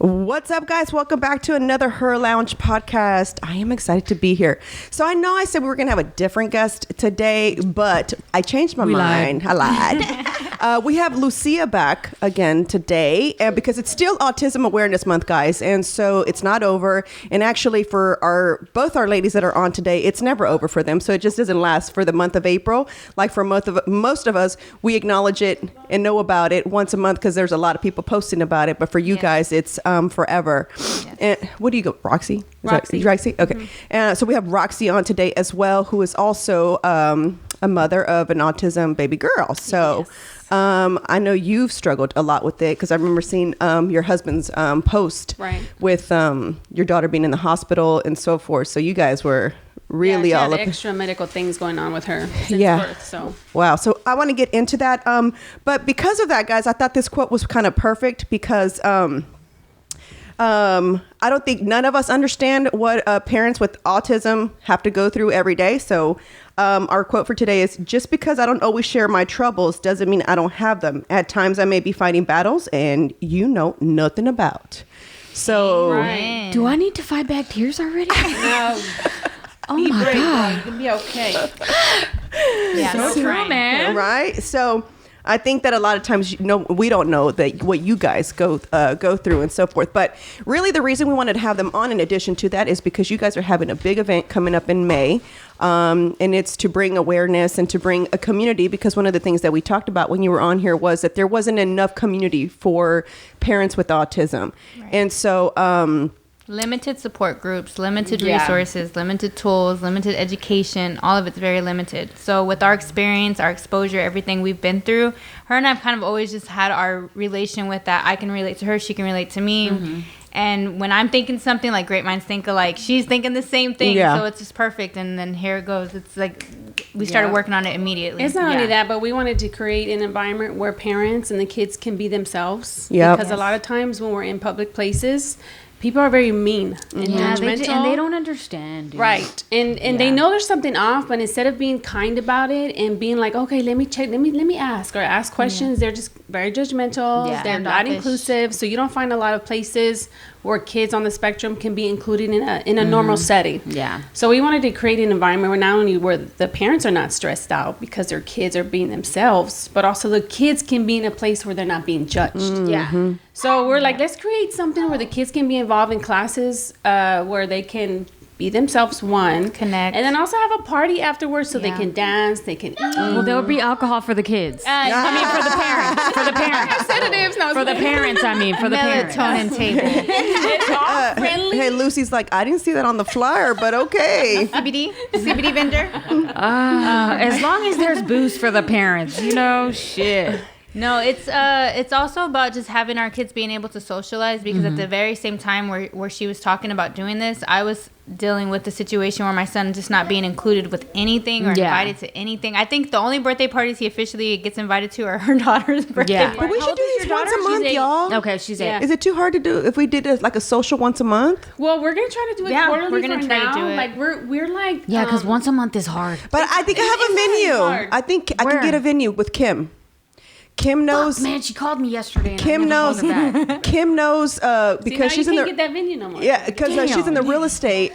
What's up, guys? Welcome back to another Her Lounge podcast. I am excited to be here. So I know I said we were going to have a different guest today, but I changed my mind. I lied. We have Lucia back again today, and because it's still Autism Awareness Month, guys, and so it's not over. And actually, for both our ladies that are on today, it's never over for them. So it just doesn't last for the month of April. Like for most of us, we acknowledge it and know about it once a month because there's a lot of people posting about it. But for you guys, it's forever. Yes. And what do you go, Roxy? Roxy? Okay. Mm-hmm. So we have Roxy on today as well, who is also a mother of an autism baby girl. So I know you've struggled a lot with it because I remember seeing your husband's post with your daughter being in the hospital and so forth. So you guys were really all up. Extra medical things going on with her since birth. So wow. So I want to get into that. But because of that, guys, I thought this quote was kind of perfect because I don't think none of us understand what parents with autism have to go through every day. So our quote for today is, just because I don't always share my troubles doesn't mean I don't have them. At times I may be fighting battles and you know nothing about. So do I need to fight back tears already? No. Oh my God. You can be okay. Yeah, so true, man. Right? So I think that a lot of times, we don't know that what you guys go through and so forth. But really, the reason we wanted to have them on, in addition to that, is because you guys are having a big event coming up in May. And it's to bring awareness and to bring a community, because one of the things that we talked about when you were on here was that there wasn't enough community for parents with autism. Right. And so limited support groups, limited resources, limited tools, limited education, all of it's very limited. So with our experience, our exposure, everything we've been through, her and I've kind of always just had our relation with that. I can relate to her, she can relate to me. Mm-hmm. And when I'm thinking something, like great minds think alike, she's thinking the same thing. Yeah. So it's just perfect. And then here it goes. It's like we started working on it immediately. It's not only that, but we wanted to create an environment where parents and the kids can be themselves. Yeah. Because a lot of times when we're in public places, people are very mean and judgmental. And they don't understand. Dude. Right. And they know there's something off, but instead of being kind about it and being like, okay, let me check, let me ask or ask questions, they're just very judgmental. Yeah. They're not inclusive. So you don't find a lot of places where kids on the spectrum can be included in a normal setting. Yeah. So we wanted to create an environment where not only where the parents are not stressed out because their kids are being themselves, but also the kids can be in a place where they're not being judged. Mm-hmm. Yeah. So we're like, let's create something where the kids can be involved in classes where they can be themselves, connect, and then also have a party afterwards so they can dance, they can eat. Well, there will be alcohol for the kids. I mean, for the parents. For the parents. Sedatives, no. For the parents, I mean, for the parents. Melatonin table. It's all friendly. Hey, Lucy's like, I didn't see that on the flyer, but okay. CBD vendor. As long as there's booze for the parents, shit. No, it's also about just having our kids being able to socialize, because at the very same time where she was talking about doing this, I was dealing with the situation where my son just not being included with anything or invited to anything. I think the only birthday parties he officially gets invited to are her daughter's birthday party. But we should do these once a month, y'all. Okay, she's 8. Is it too hard to do if we did like a social once a month? Well, we're gonna try to do it quarterly. We're gonna try to do it. Like we're like because once a month is hard. But I think I have a venue. I think I can get a venue with Kim. Kim knows. Man, she called me yesterday. And Kim knows. Kim knows because she's in the. Get that venue no more. Yeah, because she's in the real estate.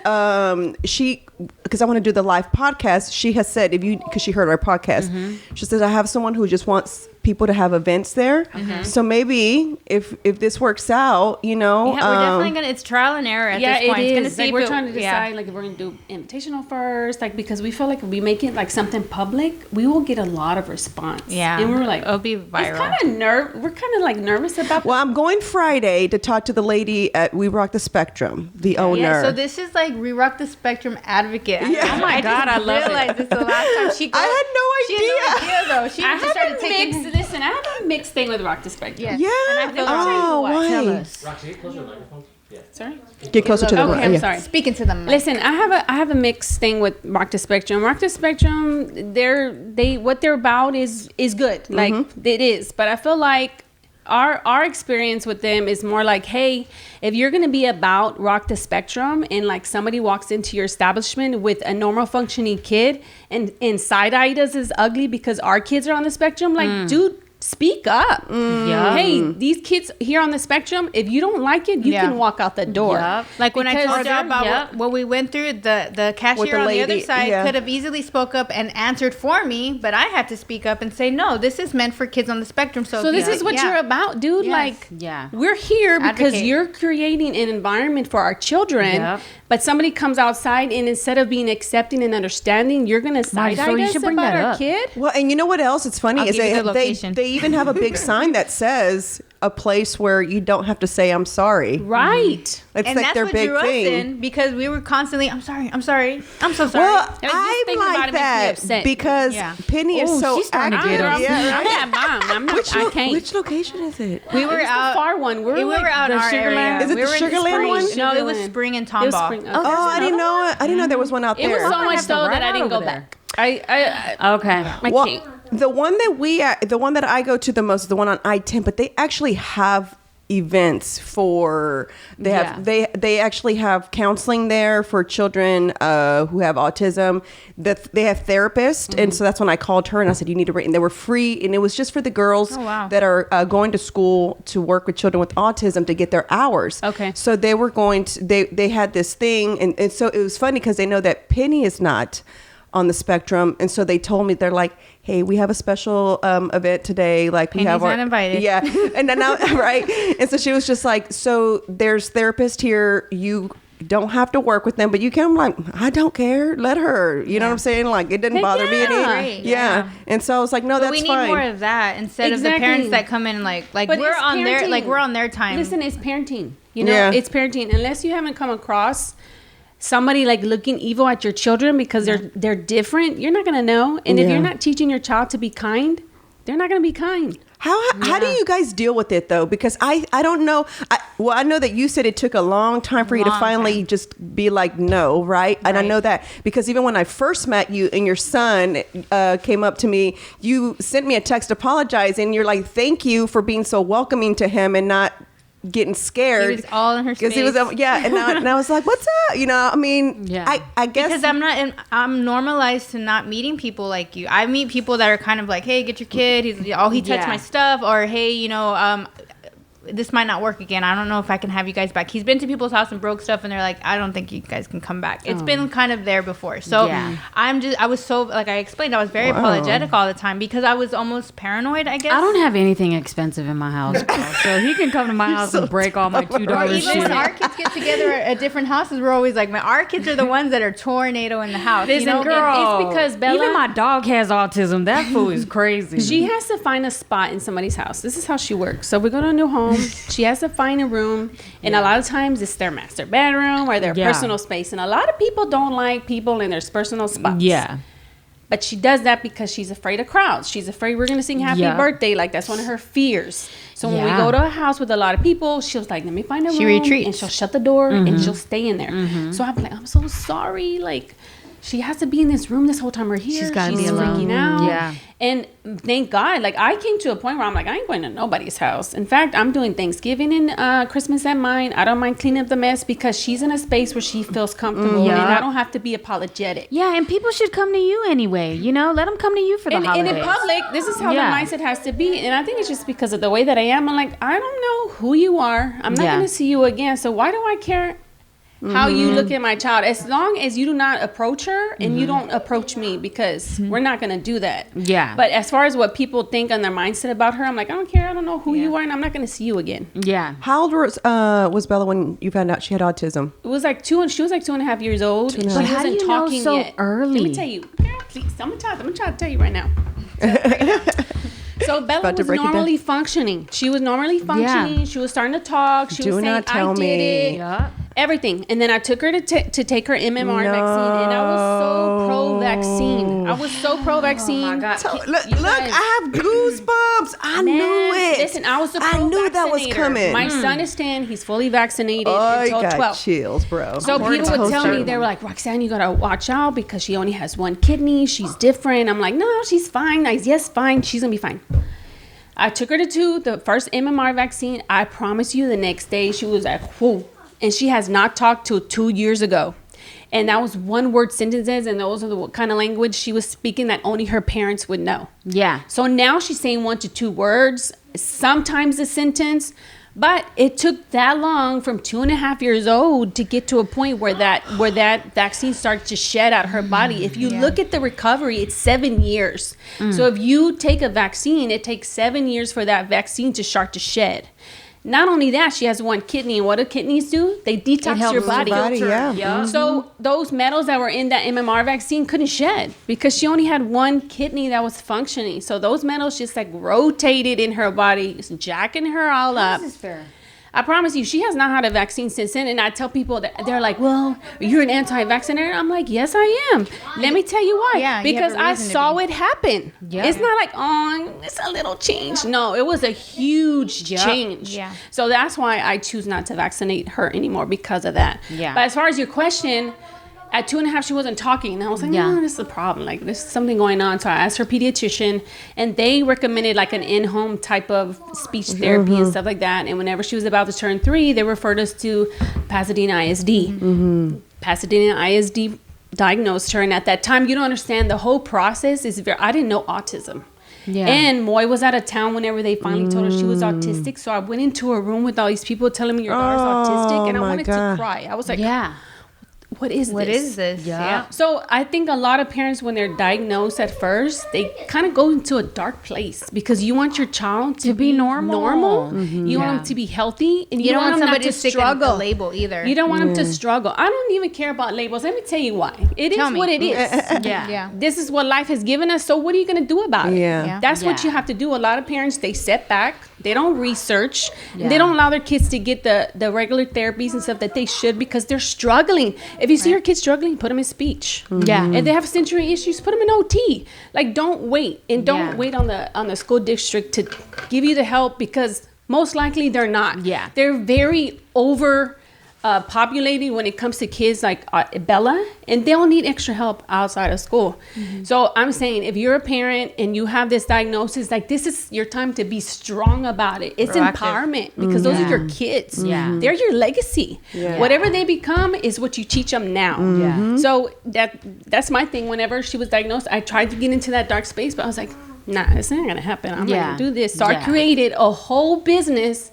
Because I want to do the live podcast. She has said because she heard our podcast. She says I have someone who just wants people to have events there. So maybe if this works out, we're definitely gonna. It's trial and error at this point. It is. Gonna see we're trying to decide if we're gonna do invitational first, because we feel like if we make it like something public, we will get a lot of response. Yeah, and we're like, it'll be viral. We're kind of like nervous about. Well, I'm going Friday to talk to the lady at We Rock the Spectrum, the owner. Yeah, so this is like We Rock the Spectrum advocate. Yeah. Oh my God, I love it. This the last time she. I had no idea. She had no idea though. She just started taking. Listen, I have a mixed thing with Rock the Spectrum. Yeah. And I feel why? Tell us. Roxy, get closer to the microphone. Yeah. Sorry? Get closer to the Okay, I'm sorry. Speaking to them. Listen, I have a mixed thing with Rock the Spectrum. Rock the Spectrum, what they're about is good. Like it is. But I feel like our experience with them is more like, hey, if you're going to be about Rock the Spectrum and like somebody walks into your establishment with a normal functioning kid and side-eyed us is ugly because our kids are on the spectrum, like, dude, speak up. Hey, these kids here on the spectrum, if you don't like it, you can walk out the door. Like when I told you about what we went through, the cashier on the other side could have easily spoke up and answered for me, but I had to speak up and say, no, this is meant for kids on the spectrum. So this is what you're about, dude. We're here because you're creating an environment for our children, but somebody comes outside and instead of being accepting and understanding, you're going to side-eye us about our kid. Well, and you know what else? It's funny is they even have a big sign that says a place where you don't have to say I'm sorry. Right. It's and like that's their what big drew thing. us in because we were constantly, I'm sorry, I'm so sorry. Well, I like that because Penny is so she's starting to get up. I'm that mom. I'm not. I can't. Which location is it? We were out the far one. We were out in our area. Is it the Sugarland one? No, it was Spring and Tomball. I didn't know. I didn't know there was one out there. It was so much so that I didn't go back. I can't. The one that I go to the most is the one on I-10, but they actually have events for they actually have counseling there for children who have autism. That they have therapists, and so that's when I called her and I said you need to rate, and they were free, and it was just for the girls that are going to school to work with children with autism to get their hours. Okay, so they were going to they had this thing, and so it was funny because they know that Penny is not on the spectrum, and so they told me, they're like, hey, we have a special event today, like we have our not invited. And then now right, and so she was just like, so there's therapists here, you don't have to work with them, but you can. I'm like, I don't care, let her, you know what I'm saying, like it didn't bother me any. And so I was like, no, that's we need fine. more of that instead of the parents that come in like but we're on their time. Listen, it's parenting, it's parenting. Unless you haven't come across somebody like looking evil at your children because they're different, you're not going to know. And if you're not teaching your child to be kind, they're not going to be kind. How do you guys deal with it though? Because I don't know. I know that you said it took a long time for you to finally just be like, no, right? And I know that because even when I first met you and your son came up to me, you sent me a text apologizing, and you're like, thank you for being so welcoming to him and not getting scared. He was all in her space. He was, and I was like, what's up? I mean, I guess. Because I'm normalized to not meeting people like you. I meet people that are kind of like, hey, get your kid. He touched my stuff. Or, hey, this might not work again. I don't know if I can have you guys back. He's been to people's house and broke stuff, and they're like, I don't think you guys can come back. It's been kind of there before. So I was so, like I explained, I was very apologetic all the time because I was almost paranoid, I guess. I don't have anything expensive in my house, so he can come to my house and break all my $2 shit. Even when our kids get together at different houses, we're always like, our kids are the ones that are tornado in the house. Listen, girl, it's because Bella, even my dog has autism. That fool is crazy. She has to find a spot in somebody's house. This is how she works. So we go to a new home. She has to find a room, and a lot of times it's their master bedroom or their personal space. And a lot of people don't like people in their personal spots. Yeah. But she does that because she's afraid of crowds. She's afraid we're going to sing happy birthday. Like, that's one of her fears. So when we go to a house with a lot of people, she'll like, let me find a room. She retreats. And she'll shut the door and she'll stay in there. So I'm like, I'm so sorry. Like, she has to be in this room this whole time we're here. She's got to be alone. Freaking out. Yeah. And thank God, like, I came to a point where I'm like, I ain't going to nobody's house. In fact, I'm doing Thanksgiving and Christmas at mine. I don't mind cleaning up the mess because she's in a space where she feels comfortable and I don't have to be apologetic. Yeah, and people should come to you anyway. Let them come to you for the holidays. And in public, this is how the mindset has to be. And I think it's just because of the way that I am. I'm like, I don't know who you are. I'm not going to see you again. So why do I care how you look at my child? As long as you do not approach her and you don't approach me, because we're not going to do that. Yeah. But as far as what people think on their mindset about her, I'm like, I don't care. I don't know who you are, and I'm not going to see you again. Yeah. How old was Bella when you found out she had autism? It was like she was like 2.5 years old. And she But how wasn't do you know talking so yet. early? Let me tell you. Girl, please. I'm going to try to tell you right now. So Bella was normally functioning. She was normally functioning. She was starting to talk. She was saying, I did it. Yeah. Everything. And then I took her to take her MMR vaccine. And I was so pro-vaccine. I was so pro-vaccine. Oh, my God. Look, I have goosebumps. I knew it. Listen, I was a I knew that was coming. My son is 10. He's fully vaccinated I until got 12. chills, bro. So people would tell me, they were like, Roxanne, you got to watch out because she only has one kidney. She's different. I'm like, no, she's fine. Yes, fine. She's going to be fine. I took her to the first MMR vaccine. I promise you the next day she was like, whoa. And she has not talked till 2 years ago. And that was one word sentences, and those are the kind of language she was speaking that only her parents would know. Yeah. So now she's saying 1 to 2 words, sometimes a sentence, but it took that long from 2.5 years old to get to a point where that vaccine starts to shed out her body. If you look at the recovery, it's 7 years. So if you take a vaccine, it takes 7 years for that vaccine to start to shed. Not only that, she has 1 kidney, and what do kidneys do? They detox your body. Yeah. So those metals that were in that MMR vaccine couldn't shed because she only had 1 kidney that was functioning. So those metals just like rotated in her body, just jacking her all up. This is fair. I promise you, she has not had a vaccine since then. And I tell people that they're like, well, you're an anti-vaccinator. I'm like, yes, I am. Let me tell you why. Yeah, because I saw it happen. Yeah. It's not like, oh, it's a little change. No, it was a huge change. Yeah. So that's why I choose not to vaccinate her anymore because of that. Yeah. But as far as your question, at 2.5, she wasn't talking. And I was like, this is a problem. Like, there's something going on. So I asked her pediatrician, and they recommended like an in-home type of speech therapy and stuff like that. And whenever she was about to turn 3, they referred us to Pasadena ISD. Pasadena ISD diagnosed her. And at that time, you don't understand the whole process is I didn't know autism. Yeah. And Moy was out of town whenever they finally told her she was autistic. So I went into a room with all these people telling me your daughter's autistic. And I wanted to cry. I was like, what is this? Yeah. So I think a lot of parents, when they're diagnosed at first, they kind of go into a dark place because you want your child to be normal. You want them to be healthy, and you don't want somebody to struggle. A label either. You don't want them to struggle. I don't even care about labels. Let me tell you why. It is what it is. Yeah. This is what life has given us. So what are you going to do about it? Yeah. That's what you have to do. A lot of parents, they set back. They don't research. They don't allow their kids to get the regular therapies and stuff that they should because they're struggling. If you see your kids struggling, put them in speech. Yeah. If they have sensory issues, put them in OT. Like, don't wait. And don't wait on the school district to give you the help because most likely they're not. Yeah. They're very populated when it comes to kids like Bella, and they'll need extra help outside of school. So I'm saying, if you're a parent and you have this diagnosis, like, this is your time to be strong about it. It's empowerment because those are your kids. They're your legacy. Whatever they become is what you teach them now. So that's my thing. Whenever she was diagnosed, I tried to get into that dark space, but I was like, nah, it's not gonna happen. I'm not gonna do this. So I created a whole business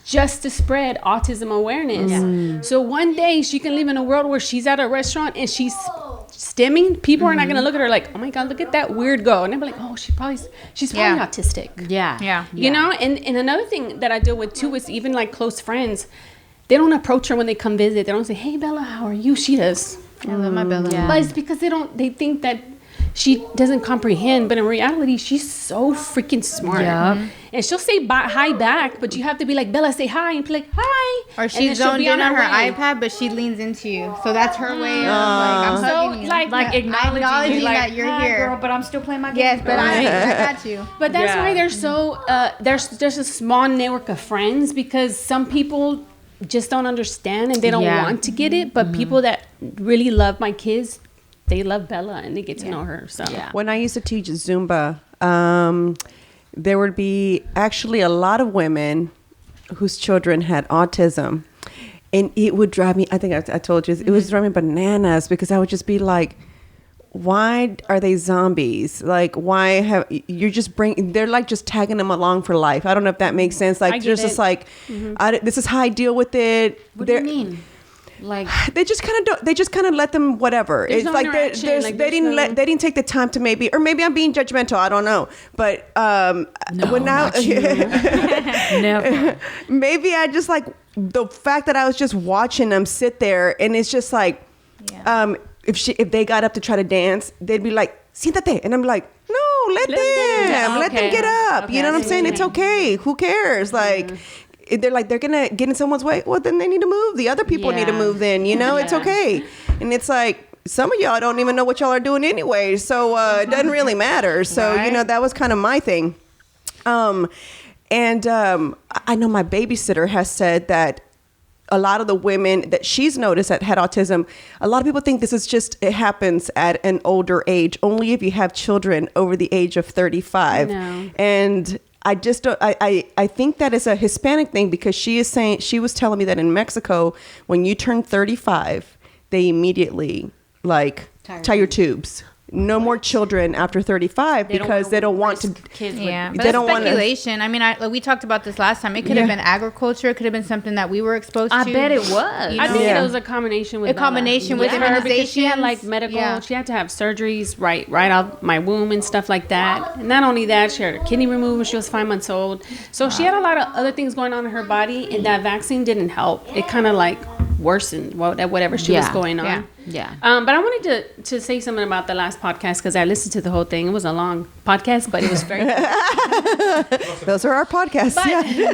just to spread autism awareness. So one day she can live in a world where she's at a restaurant and she's stimming. People are not going to look at her like, oh my God, look at that weird girl. And they'll be like, oh, she's probably autistic. You know? And another thing that I deal with too is even like close friends. They don't approach her when they come visit. They don't say, hey, Bella, how are you? She does. I love my Bella. But it's because they think that she doesn't comprehend, but in reality, she's so freaking smart. And she'll say hi back, but you have to be like, Bella, say hi, and be like, hi. Or she's zoned in on her iPad, but she leans into you. So that's her way of I'm hugging you. Like acknowledging that you're here. Girl, but I'm still playing my game. Yes, but I got you. But that's why they're so, there's a small network of friends because some people just don't understand and they don't want to get it. But people that really love my kids, they love Bella and they get to know her. So when I used to teach Zumba, there would be actually a lot of women whose children had autism, and it would drive me. I think I told you it would drive me bananas because I would just be like, "Why are they zombies? Like, why have you're just They're like just tagging them along for life. I don't know if that makes sense. Like, there's just like, this is how I deal with it. What do you mean? Like, they just kind of let them whatever. It's no like they didn't take the time to maybe I'm being judgmental, I don't know, but never. Maybe I just like the fact that I was just watching them sit there, and it's just like if they got up to try to dance, they'd be like, siéntate, and I'm like, no, let them get up. You know what I'm saying? It's okay, who cares? Like, they're like, they're gonna get in someone's way, well then they need to move, the other people need to move, then it's okay. And it's like, some of y'all don't even know what y'all are doing anyway, so it doesn't really matter. So that was kind of my thing. I know my babysitter has said that a lot of the women that she's noticed that had autism, a lot of people think it happens at an older age, only if you have children over the age of 35. No. And I just don't, I think that is a Hispanic thing, because she was telling me that in Mexico, when you turn 35, they immediately like tie your tubes. No more children after 35 because they don't want to. Kids but they don't want speculation. I mean, we talked about this last time. It could have been agriculture. It could have been something that we were exposed to. I bet it was. I think it was a combination with her because she had like medical. Yeah. She had to have surgeries right out my womb and stuff like that. And not only that, she had her kidney removed when she was 5 months old. So she had a lot of other things going on in her body, and that vaccine didn't help. It kind of like worsened whatever she was going on. Yeah. But I wanted to say something about the last podcast because I listened to the whole thing. It was a long podcast, but it was very Those are our podcasts.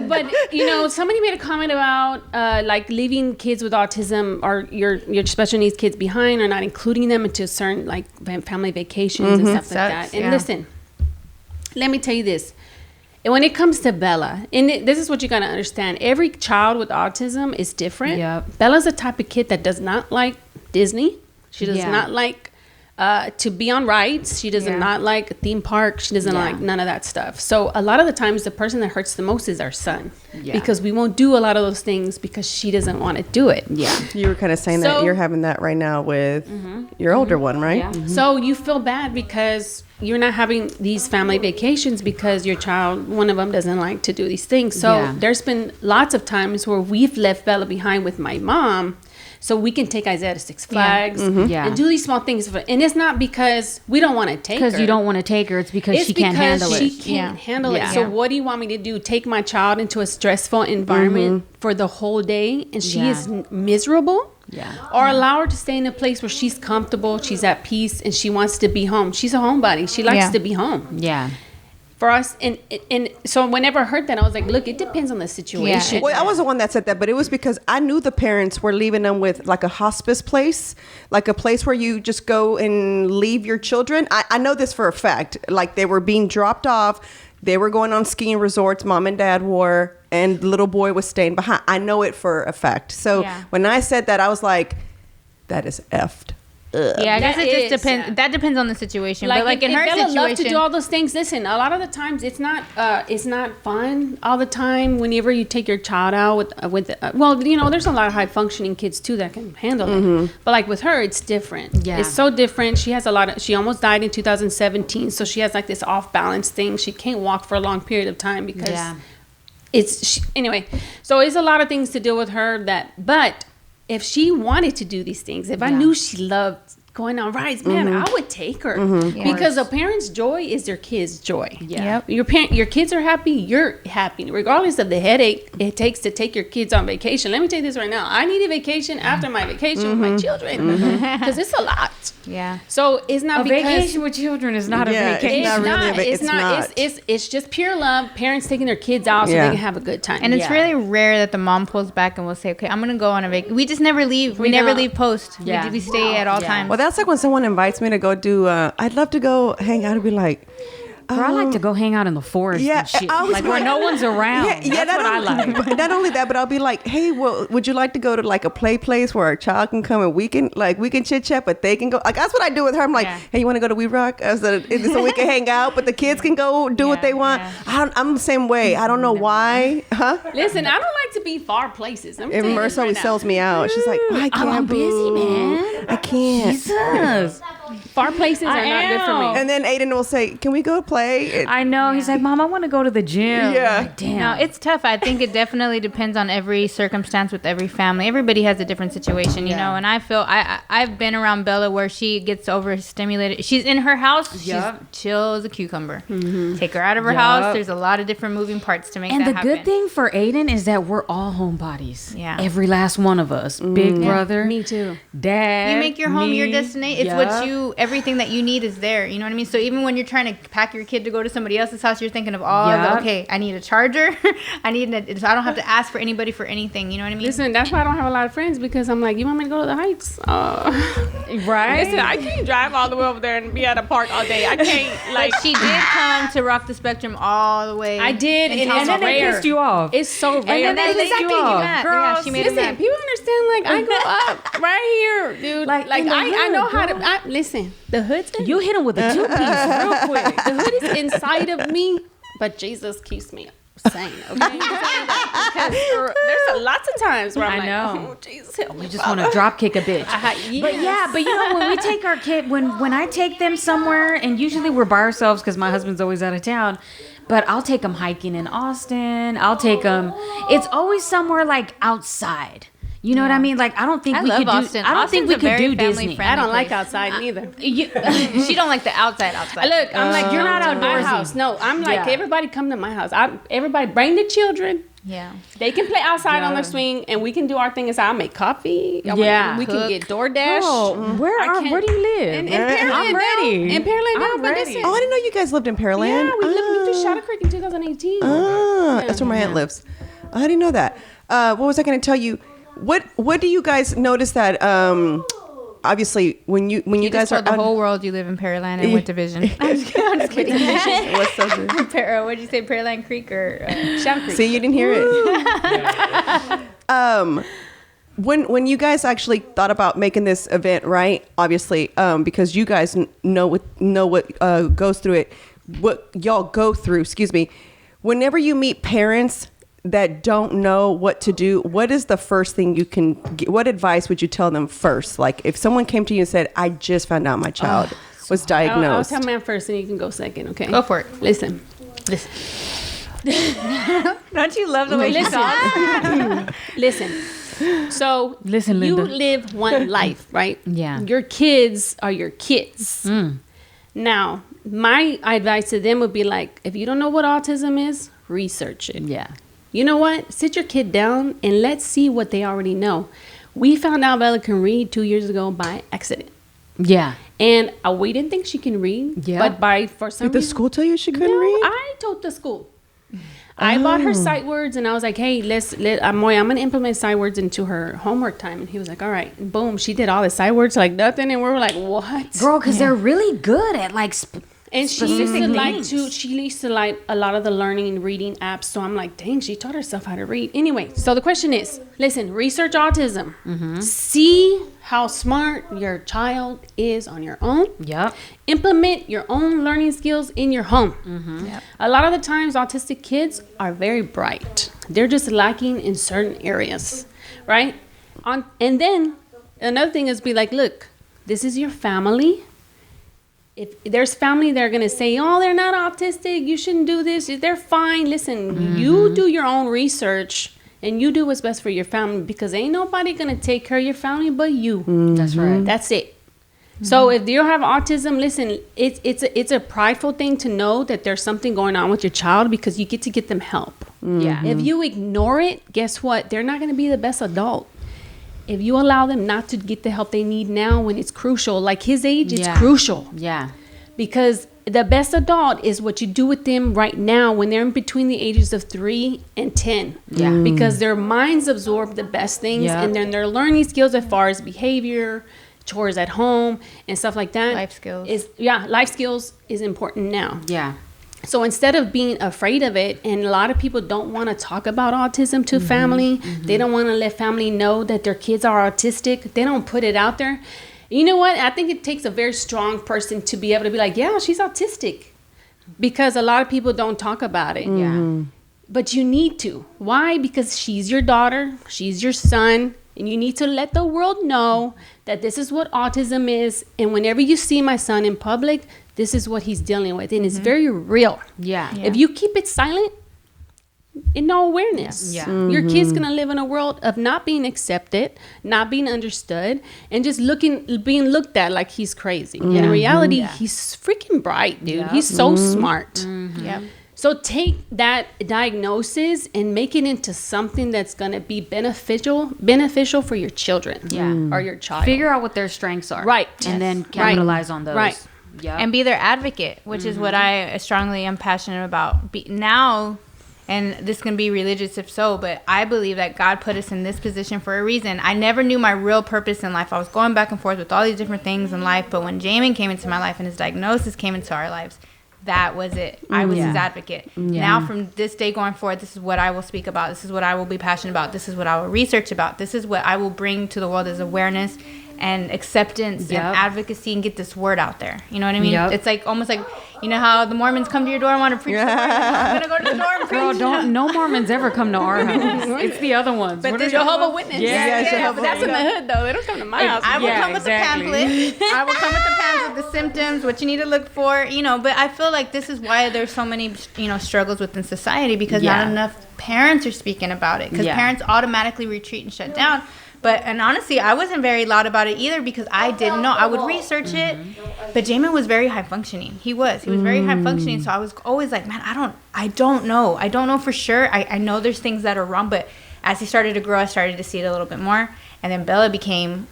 But somebody made a comment about like leaving kids with autism or your special needs kids behind or not including them into certain like family vacations and stuff like that. And listen, let me tell you this. And when it comes to Bella, and this is what you got to understand. Every child with autism is different. Yep. Bella's the type of kid that does not like Disney. She does not like to be on rides. She does not like a theme park. She doesn't like none of that stuff. So a lot of the times the person that hurts the most is our son. Yeah. Because we won't do a lot of those things because she doesn't want to do it. Yeah. You were kind of saying that you're having that right now with your older one, right? Yeah. So you feel bad because you're not having these family vacations because your child, one of them doesn't like to do these things. So there's been lots of times where we've left Bella behind with my mom so we can take Isaiah to Six Flags and do these small things. And it's not because we don't want to take her. Because you don't want to take her. It's because she can't handle it. She can't handle it. So what do you want me to do? Take my child into a stressful environment for the whole day and she is miserable? Yeah. Or allow her to stay in a place where she's comfortable, she's at peace, and she wants to be home. She's a homebody. She likes to be home. Yeah. For us, and so whenever I heard that, I was like, look, it depends on the situation. Yeah. Well, I was the one that said that, but it was because I knew the parents were leaving them with like a hospice place, like a place where you just go and leave your children. I know this for a fact. Like they were being dropped off. They were going on skiing resorts. Mom and dad were, and the little boy was staying behind. I know it for a fact. So when I said that, I was like, that is effed. Yeah, I guess it just depends. Yeah. That depends on the situation. But like in her situation, love to do all those things. Listen, a lot of the times it's not fun all the time. Whenever you take your child out with there's a lot of high functioning kids too that can handle it. But like with her, it's different. Yeah, it's so different. She has she almost died in 2017, so she has like this off balance thing. She can't walk for a long period of time because anyway. So it's a lot of things to deal with her but if she wanted to do these things, if I knew she loved going on rides, man, I would take her because a parent's joy is their kid's joy. Yeah, your kids are happy, you're happy, regardless of the headache it takes to take your kids on vacation. Let me tell you this right now: I need a vacation after my vacation with my children because it's a lot. Yeah, so it's not a vacation with children is not a vacation. It's just pure love. Parents taking their kids out so they can have a good time. And it's really rare that the mom pulls back and will say, "Okay, I'm gonna go on a vacation." We just never leave. We never leave post. Yeah. We stay at all times. Well, that's like when someone invites me to go do, I'd love to go hang out and be like, I like to go hang out in the forest and shit. Like where no one's around. That's what I like. Not only that, but I'll be like, hey, well, would you like to go to like a play place where our child can come and we can chit chat, but they can go. Like that's what I do with her. I'm like, hey, you want to go to We Rock? So we can hang out, but the kids can go do what they want. Yeah. I'm the same way. I don't know why. Listen, I don't like to be far places. And Merce always sells me out. She's like, I can't. I'm busy, man. I can't. Jesus. Far places are not good for me. And then Aiden will say, can we go play? I know. He's like, Mom, I want to go to the gym. Yeah. Like, damn. No, it's tough. I think it definitely depends on every circumstance with every family. Everybody has a different situation, you know, and I feel I've been around Bella where she gets overstimulated. She's in her house. She's chill as a cucumber. Take her out of her house. There's a lot of different moving parts to make that happen. And the good thing for Aiden is that we're all homebodies. Yeah. Every last one of us. Big brother. Me too. Dad. You make your home your destination. It's what everything that you need is there. You know what I mean? So even when you're trying to pack your kid to go to somebody else's house, you're thinking of okay, I need a charger. So I don't have to ask for anybody for anything. You know what I mean? Listen, that's why I don't have a lot of friends because I'm like, you want me to go to the Heights? Right? Listen, I can't drive all the way over there and be at a park all day. I can't. Like, she did come to Rock the Spectrum all the way. I did, and then they pissed you off. It's so rare. And then they pissed you off. Girl, she made listen, people understand. Like, I go up right here, dude. Like I know how to. Listen, the hood's in. You hit him with a 2-piece real quick. The hood is inside of me, but Jesus keeps me saying, okay? Because there's lots of times where I'm like, oh, Jesus, help me. You just want to drop kick a bitch. Yes. But you know, when we take our kid, when I take them somewhere, and usually we're by ourselves because my husband's always out of town, but I'll take them hiking in Austin. I'll take them. It's always somewhere like outside. You know what I mean? Like, I don't think we could Austin. do. I don't think we could do Disney. I don't like outside neither. She don't like the outside. Look, I'm like, you're not outdoorsy. My house. No, I'm like, everybody come to my house. Everybody bring the children. Yeah. They can play outside on their swing, and we can do our thing inside. I'll make coffee. We can get DoorDash. Oh, where do you live? In Pearland. I'm ready. In Pearland now. I'm ready. Oh, I didn't know you guys lived in Pearland. Yeah, we moved to Shadow Creek in 2018. That's where my aunt lives. I didn't know that. What was I going to tell you? What do you guys notice that obviously when you guys are the whole world you live in Pearland and what division? I'm just kidding. What's so good? What did you say, Pearland Creek or Shadow Creek? See, you didn't hear it. When you guys actually thought about making this event, right? Obviously, because you guys know what goes through it, what y'all go through. Excuse me. Whenever you meet parents that don't know what to do, what is the first thing you can get? What advice would you tell them first? Like if someone came to you and said, I just found out my child was diagnosed. I'll tell mine first and you can go second, okay? Go for it. Listen. Don't you love the way you talk? Listen. So Listen, Linda. You live one life, right? Yeah. Your kids are your kids. Now, my advice to them would be like, if you don't know what autism is, research it. Yeah. You know what? Sit your kid down and let's see what they already know. We found out Bella can read 2 years ago by accident. Yeah. And we didn't think she can read. Yeah. But for some Did the reason, school tell you she couldn't read? I told the school. I bought her sight words and I was like, hey, I'm going to implement sight words into her homework time. And he was like, all right. And boom, she did all the sight words like nothing. And we were like, what? Girl, because they're really good at like and she used to like a lot of the learning and reading apps. So I'm like, dang, she taught herself how to read. Anyway, so the question is, listen, research autism. See how smart your child is on your own. Yep. Implement your own learning skills in your home. Yep. A lot of the times, autistic kids are very bright. They're just lacking in certain areas, right? And then another thing is be like, look, this is your family. If there's family that are going to say, oh, they're not autistic, you shouldn't do this, they're fine. Listen, you do your own research and you do what's best for your family because ain't nobody going to take care of your family but you. That's right. That's it. So if you have autism, listen, it's a prideful thing to know that there's something going on with your child because you get to get them help. Yeah. If you ignore it, guess what? They're not going to be the best adult. If you allow them not to get the help they need now when it's crucial, like his age, it's crucial. Yeah. Because the best adult is what you do with them right now when they're in between the ages of 3 and 10. Yeah. Because their minds absorb the best things and then their learning skills as far as behavior, chores at home, and stuff like that. Life skills. Life skills is important now. Yeah. So instead of being afraid of it, and a lot of people don't want to talk about autism to family, they don't want to let family know that their kids are autistic, they don't put it out there. You know what? I think it takes a very strong person to be able to be like, yeah, she's autistic. Because a lot of people don't talk about it. Yeah. But you need to. Why? Because she's your daughter, she's your son, and you need to let the world know that this is what autism is. And whenever you see my son in public, this is what he's dealing with. And it's very real. Yeah. If you keep it silent, in no awareness, your kid's gonna live in a world of not being accepted, not being understood, and just being looked at like he's crazy. In reality, he's freaking bright, dude. He's so smart. Yep. So take that diagnosis and make it into something that's gonna be beneficial for your children, or your child. Figure out what their strengths are, right, and then capitalize on those. Right. Yep. And be their advocate, which is what I strongly am passionate about. Now, and this can be religious if so, but I believe that God put us in this position for a reason. I never knew my real purpose in life. I was going back and forth with all these different things in life, but when Jamin came into my life and his diagnosis came into our lives, that was it. I was his advocate. Now from this day going forward, this is what I will speak about. This is what I will be passionate about. This is what I will research about. This is what I will bring to the world as awareness and acceptance and advocacy and get this word out there. You know what I mean? It's like almost like, you know how the Mormons come to your door and want to preach the word? I'm going to go to the door and preach. Girl, no Mormons ever come to our house. It's the other ones. But there's Jehovah's Witness. Yeah, but that's in the hood, though. They don't come to my house. I will come with the pamphlet. I will come with the pamphlet, the symptoms, what you need to look for, you know. But I feel like this is why there's so many, you know, struggles within society, because not enough parents are speaking about it, because parents automatically retreat and shut down. And honestly, I wasn't very loud about it either, because I didn't know. I would research it, but Jamin was very high functioning. He was very high functioning. So I was always like, man, I don't know. I don't know for sure. I know there's things that are wrong, but as he started to grow, I started to see it a little bit more. And then Bella became,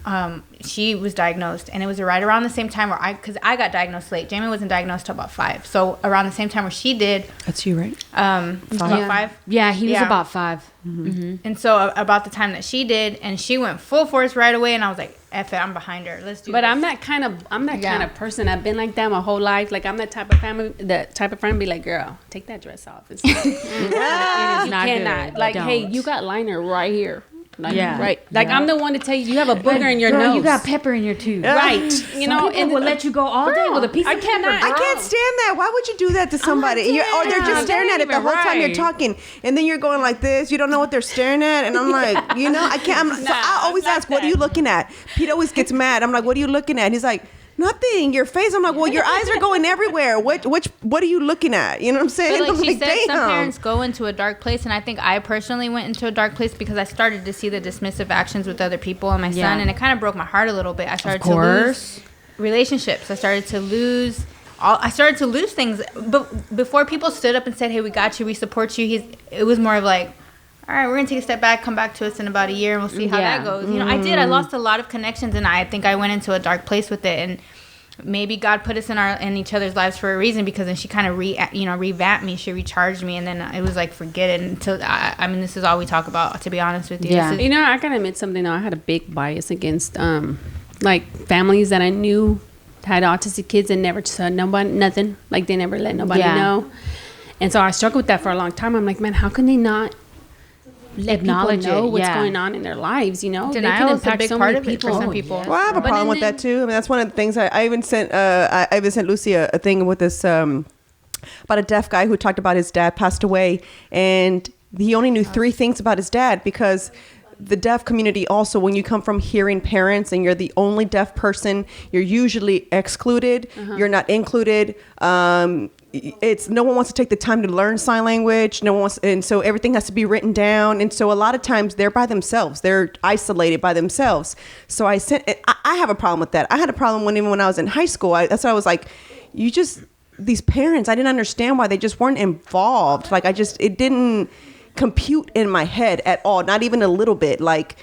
she was diagnosed, and it was right around the same time because I got diagnosed late. Jamie wasn't diagnosed till about 5. So around the same time where she did. That's you, right? About 5. Yeah, he was about 5. And so about the time that she did, and she went full force right away, and I was like, F it, I'm behind her. Let's do But this. I'm that kind of person. I've been like that my whole life. Like, I'm that type of friend be like, girl, take that dress off. It's not, you cannot. Good. Like, Don't. hey, you got liner right here. Like, right. Like, I'm the one to tell you have a booger in your nose. You got pepper in your tooth. Right. You know, and will let you go all day with a piece of pepper. I can't stand that. Why would you do that to somebody? Or they're just staring at it the whole time you're talking, and then you're going like this. You don't know what they're staring at, and I'm like, you know, I can't. So I always ask, what are you looking at? Pete always gets mad. I'm like, what are you looking at? He's like, nothing. Your face. I'm like, well, your eyes are going everywhere. What are you looking at? You know what I'm saying? But like she like, said, some damn. parents go into a dark place, and I think I personally went into a dark place because I started to see the dismissive actions with other people and my son, and it kind of broke my heart a little bit. I started to lose relationships. I started to lose things. But before people stood up and said, "Hey, we got you. We support you," it was more of like, all right, we're going to take a step back, come back to us in about a year, and we'll see how that goes. You know, I lost a lot of connections, and I think I went into a dark place with it. And maybe God put us in each other's lives for a reason, because then she kind of revamped me. She recharged me, and then it was like, forget it. Until I mean, this is all we talk about, to be honest with you. Yeah. You know, I gotta admit something though. I had a big bias against like families that I knew had autistic kids and never said nothing. Like, they never let nobody know. And so I struggled with that for a long time. I'm like, man, how can they not let acknowledge people know what's yeah. going on in their lives, you know? Denial is a big so part many of it for some people. Well, I have a problem with that too. I mean, that's one of the things I even sent. I even sent Lucy a thing with this about a deaf guy who talked about his dad passed away, and he only knew 3 things about his dad, because the deaf community also, when you come from hearing parents and you're the only deaf person, you're usually excluded. You're not included. It's no one wants to take the time to learn sign language. No one wants, and so everything has to be written down. And so a lot of times they're by themselves. They're isolated by themselves. So I have a problem with that. I had a problem even when I was in high school. That's why I was like, these parents, I didn't understand why they just weren't involved. Like, it didn't compute in my head at all. Not even a little bit. Like,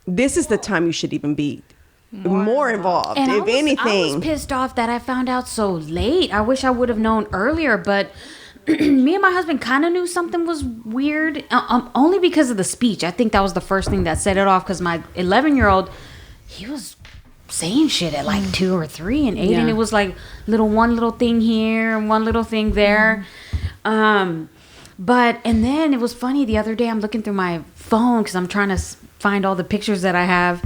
this is the time you should even be more involved, and if anything. I was pissed off that I found out so late. I wish I would have known earlier, but me and my husband kind of knew something was weird, only because of the speech. I think that was the first thing that set it off, because my 11-year-old, he was saying shit at like 2 or 3, and 8, and it was like one little thing here and one little thing there. But, and then it was funny, the other day I'm looking through my phone because I'm trying to find all the pictures that I have,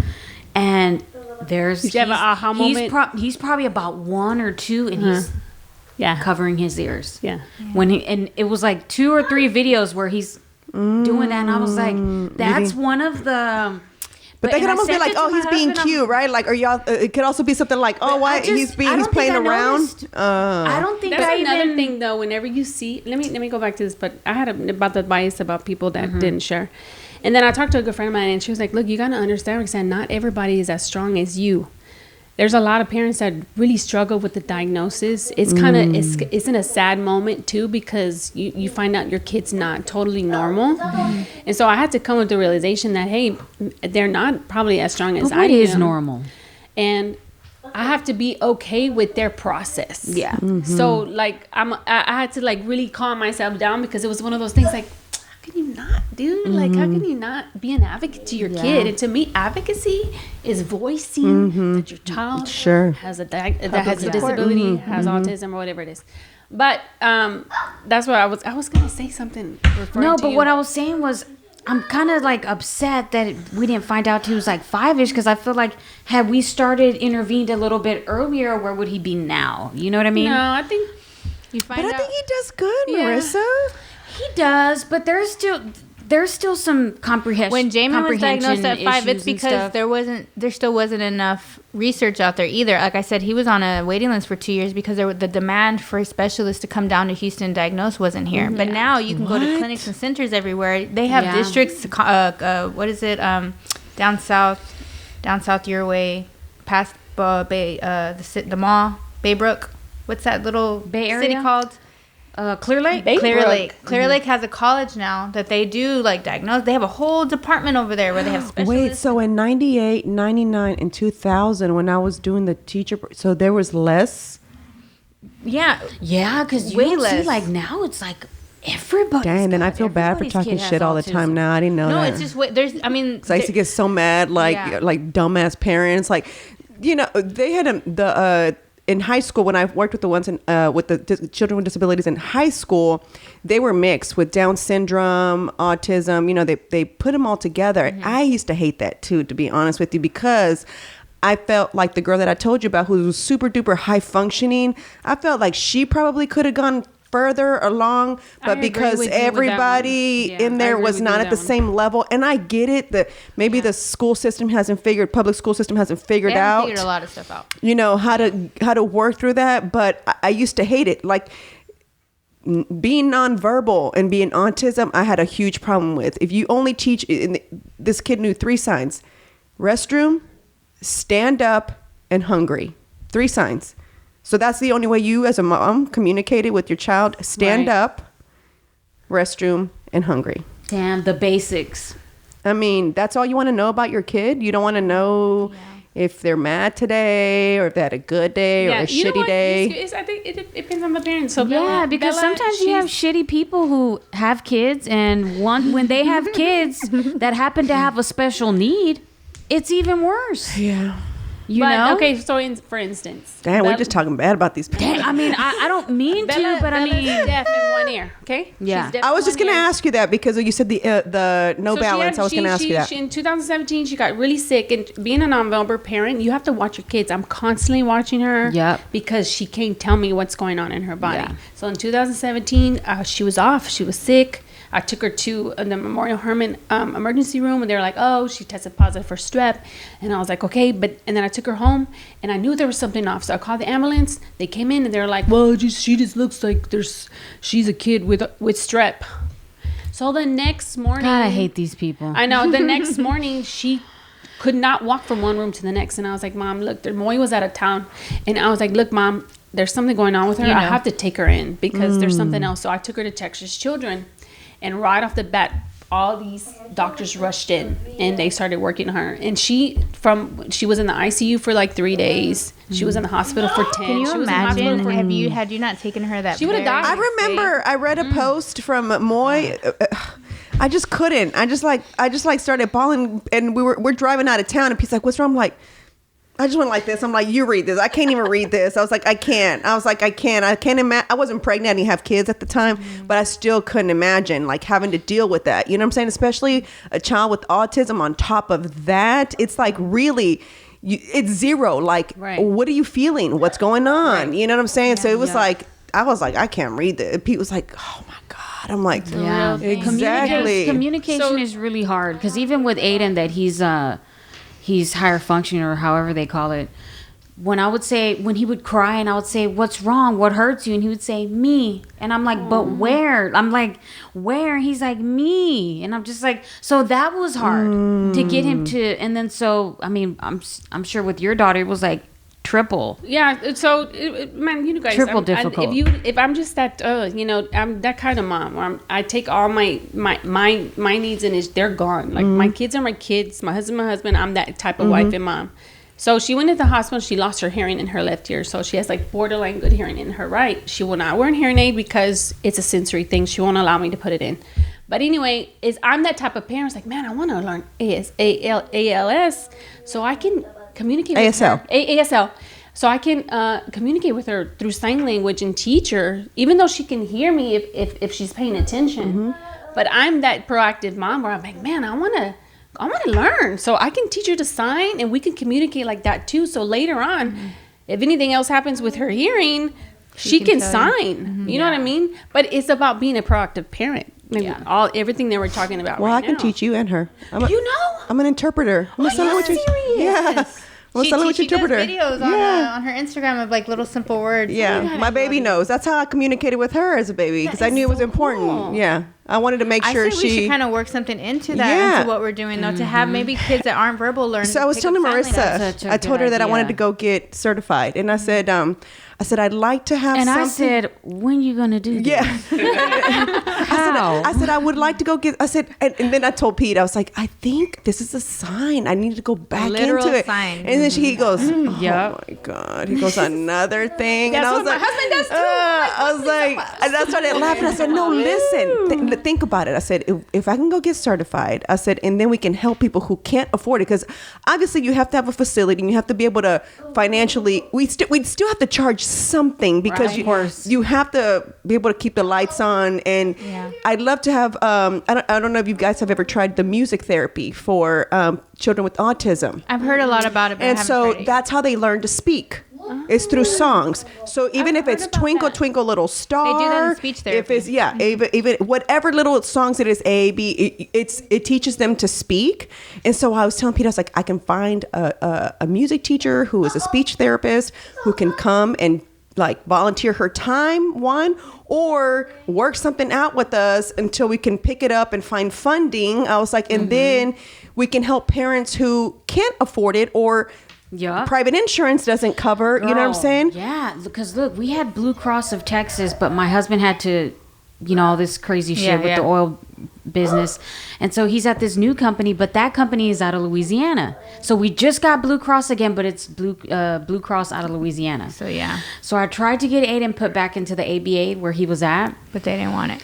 and there's Did you have an aha moment? He's probably about 1 or 2, and he's covering his ears. Yeah. And it was like 2 or 3 videos where he's doing that, and I was like, that's one of the. But they could almost be like, oh, he's being cute, right? Like, or y'all. It could also be something like, oh, why he's playing around. I don't think that's another thing though. Whenever you see, let me go back to this. But I had about the bias about people that didn't share. And then I talked to a good friend of mine, and she was like, look, you got to understand, Roxanne, not everybody is as strong as you. There's a lot of parents that really struggle with the diagnosis. It's kind of, it's in a sad moment too, because you find out your kid's not totally normal. And so I had to come with the realization that, hey, they're not probably as strong as I am. What is normal? And I have to be okay with their process. Yeah. So like, I had to like really calm myself down, because it was one of those things like, how can you not, dude? Like, how can you not be an advocate to your kid? And to me, advocy is voicing that your child has a disability, has autism, or whatever it is. But that's what I was gonna say something. No, but what I was saying was, I'm kind of like upset that we didn't find out he was like 5-ish, because I feel like had we intervened a little bit earlier, where would he be now? You know what I mean? No, I think you find out. But I think he does good, Marissa. He does, but there's still some comprehension. When Jamie was diagnosed at 5, it's issues and because stuff. there still wasn't enough research out there either. Like I said, he was on a waiting list for 2 years because the demand for specialists to come down to Houston and diagnose wasn't here. But now you can go to clinics and centers everywhere. They have districts. What is it? Down south your way, past the mall, Baybrook. What's that little Bay Area city called? Clear Lake? Clear Lake. Clear Lake has a college now that they do like diagnose. They have a whole department over there where they have specialists. Wait, so in 98, 99, and 2000, when I was doing the teacher, so there was less? Yeah, because you way don't less. see, like, now it's like everybody. Dang, then I feel bad for talking shit all the time now. I didn't know that. No, it's just there's. I mean, because I used to get so mad, like dumbass parents, like, you know, they had in high school, when I worked with the ones with the children with disabilities in high school, they were mixed with Down syndrome, autism. You know, they put them all together. Mm-hmm. I used to hate that too, to be honest with you, because I felt like the girl that I told you about, who was super duper high functioning, I felt like she probably could have gone further along, but because everybody in there was not at the same level, and I get it that maybe the school system public school system hasn't figured out a lot of stuff out, you know, how to work through that. But I used to hate it, like being nonverbal and being autism. I had a huge problem with, if you only teach, this kid knew 3 signs: restroom, stand up, and hungry. 3 signs. So that's the only way you as a mom communicated with your child: stand up, restroom, and hungry. Damn, the basics. I mean, that's all you want to know about your kid? You don't want to know if they're mad today, or if they had a good day or a shitty day? I think it depends on the parents. So because sometimes you have shitty people who have kids, and when they have kids that happen to have a special need, it's even worse. Yeah. You know? Okay, so for instance. Damn, we're just talking bad about these parents. I mean, I don't mean to, but I mean. Bella's deaf in one ear, okay? Yeah. I was just going to ask you that because you said the no balance. I was going to ask you that. In 2017, she got really sick. And being a nonverbal parent, you have to watch your kids. I'm constantly watching her. Yep. Because she can't tell me what's going on in her body. Yeah. So in 2017, she was off. She was sick. I took her to the Memorial Hermann emergency room, and they were like, "Oh, she tested positive for strep." And I was like, "Okay," and then I took her home, and I knew there was something off. So I called the ambulance. They came in, and they were like, "Well, she just looks like she's a kid with strep." So the next morning, God, I hate these people. I know. The next morning, she could not walk from one room to the next, and I was like, "Mom, look, Moy was out of town," and I was like, "Look, Mom, there's something going on with her. I have to take her in because there's something else." So I took her to Texas Children. And right off the bat, all these doctors rushed in and they started working on her. And she was in the ICU for like 3 days. She was in the hospital for 10. Can you imagine? Had you not taken her that? She would have died. I remember I read a post from Moy. I just couldn't. I just started bawling, and we're driving out of town, and he's like, "What's wrong?" I'm like, I just went like this. I'm like, "You read this." I can't even read this. I was like, I can't. I can't imagine. I wasn't pregnant. I didn't have kids at the time, but I still couldn't imagine like having to deal with that. You know what I'm saying? Especially a child with autism on top of that. It's like really, it's zero. Like, what are you feeling? What's going on? You know what I'm saying? Yeah, so it was like, I was like, I can't read this. Pete was like, "Oh my God." I'm like, yeah, exactly. Communication is really hard, because even with Aiden, that he's higher functioning, or however they call it. When he would cry and I would say, "What's wrong? What hurts you?" And he would say, "Me." And I'm like, "But where?" I'm like, "Where?" He's like, "Me." And I'm just like, so that was hard to get him to. And then I mean, I'm sure with your daughter it was like triple. Yeah. So man, you guys, triple difficult. If I'm just that, I'm that kind of mom where I take all my needs and they're gone. Like my kids are my kids, my husband. I'm that type of wife and mom. So she went to the hospital. She lost her hearing in her left ear, so she has like borderline good hearing in her right. She will not wear a hearing aid because it's a sensory thing. She won't allow me to put it in. But anyway, I'm that type of parent. It's like, man, I want to learn ALS so I can communicate with her. ASL. So I can communicate with her through sign language and teach her, even though she can hear me if she's paying attention. But I'm that proactive mom where I'm like, man, I want to learn, so I can teach her to sign, and we can communicate like that too. So later on, if anything else happens with her hearing, she can sign. You know what I mean? But it's about being a proactive parent. Everything that we're talking about. Well, right I can now. teach you and her. You know? I'm an interpreter. I'm serious? Yeah. She does interpreter. videos on her Instagram of like little simple words. Yeah, my baby knows. That's how I communicated with her as a baby because I knew it was important. Cool. Yeah, I wanted to make sure I think we should kind of work something into that, into what we're doing, though, to have maybe kids that aren't verbal learn. So I was telling Marissa, I told her that I wanted to go get certified, and I said, I'd like to have something. And I said, when you going to do this? Yeah. How? I said, I would like to go get, and then I told Pete, I was like, I think this is a sign. I need to go back into it. Sign. And then he goes, oh Yep. my God. He goes, another thing. That's and I was what like, my husband does too. I was like, and I started laughing. I said, no, listen, think about it. I said, if I can go get certified, I said, and then we can help people who can't afford it. Because obviously you have to have a facility and you have to be able to financially, we'd still have to charge something because you have to be able to keep the lights on. And I'd love to have, I don't know if you guys have ever tried the music therapy for children with autism. I've heard a lot about it, but And so that's how they learn to speak. It's through songs. So even if it's Twinkle Twinkle Little Star, they do that in speech therapy. If it's even whatever little songs it is, A, B, it teaches them to speak. And so I was telling Peter, I was like, I can find a music teacher who is a speech therapist who can come and like volunteer her time, or work something out with us until we can pick it up and find funding. I was like, and then we can help parents who can't afford it or private insurance doesn't cover. You know what I'm saying? Yeah, because look, we had Blue Cross of Texas, but my husband had to, all this crazy shit with the oil business. And so he's at this new company, but that company is out of Louisiana. So we just got Blue Cross again, but it's Blue Cross out of Louisiana. So I tried to get Aiden put back into the ABA where he was at, but they didn't want it.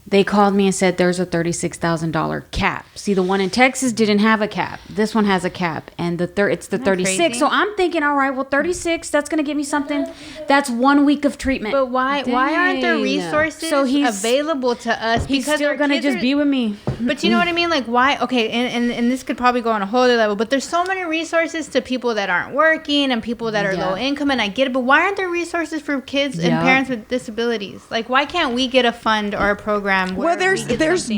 They called me and said there's a $36,000 cap. See, the one in Texas didn't have a cap. This one has a cap, and it's the 36. Crazy? So I'm thinking, all right, well, 36, that's going to give me something. That's 1 week of treatment. But why aren't there resources available to us? He's still going to just be with me. But you know what I mean? Like, why? Okay, and this could probably go on a whole other level, but there's so many resources to people that aren't working and people that are low income, and I get it, but why aren't there resources for kids and parents with disabilities? Like, why can't we get a fund or a program? Well, there's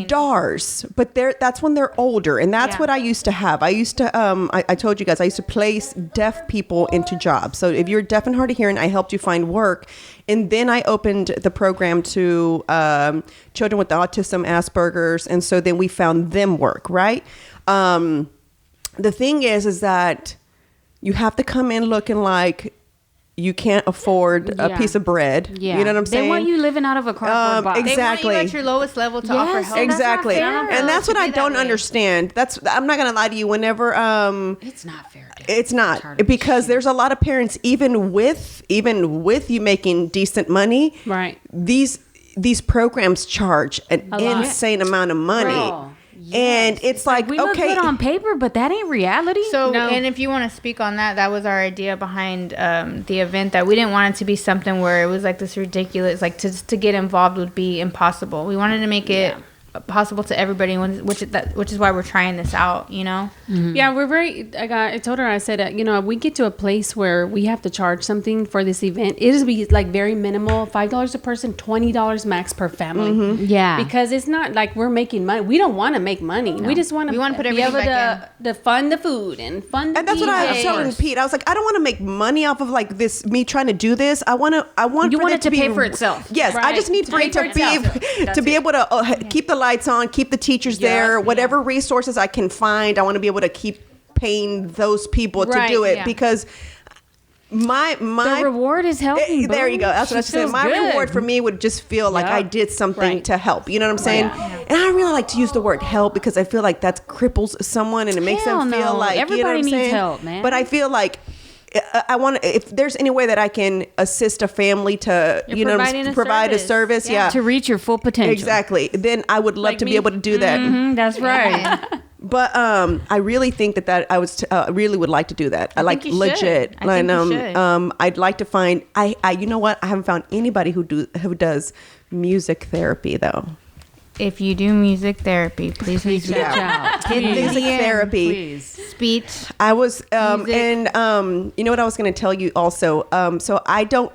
DARs, but that's when they're older, and that's what I used to have. I used to I told you guys I used to place deaf people into jobs. So if you're deaf and hard of hearing, I helped you find work, and then I opened the program to children with autism, Asperger's, and so then we found them work. Right. The thing is that you have to come in looking like you can't afford a piece of bread. Yeah. You know what I'm saying? They want you living out of a cardboard box. Exactly. They want you at your lowest level to offer help. Exactly. And that's what I don't understand. I'm not going to lie to you. Whenever it's not fair. It's not, because there's a lot of parents, even with you making decent money, right? These programs charge an insane amount of money. Girl. Yes. And it's like, we look good on paper, but that ain't reality. So, and if you want to speak on that, that was our idea behind the event, that we didn't want it to be something where it was like this ridiculous, like to get involved would be impossible. We wanted to make it possible to everybody, which is why we're trying this out, Yeah, we're I told her, I said, we get to a place where we have to charge something for this event, it is be like very minimal, $5 a person, $20 max per family. Because it's not like we're making money. We don't want to make money. We just want to put everything back in. To fund the food and fund the and that's what I was telling Pete. I was like, I don't want to make money off of like this, me trying to do this. I want it to pay for itself. Yes, right. I just need for it to be able to keep the lights on, keep the teachers there, whatever resources I can find. I want to be able to keep paying those people to do it because my the reward is helping. There you go. That's what I was saying. My reward for me would just feel like I did something to help. You know what I'm saying? And I really like to use the word help because I feel like that cripples someone and it makes them feel like everybody needs help, man. But I feel like I want to, if there's any way that I can assist a family to, provide a service. To reach your full potential. Exactly. Then I would love to be able to do that. Mm-hmm, that's right. But I really think that I was really would like to do that. I like legit. I think you should. I'd like to find. I you know what? I haven't found anybody who does music therapy though. if you do music therapy, please reach out. Music therapy. Please. Speech. I was, and you know what I was going to tell you also? So I don't,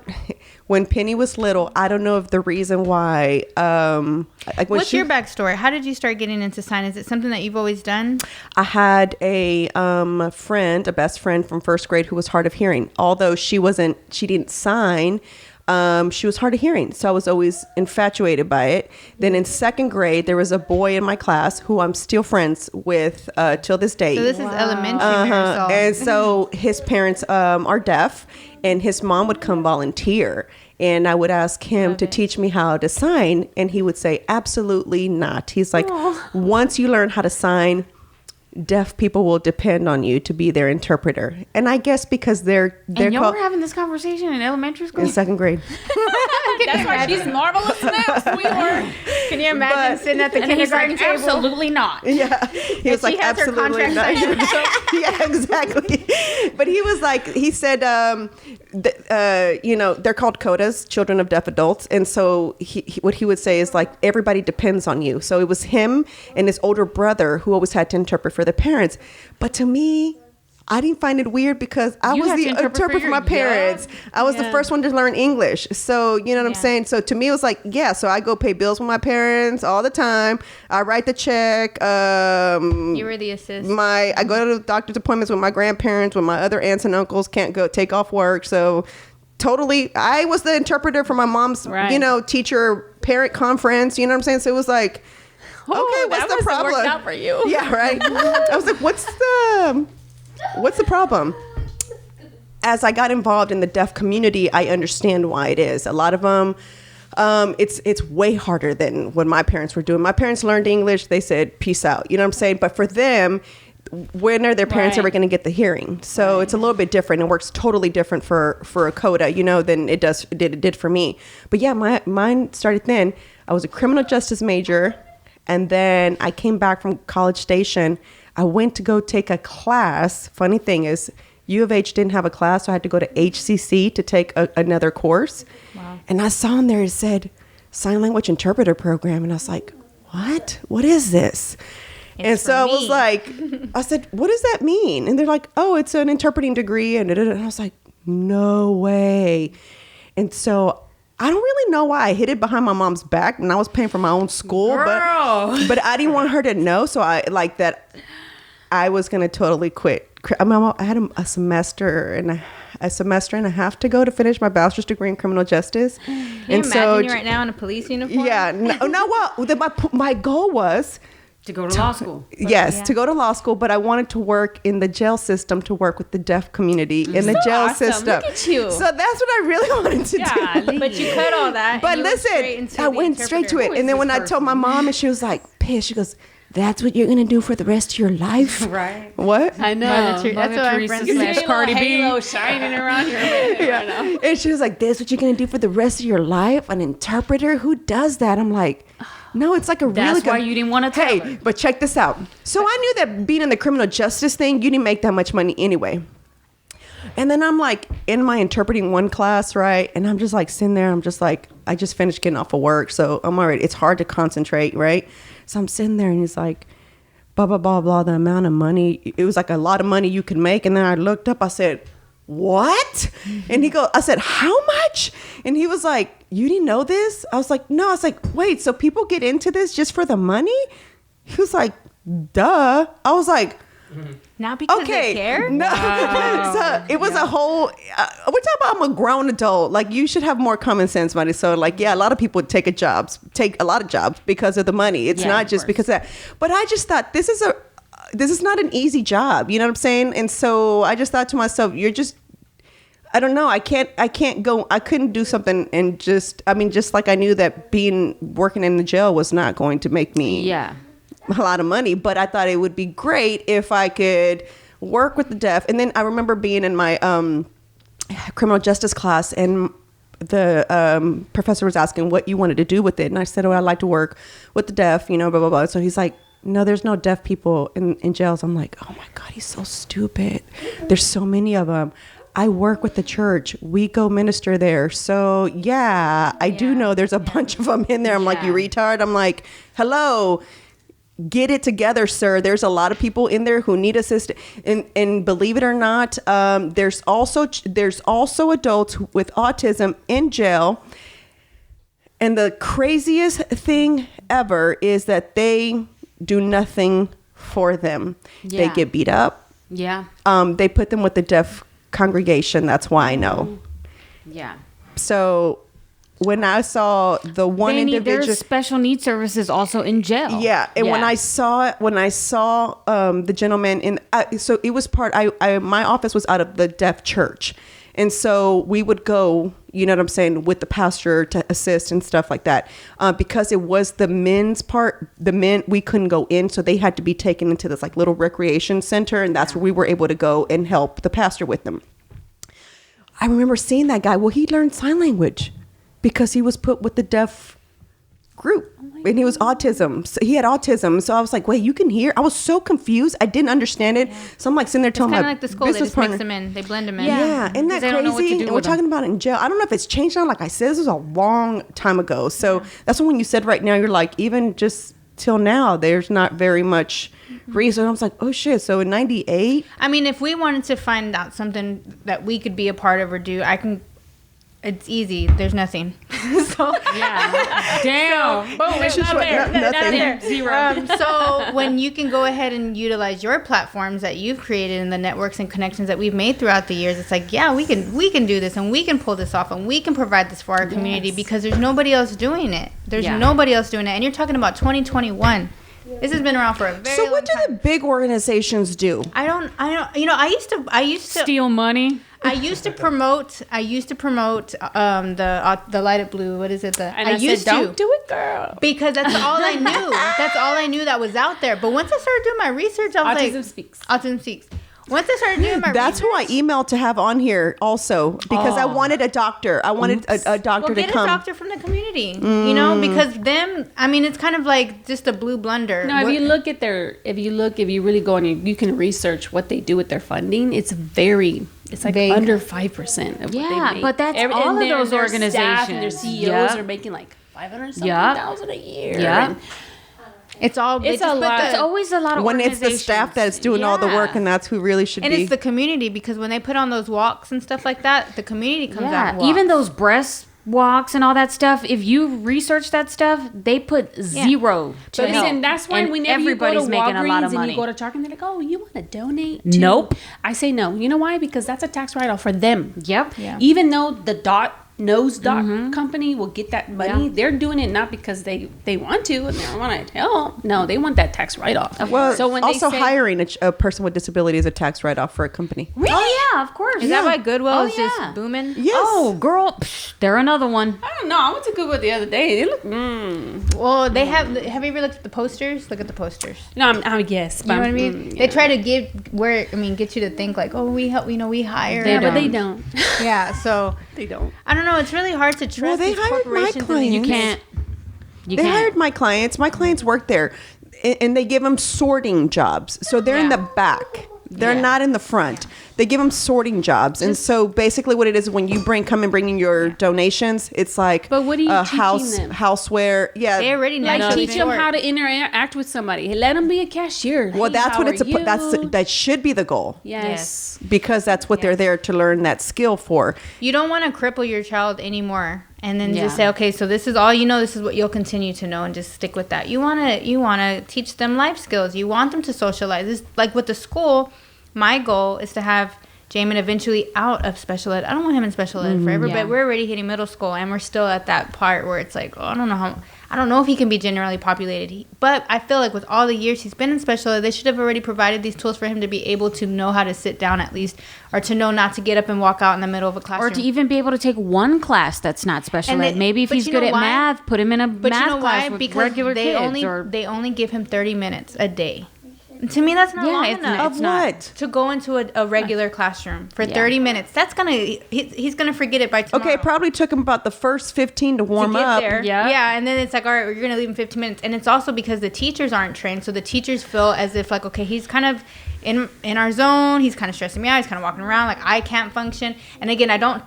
when Penny was little, I don't know if the reason why, like when What's your backstory? How did you start getting into sign? Is it something that you've always done? I had a friend, a best friend from first grade who was hard of hearing. Although she didn't sign, she was hard of hearing. So I was always infatuated by it. Then in second grade, there was a boy in my class who I'm still friends with till this day. So this is elementary. Marisol. And so his parents are deaf, and his mom would come volunteer. And I would ask him to teach me how to sign. And he would say, absolutely not. He's like, once you learn how to sign, deaf people will depend on you to be their interpreter. And I guess because they're and y'all were having this conversation in elementary school? In second grade. That's why she's marvelous now, sweetheart. Can you imagine sitting at the kindergarten table? Absolutely not. Yeah. He was like, absolutely not. Yeah, exactly. But he was like, he said, you know, they're called CODAs, children of deaf adults. And so what he would say is like, everybody depends on you. So it was him and his older brother who always had to interpret for the parents. But to me, I didn't find it weird because I was the interpreter for my parents. I was the first one to learn English. So, you know what I'm saying? So to me, it was like, yeah, so I go pay bills with my parents all the time. I write the check. You were the assist. I go to the doctor's appointments with my grandparents when my other aunts and uncles can't go take off work. So totally, I was the interpreter for my mom's, you know, teacher parent conference. You know what I'm saying? So it was like, okay, what's the problem? Worked out for you. Yeah, right. I was like, what's the problem? As I got involved in the deaf community, I understand why it is. A lot of them, it's way harder than what my parents were doing. My parents learned English. They said, peace out. You know what I'm saying? But for them, when are their parents ever going to get the hearing? So it's a little bit different. It works totally different for a CODA, you know, than it did for me. But yeah, mine started then. I was a criminal justice major. And then I came back from College Station. I went to go take a class. Funny thing is, U of H didn't have a class, so I had to go to HCC to take another course. Wow. And I saw on there, it said, Sign Language Interpreter Program. And I was like, what? What is this? And so I was like, I said, what does that mean? And they're like, oh, it's an interpreting degree. And I was like, no way. And so I don't really know why I hid it behind my mom's back, and I was paying for my own school, but I didn't want her to know. So I was going to totally quit. I had a semester and a half to go to finish my bachelor's degree in criminal justice. Can you imagine you right now in a police uniform? Yeah. My goal was to go to law school. Yes, to go to law school, but I wanted to work in the jail system, to work with the deaf community in the jail system. Look at you. So that's what I really wanted to do. But you cut all that. But listen, I went straight to it. And then when I told my mom, and she was like pissed, she goes, that's what you're going to do for the rest of your life? Right. What? I know. That's what my friends say. Cardi B. Halo shining around your head. Yeah. And she was like, that's what you're going to do for the rest of your life? An interpreter? Who does that? I'm like, no, it's like a really good... That's why you didn't want to tell her. But check this out. So I knew that being in the criminal justice thing, you didn't make that much money anyway. And then I'm like in my interpreting one class, right? And I'm just like sitting there. I'm just like, I just finished getting off of work. So I'm already, it's hard to concentrate, right? So I'm sitting there and he's like, blah, blah, blah, blah, the amount of money. It was like a lot of money you could make. And then I looked up, I said, what? And I said, how much? And he was like, you didn't know this? I was like, no. I was like, wait, so people get into this just for the money? He was like, duh. I was like, not because they care? No. Wow. So it was a whole, we're talking about I'm a grown adult. Like, you should have more common sense, money. So like, yeah, a lot of people take a lot of jobs because of the money. It's not just because of that. But I just thought this is not an easy job. You know what I'm saying? And so I just thought to myself, I don't know. I couldn't do something and just like I knew that working in the jail was not going to make me a lot of money, but I thought it would be great if I could work with the deaf. And then I remember being in my criminal justice class, and the professor was asking what you wanted to do with it. And I said, oh, I'd like to work with the deaf, you know, blah, blah, blah. So he's like, no, there's no deaf people in jails. I'm like, oh my God, he's so stupid. There's so many of them. I work with the church. We go minister there. So yeah, I do know there's a bunch of them in there. I'm like, you retard. I'm like, hello, get it together, sir. There's a lot of people in there who need assistance. And believe it or not, there's also adults with autism in jail. And the craziest thing ever is that they do nothing for them. Yeah. They get beat up. Yeah. They put them with the deaf congregation. That's why I know. Yeah. So when I saw the one individual, there's special needs services also in jail. yeah, and when I saw the gentleman in, so it was my office was out of the deaf church, and so we would go, you know what I'm saying, with the pastor to assist and stuff like that. Because it was the men's part, we couldn't go in, so they had to be taken into this like little recreation center, and that's where we were able to go and help the pastor with them. I remember seeing that guy. Well, he learned sign language because he was put with the deaf group, and he was autism. So he had autism. So I was like, wait, you can hear? I was so confused. I didn't understand it. So I'm like sitting there telling my like the school, they just mix them in. They blend them in. Yeah, isn't that crazy? And we're talking about it in jail. I don't know if it's changed now. Like I said, this was a long time ago. So that's when you said right now, you're like, even just till now, there's not very much reason. I was like, oh shit. So in 98? I mean, if we wanted to find out something that we could be a part of or do, it's easy. There's nothing. So Yeah. Damn. Boom. It's just nothing. Zero. So when you can go ahead and utilize your platforms that you've created and the networks and connections that we've made throughout the years, it's like, yeah, we can do this and we can pull this off and we can provide this for our community because there's nobody else doing it. There's nobody else doing it. And you're talking about 2021. This has been around for a very long time. So what do the big organizations do? I don't, you know, I used to steal money. I used to promote the Light It Blue. What is it? I used to. Don't do it, girl. Because that's all I knew. That's all I knew that was out there. But once I started doing my research, I was Autism Speaks. Once I started doing my That's research, who I emailed to have on here also because I wanted a doctor. I wanted a doctor to come. Get a doctor from the community, you know, because it's kind of like just a blue blunder. No, if you really go and you can research what they do with their funding, it's like vague. Under 5% of what they make. But that's all of those organizations. Staff and their CEOs are making like $500,000 a year. Yeah. It's a lot. It's always a lot of when it's the staff that's doing all the work, and that's who really should be. And it's the community, because when they put on those walks and stuff like that, the community comes out and walks. Even those breast walks and all that stuff, if you research that stuff, they put zero to but help. listen, that's why and whenever everybody's you go to making a lot of Walgreens money. and you go to Target, they're like, oh, you want to donate to? Nope. I say no. You know why? Because that's a tax write-off for them. Yep. Yeah. Even though the Nose company will get that money, they're doing it not because they want to and they want to help. No, they want that tax write-off. Well, so when also they say, hiring a person with disability is a tax write-off for a company. Really? Oh yeah, of course. Is that why Goodwill is just booming? Yes. Oh, girl, they're another one. I don't know. I went to Google the other day. They look. Well, they have you ever looked at the posters? Look at the posters. No, I'm yes. You know what I mean? They try to get you to think like, oh, we help. We hire. But they don't. Yeah. So they don't. I don't know. It's really hard to trust. Well, they these hired my corporations. clients. They hired my clients. My clients work there, and they give them sorting jobs. So they're in the back. They're not in the front. They give them sorting jobs. And so basically what it is, when you bring in your donations, it's like but what are you teaching them? Houseware. Yeah. They already know. Teach them how to interact with somebody. Let them be a cashier. Well, that's what it's that should be the goal. Yes. Because that's what they're there to learn that skill for. You don't want to cripple your child anymore. And then just say, okay, so this is all you know. This is what you'll continue to know, and just stick with that. You wanna teach them life skills. You want them to socialize. This, like with the school, my goal is to have Jamin eventually out of special ed. I don't want him in special ed forever, but we're already hitting middle school, and we're still at that part where it's like, oh, I don't know if he can be generally populated. But I feel like with all the years he's been in special ed, they should have already provided these tools for him to be able to know how to sit down at least, or to know not to get up and walk out in the middle of a classroom. Or to even be able to take one class that's not special ed. Maybe if he's good at math, put him in a math class with regular kids. They only give him 30 minutes a day. To me, that's not long enough. Of what? To go into a regular classroom for 30 minutes. That's he's gonna forget it by tomorrow. Okay, it probably took him about the first 15 to warm up. There. Yeah, and then it's like, all right, we're gonna leave in 15 minutes, and it's also because the teachers aren't trained, so the teachers feel as if like, okay, he's kind of in our zone, he's kind of stressing me out, he's kind of walking around like I can't function. And again, I don't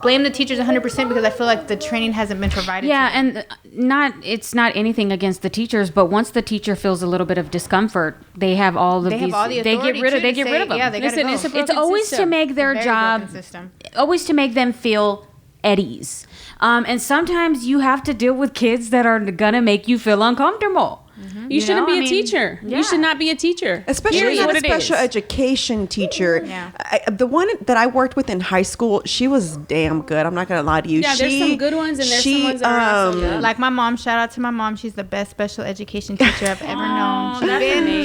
blame the teachers 100% because I feel like the training hasn't been provided. Yeah, and it's not anything against the teachers, but once the teacher feels a little bit of discomfort, they have all of these. They get rid of them. Yeah, they gotta go. It's always to make their job, always to make them feel at ease. And sometimes you have to deal with kids that are gonna make you feel uncomfortable. Mm-hmm. You shouldn't be a teacher. Yeah. You should not be a teacher. Especially not a special education teacher. Yeah. The one that I worked with in high school, she was damn good. I'm not going to lie to you. Yeah, there's some good ones and there's some ones that are not so good. Like my mom, shout out to my mom. She's the best special education teacher I've ever known.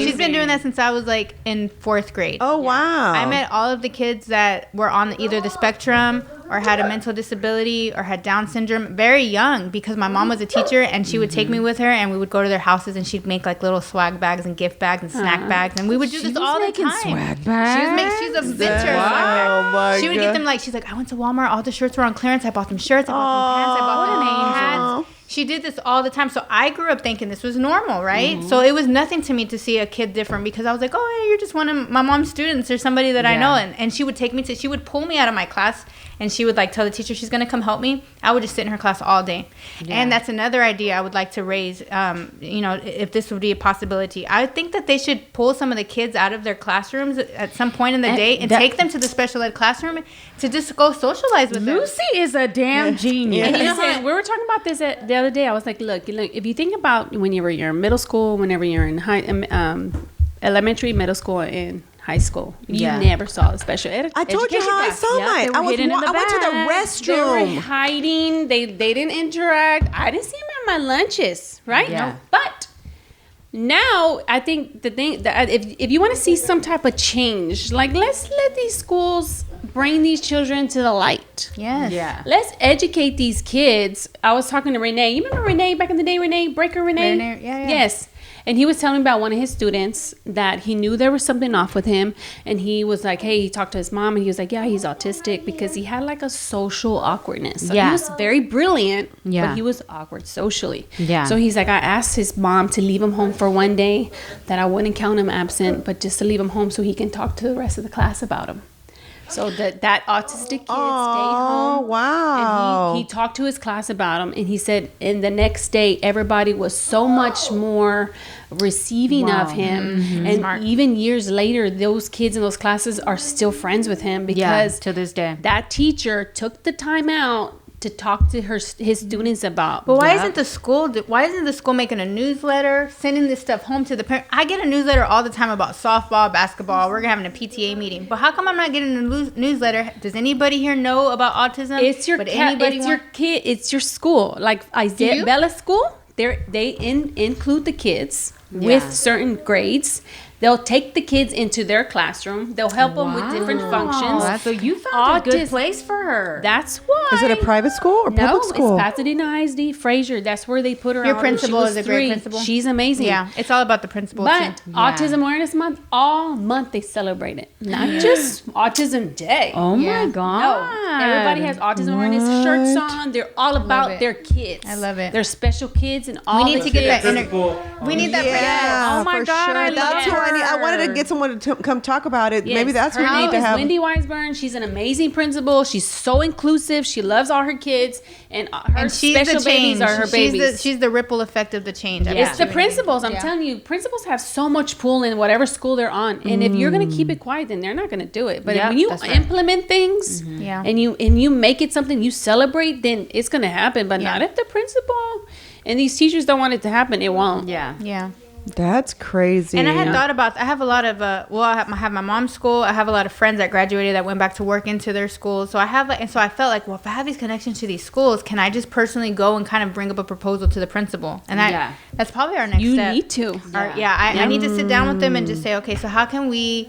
She's been doing that since I was like in 4th grade. Oh, wow. I met all of the kids that were on either the spectrum or had a mental disability or had Down syndrome very young because my mom was a teacher and she would take me with her and we would go to their houses and she'd make like little swag bags and gift bags and snack bags and we would do this all the time. Swag bags? She's a vintage swag bag. She would get them like, she's like, I went to Walmart, all the shirts were on clearance, I bought them shirts, I bought them pants, I bought them hats. She did this all the time. So I grew up thinking this was normal, right? Mm-hmm. So it was nothing to me to see a kid different because I was like, oh, hey, you're just one of my mom's students or somebody that I know. And she would take me she would pull me out of my class and she would like tell the teacher she's going to come help me. I would just sit in her class all day. Yeah. And that's another idea I would like to raise, if this would be a possibility. I think that they should pull some of the kids out of their classrooms at some point in the day and take them to the special ed classroom to just go socialize with them. Lucy is a damn genius. And you know, we were talking about this the other day. I was like, look, if you think about whenever you're in middle school, whenever you're in elementary, middle school, and high school, you never saw a special ed. I told you how I saw mine. I went to the restroom. They were hiding. They didn't interact. I didn't see them at my lunches, right? Yeah. No, but now I think the thing that if you want to see some type of change, like let's let these schools bring these children to the light. Yes. Yeah. Let's educate these kids. I was talking to Renee. You remember Renee back in the day? Breaker Renee? Yeah. Yes. And he was telling me about one of his students that he knew there was something off with him. And he was like, hey, he talked to his mom and he was like, yeah, he's autistic because he had like a social awkwardness. So he was very brilliant, but he was awkward socially. Yeah. So he's like, I asked his mom to leave him home for one day, that I wouldn't count him absent, but just to leave him home so he can talk to the rest of the class about him. So that autistic kid stayed home. Oh, wow. And he talked to his class about him. And he said, and the next day, everybody was so much more receiving of him. Mm-hmm. And smart. Even years later, those kids in those classes are still friends with him because to this day, that teacher took the time out to talk to his students about. But why isn't the school making a newsletter, sending this stuff home to the parents? I get a newsletter all the time about softball, basketball. We're having a PTA meeting, but how come I'm not getting a newsletter? Does anybody here know about autism? It's your kid. It's your school. Like Bella School, they include the kids with certain grades. They'll take the kids into their classroom. They'll help them with different functions. So you found a good place for her. That's why. Is it a private school or public school? No, it's Pasadena ISD, Fraser. That's where they put her. Your principal is a great principal. She's amazing. Yeah, it's all about the principal. But Autism Awareness Month, all month they celebrate it. Not just Autism Day. Oh my God. No, everybody has Autism Awareness shirts on. They're all about their kids. I love it. They're special kids and all. We need to get that we need that. Yeah, oh my God. Sure. That's who I wanted to get someone to come talk about it. Yes, maybe that's what we need to have. Wendy Weisburn. She's an amazing principal. She's so inclusive. She loves all her kids, and her special babies are her babies. She's the ripple effect of the change. Yeah. It's the principals. I'm telling you, principals have so much pull in whatever school they're on, and if you're going to keep it quiet, then they're not going to do it. But when you implement things, and you make it something you celebrate, then it's going to happen. But not if the principal and these teachers don't want it to happen. It won't. Yeah. That's crazy. And I had thought about, I have a lot of, I have my mom's school. I have a lot of friends that graduated that went back to work into their schools. So I felt like, well, if I have these connections to these schools, can I just personally go and kind of bring up a proposal to the principal? And that's probably our next step. You need to. I need to sit down with them and just say, okay, so how can we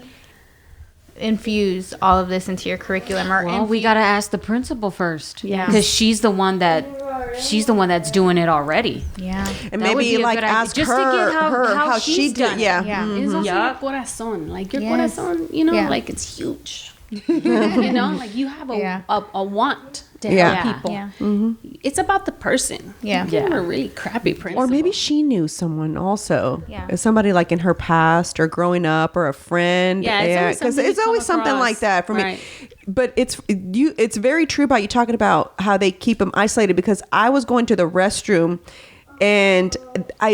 infuse all of this into your curriculum? We got to ask the principal first. Yeah. Because she's the one that she's the one that's doing it already. Yeah. And maybe like ask just her, to get how she did. done Yeah. It's also your corazon. Like your corazon, like it's huge. Like you have a want to help people. Yeah. It's about the person. Yeah. You have a really crappy principle. Or maybe she knew someone also. Yeah. Somebody like in her past or growing up or a friend. Yeah, because it's always something like that for me. But it's very true about you talking about how they keep them isolated, because I was going to the restroom and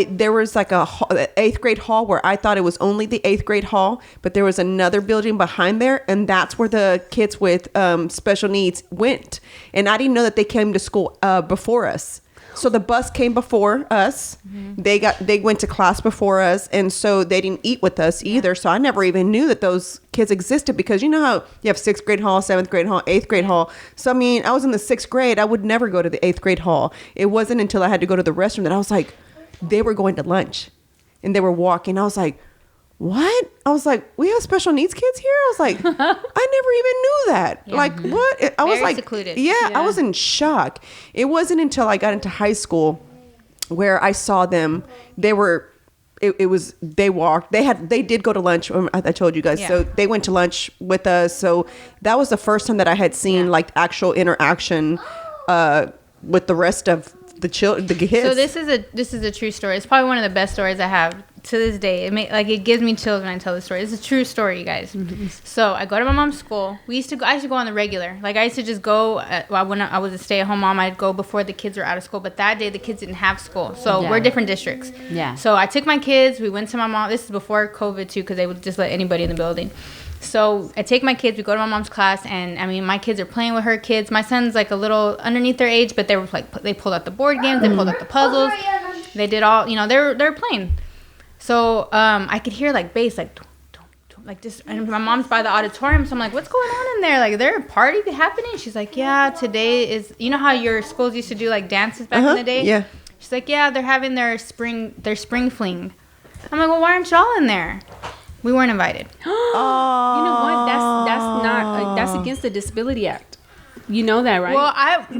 there was like a 8th grade hall where I thought it was only the 8th grade hall, but there was another building behind there, and that's where the kids with special needs went. And I didn't know that they came to school before us. So the bus came before us. They went to class before us, and so they didn't eat with us either. So I never even knew that those kids existed, because you know how you have 6th grade hall, 7th grade hall, 8th grade hall. So I mean, I was in the 6th grade. I would never go to the 8th grade hall. It wasn't until I had to go to the restroom that I was like, they were going to lunch, and they were walking. I was like, what? I was like, we have special needs kids here? I was like, I never even knew that. Yeah. Like, what? I was Very like, secluded. yeah, I was in shock. It wasn't until I got into high school where I saw them. They walked. They did go to lunch. I told you guys. Yeah. So they went to lunch with us. So that was the first time that I had seen like actual interaction with the rest of the kids. So this is a true story. It's probably one of the best stories I have to this day. It gives me chills when I tell the story. It's a true story, you guys. So I go to my mom's school. I used to go on the regular. Like I used to just go when I was a stay-at-home mom. I'd go before the kids were out of school. But that day the kids didn't have school, so we're different districts. Yeah. So I took my kids. We went to my mom. This is before COVID too, because they would just let anybody in the building. So I take my kids, we go to my mom's class, and I mean, my kids are playing with her kids. My son's like a little underneath their age, but they were like, they pulled out the board games, they pulled out the puzzles, they did all, they're playing. So I could hear like bass, like this, and my mom's by the auditorium, so I'm like, what's going on in there? Like, is there a party happening? She's like, yeah, today is, you know how your schools used to do like dances back in the day? Yeah. She's like, yeah, they're having their spring fling. I'm like, well, why aren't y'all in there? We weren't invited. Oh. You know what? That's against the Disability Act. You know that, right? Well,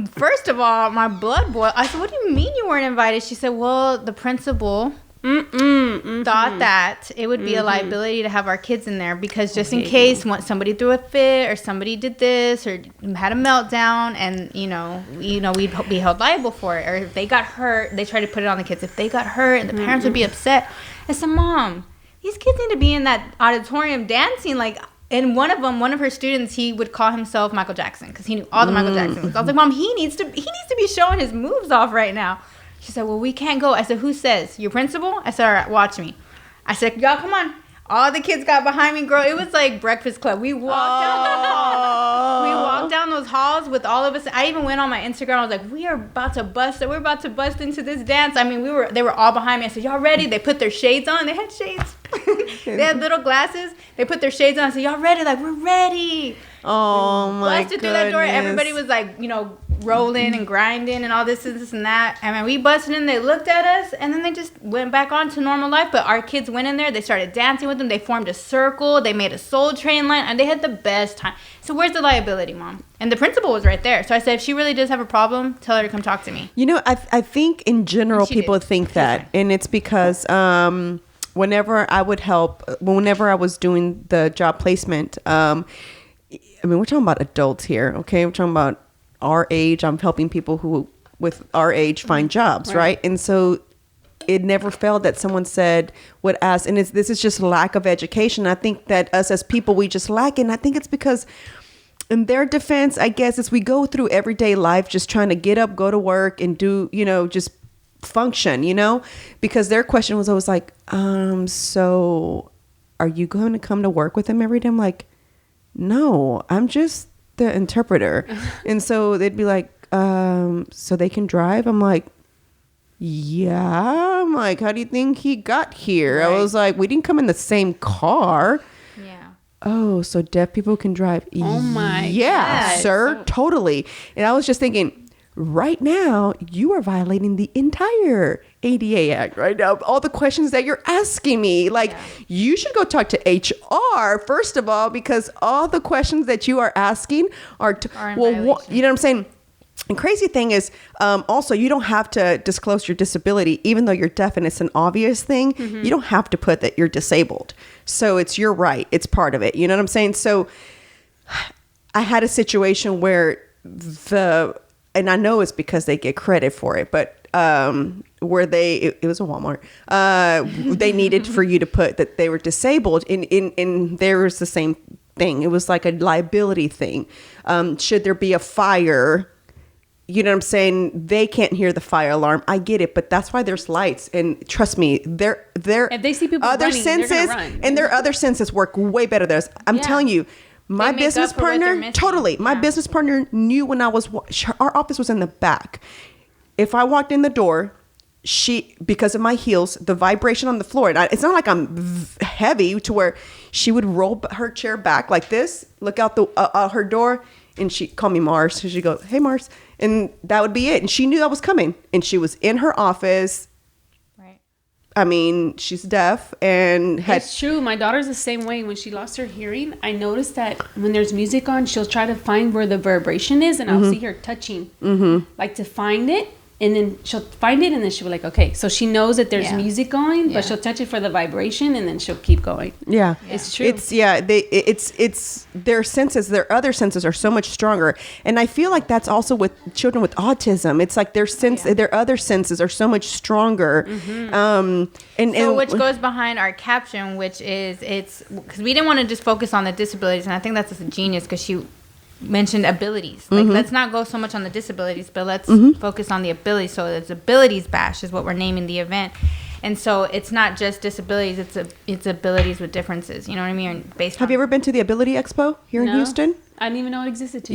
first of all, my blood boiled. I said, what do you mean you weren't invited? She said, well, the principal thought that it would be a liability to have our kids in there, because just in case somebody threw a fit or somebody did this or had a meltdown, and we'd be held liable for it. Or if they got hurt, they tried to put it on the kids. If they got hurt, and the parents would be upset. I said, Mom, these kids need to be in that auditorium dancing. Like, and one of her students, he would call himself Michael Jackson because he knew all the Michael Jacksons. I was like, Mom, he needs to be showing his moves off right now. She said, well, we can't go. I said, who says? Your principal? I said, all right, watch me. I said, y'all, come on. All the kids got behind me, girl. It was like Breakfast Club. We walked down those halls with all of us. I even went on my Instagram. I was like, we're about to bust into this dance. I mean, they were all behind me. I said, y'all ready? They put their shades on. They had shades. They had little glasses. They put their shades on. I said, y'all ready? Like, we're ready. Oh my busted through that door. Everybody was like, rolling and grinding and all this and that. I mean, we busted in. They looked at us, and then they just went back on to normal life. But our kids went in there. They started dancing with them. They formed a circle. They made a Soul Train line, and they had the best time. So where's the liability, Mom? And the principal was right there. So I said, if she really does have a problem, tell her to come talk to me. I think in general people think that, and it's because whenever I was doing the job placement, I mean, we're talking about adults here, okay? We're talking about our age. I'm helping people who with our age find jobs, right? And so it never failed that someone would ask, and this is just lack of education. I think that us as people, we just lack it. And I think it's because in their defense, I guess, as we go through everyday life, just trying to get up, go to work and do, just function, because their question was always like, so are you going to come to work with them every day? I'm like, no, I'm just the interpreter. And so they'd be like, so they can drive? I'm like, yeah. I'm like, how do you think he got here? Right. I was like, we didn't come in the same car. Yeah. Oh, so deaf people can drive? Oh my yeah, God. sir, totally. And I was just thinking, right now, you are violating the entire ADA Act right now. All the questions that you're asking me, you should go talk to HR first of all, because all the questions that you are asking are you know what I'm saying? And crazy thing is, also, you don't have to disclose your disability, even though you're deaf and it's an obvious thing. You don't have to put that you're disabled. So it's your right. It's part of it. You know what I'm saying? So I had a situation where and I know it's because they get credit for it, but where it was a Walmart, they needed for you to put that they were disabled, and there was the same thing. It was like a liability thing. Should there be a fire? You know what I'm saying? They can't hear the fire alarm. I get it, but that's why there's lights. And trust me, if they see people other running, senses, they're gonna run. and their other senses work way better than us. I'm telling you, my business partner, my business partner knew when our office was in the back. If I walked in the door, because of my heels, the vibration on the floor, and it's not like I'm heavy to where she would roll her chair back like this, look out her door, and she'd call me Mars. So she'd go, "Hey, Mars." And that would be it. And she knew I was coming. And she was in her office. Right. I mean, she's deaf and It's true. My daughter's the same way. When she lost her hearing, I noticed that when there's music on, she'll try to find where the vibration is, and I'll see her touching, like to find it. And then she'll find it, and then she'll be like, okay. So she knows that there's music going, but she'll touch it for the vibration, and then she'll keep going. Yeah. It's true. It's their senses, their other senses are so much stronger. And I feel like that's also with children with autism. It's like their other senses are so much stronger. Which goes behind our caption, which is, it's because we didn't want to just focus on the disabilities. And I think that's just a genius, because she mentioned abilities. Like, let's not go so much on the disabilities, but let's focus on the abilities. So it's abilities bash is what we're naming the event. And so it's not just disabilities, it's abilities with differences. You know what I mean? Have you ever been to the Ability Expo here in Houston? I didn't even know it existed.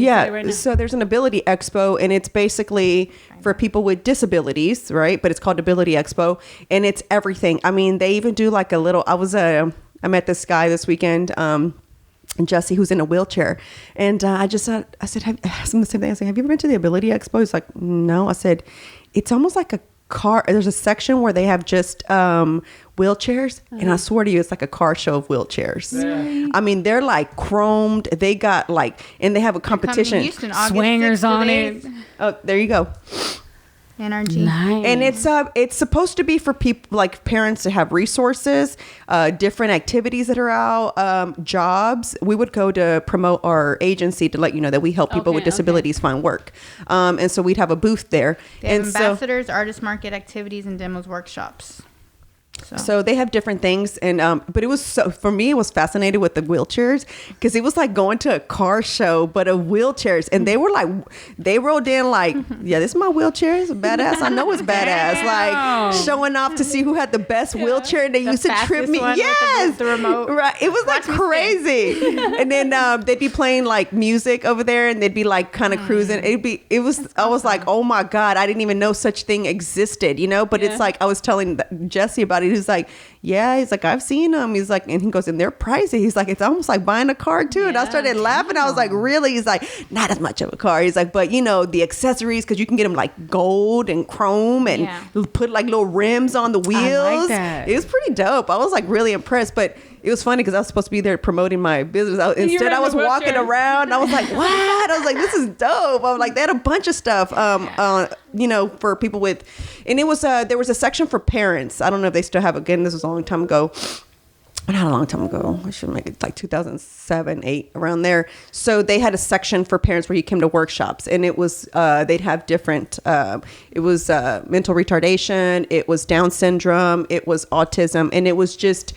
So there's an Ability Expo, and it's basically for people with disabilities, right? But it's called Ability Expo, and it's everything. I mean, they even do like a little. I met this guy this weekend. Jesse, who's in a wheelchair, and I said, I asked him the same thing. I said, "Have you ever been to the Ability Expo?" He's like, "No." I said, "It's almost like a car. There's a section where they have just wheelchairs, and I swear to you, it's like a car show of wheelchairs. Yeah. I mean, they're like chromed. They got and they have a competition, Houston, swingers on it. Oh, there you go. NRG. Nice. And it's supposed to be for people like parents to have resources, different activities that are out, jobs. We would go to promote our agency to let you know that we help people with disabilities find work. And so we'd have a booth there. And ambassadors, artist market activities, and demos workshops. So they have different things, and but it was for me, it was fascinating with the wheelchairs, because it was like going to a car show but of wheelchairs, and they rolled in like, yeah, this is my wheelchair, it's badass. I know it's badass. Like showing off to see who had the best wheelchair, and they used to trip me. Yes, the remote. Right. It was like crazy. And then they'd be playing like music over there, and they'd be like kind of cruising. I was like, oh my God, I didn't even know such thing existed, you know. But it's like I was telling Jesse about it. He's like, yeah, he's like, I've seen them. He's like, and he goes, and they're pricey. He's like, it's almost like buying a car too. And I started laughing. I was like, really? He's like, not as much of a car. He's like, but you know, the accessories, because you can get them like gold and chrome and put like little rims on the wheels. I like that. It was pretty dope. I was like really impressed, but it was funny because I was supposed to be there promoting my business. Instead, I was walking around. I was like, what? I was like, this is dope. I was like, they had a bunch of stuff, you know, for people with, and it was, there was a section for parents. I don't know if they still have, again, this was a long time ago. Not a long time ago. I should make it like 2007, 8, around there. So they had a section for parents where you came to workshops, and it was, they'd have different, it was mental retardation, it was Down syndrome, it was autism, and it was just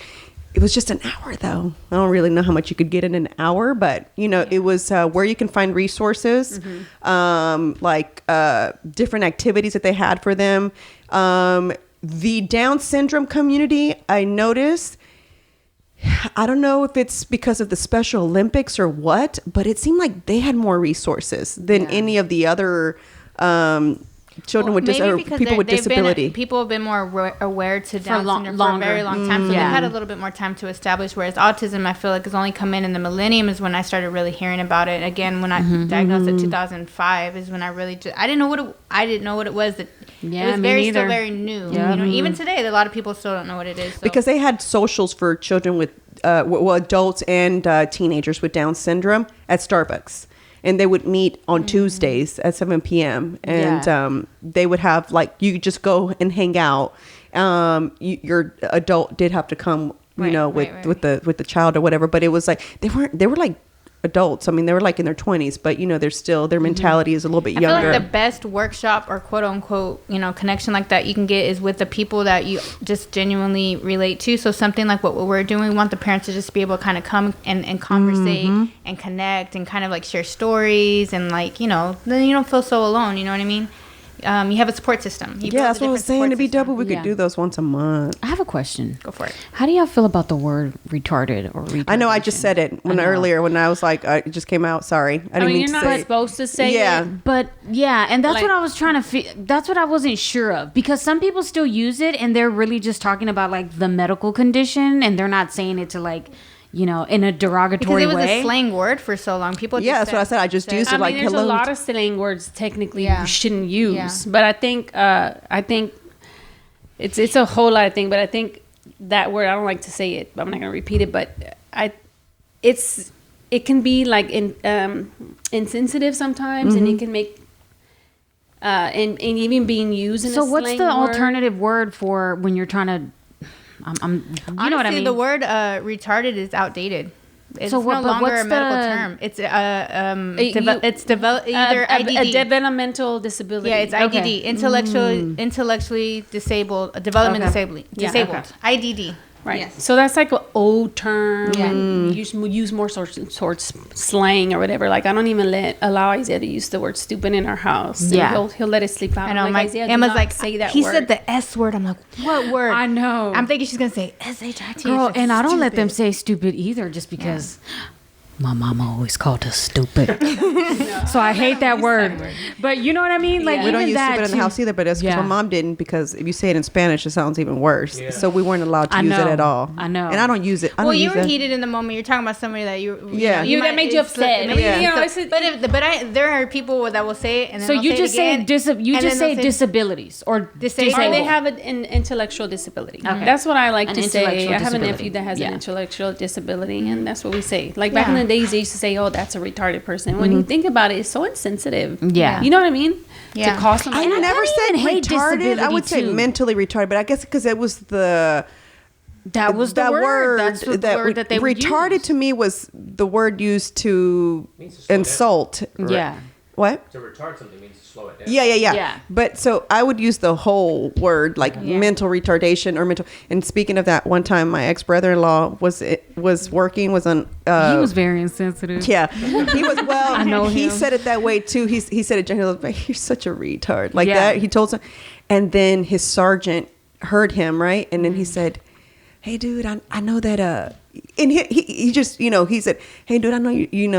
an hour though. I don't really know how much you could get in an hour, but you know, it was where you can find resources, like different activities that they had for them. The Down syndrome community, I noticed, I don't know if it's because of the Special Olympics or what, but it seemed like they had more resources than any of the other children with people with disability. People have been more aware to Down syndrome for a very long time, so they've had a little bit more time to establish. Whereas autism, I feel like, has only come in the millennium is when I started really hearing about it. Again, when I diagnosed in 2005 is when I really I didn't know what it was. That it was still very new. You know, even today, a lot of people still don't know what it is. So. Because they had socials for children with adults and teenagers with Down syndrome at Starbucks. and they would meet on Tuesdays at 7 p.m. and they would have like you just go and hang out. Your adult did have to come, with the child or whatever, but it was like they were like adults. I mean, they were like in their 20s, but they're still, their mentality is a little bit younger. I feel like the best workshop or quote unquote, connection like that you can get is with the people that you just genuinely relate to. So something like what we're doing, we want the parents to just be able to kind of come and conversate and connect and kind of like share stories and like, then you don't feel so alone. You know what I mean? You have a support system. That's what I was saying. To be double, we could do those once a month. I have a question. Go for it. How do y'all feel about the word retarded or retardation? I know I just said it earlier when I was like, it just came out. Sorry. I didn't mean to say it. You're not supposed to say it. But and that's what I was trying to that's what I wasn't sure of, because some people still use it and they're really just talking about like the medical condition and they're not saying it to like, in a derogatory way. Because it was a slang word for so long. People just that's what I said. I just used it like there's hello. a lot of slang words technically you shouldn't use. But I think it's a whole lot of things. But I think that word, I don't like to say it, but I'm not going to repeat it. But it can be like insensitive sometimes, and it can make and even being used in a slang word. So what's the alternative word for when you're trying to... Honestly, know what I mean? The word retarded is outdated. It's no longer a medical term. It's either IDD. A developmental disability. Yeah, it's IDD. Intellectually disabled, disabled. IDD. Right. Yes. So that's like an old term, and you use more sorts slang or whatever. Like I don't even allow Isaiah to use the word stupid in our house. Yeah, he'll let it sleep out. I know. Like, Isaiah, Emma's like, say that he word. said the S word. I'm like, what word? I know. I'm thinking she's gonna say SHIT. Girl, and I don't let them say stupid either, just because. My mama always called us stupid. So I hate that word. But you know what I mean? Like, we don't use stupid in the house either, but that's because my mom didn't, because if you say it in Spanish, it sounds even worse. Yeah. So we weren't allowed to use it at all. I know. And I don't use it. Well, you were heated in the moment. You're talking about somebody that that made you upset. There are people that will say it, and then so you just say disabilities or disabled. Or they have an intellectual disability. Okay. That's what I like to say. I have a nephew that has an intellectual disability, and that's what we say. Like back in the days, they used to say, "Oh, that's a retarded person." When you think about it, it's so insensitive. Yeah, you know what I mean? Yeah. To call somebody. I never said retarded. I would say mentally retarded, but I guess because it was the word. That's the word that they would retarded use. To me was the word used to insult. Yeah. What? To retard something means to slow it down. Yeah. But so I would use the whole word, like mental retardation or mental. And speaking of that, one time my ex-brother-in-law was on. He was very insensitive. Yeah, he was. Well, I know he him. said it that way too. He said it generally, like, "You're such a retard," like that. He told him, and then his sergeant heard him, right, and then he said, "Hey, dude, I know that." And he just he said, "Hey, dude, I know you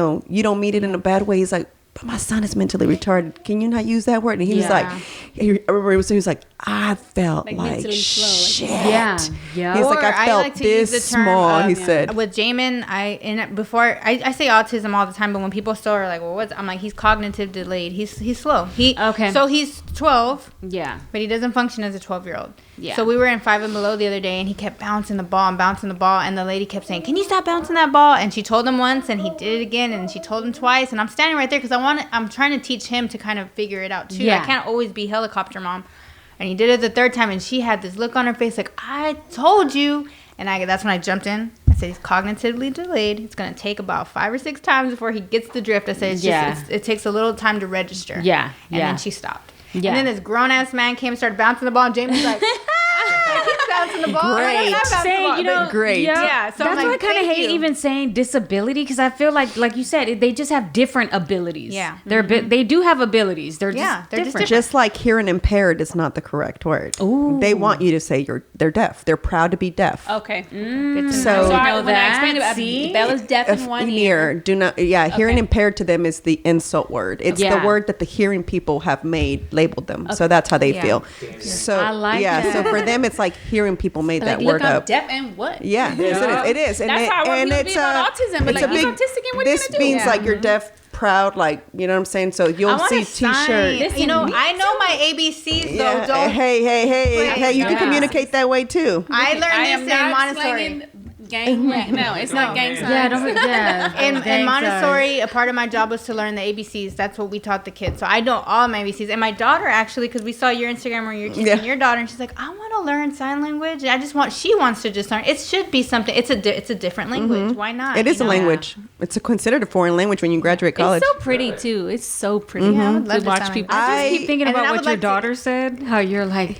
don't mean it in a bad way." He's like, "But my son is mentally retarded. Can you not use that word?" And he was like, he was like, "I felt like shit." Yeah. He's like, "I felt this small." He said, with Jamin, I say autism all the time, but when people still are like, "Well, what's?" I'm like, he's cognitive delayed. He's slow. So he's 12. Yeah. But he doesn't function as a 12-year-old. Yeah. So we were in 5 and Below the other day, and he kept bouncing the ball, and the lady kept saying, "Can you stop bouncing that ball?" And she told him once, and he did it again, and she told him twice, and I'm standing right there because I'm trying to teach him to kind of figure it out too. I can't always be helicopter mom. And he did it the third time, and she had this look on her face like, "I told you." And that's when I jumped in. I said, "He's cognitively delayed. It's going to take about 5 or 6 times before he gets the drift." I said, it takes a little time to register. Yeah. And then she stopped. Yeah. And then this grown-ass man came and started bouncing the ball, and Jamie's like... He's bouncing the ball. Great. Yeah. So that's why I kind of hate even saying disability, because I feel like you said, they just have different abilities. Yeah. They do have abilities. They're just different. Just like hearing impaired is not the correct word. Ooh. They want you to say they're deaf. They're proud to be deaf. Okay. So when I explained it, Bella's deaf in one ear. Do not. Yeah. Hearing impaired to them is the insult word. It's the word that the hearing people have labeled them. Okay. So that's how they feel. So I like that. So for them, it's like hearing people made that word up. Deaf and what? Yeah, it is. And that's how I want people to be about autism. But like, he's autistic, and what are you gonna do? This means like you're deaf, proud, like, you know what I'm saying? So you'll see T-shirts. I know my ABCs though. Don't. Hey, you can communicate that way too. I learned this in Montessori. gang. No, it's not gang signs. Yeah, don't. Yeah. In Montessori, a part of my job was to learn the ABCs. That's what we taught the kids. So I know all my ABCs. And my daughter actually, because we saw your Instagram where you're teaching your daughter, and she's like, I want to learn sign language. She wants to just learn. It should be something. It's a different language. Why not? It is a language. It's considered a foreign language when you graduate college. It's so pretty too. It's so pretty. Yeah, I would love to watch sign people. I just keep thinking and then about I what would your like to- daughter said. How you're like,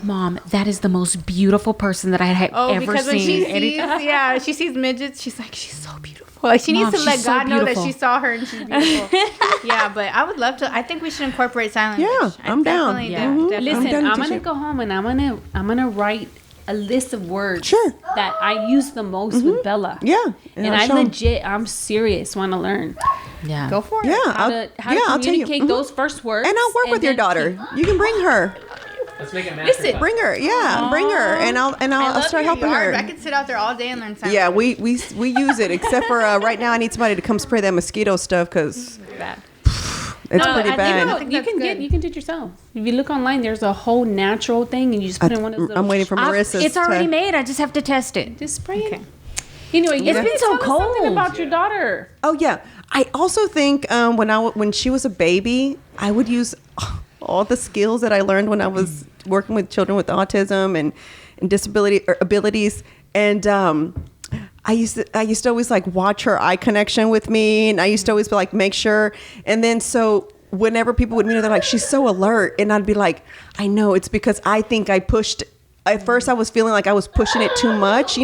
Mom, that is the most beautiful person that I have ever because when seen. she sees midgets, she's like, she's so beautiful. Like she needs Mom, to let she's so God know that beautiful. she saw her and she's beautiful. Yeah, but I would love to. I think we should incorporate sign language. Yeah, I'm down. Definitely. Listen, done I'm teaching. gonna go home and I'm gonna write a list of words Sure. that I use the most with Bella. Yeah. And I'll I show 'em. legit, I'm serious, want to learn Yeah. Go for it. Yeah. how to I'll tell you. communicate those first words. And I'll work with your then daughter. You can bring her. Let's make it Listen. Bring her. Yeah, bring her. And I'll start helping her. I could sit out there all day and learn sign Yeah, language. we use it, except for right now I need somebody to come spray that mosquito stuff because Bad. it's No, pretty I think bad. think you that's can good. you can do it yourself. If you look online, there's a whole natural thing, and you just put in one of those. I'm waiting for Marissa's. It's already to, made. I just have to test it. Just spray it. Anyway, It's been so tell us something cold. about your daughter. Oh yeah, I also think when she was a baby, I would use all the skills that I learned when I was working with children with autism and disability or abilities, and I used to always like watch her eye connection with me, and I used to always be like make sure, and then so whenever people would meet her, they're like, she's so alert, and I'd be like, I know, it's because I think I pushed. At first, I was feeling like I was pushing it too much,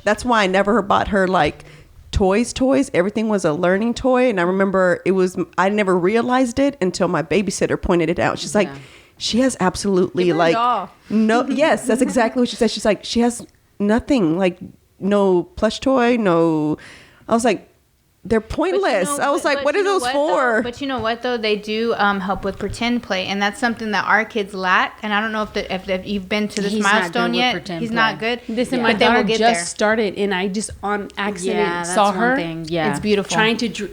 That's why I never bought her like toys. Everything was a learning toy, and I remember I never realized it until my babysitter pointed it out. She's like, she has absolutely Give her a like doll. no. Yes, that's exactly what she said. She's like, she has nothing, like no plush toy, no. I was like, they're pointless. I was like, what are those for? But you know what though? They do help with pretend play, and that's something that our kids lack. And I don't know if you've been to this He's not milestone good with yet. pretend He's play. not good. Listen, But my they will daughter get just there. started, and I just on accident that's saw one her. thing. Yeah. It's beautiful. Trying to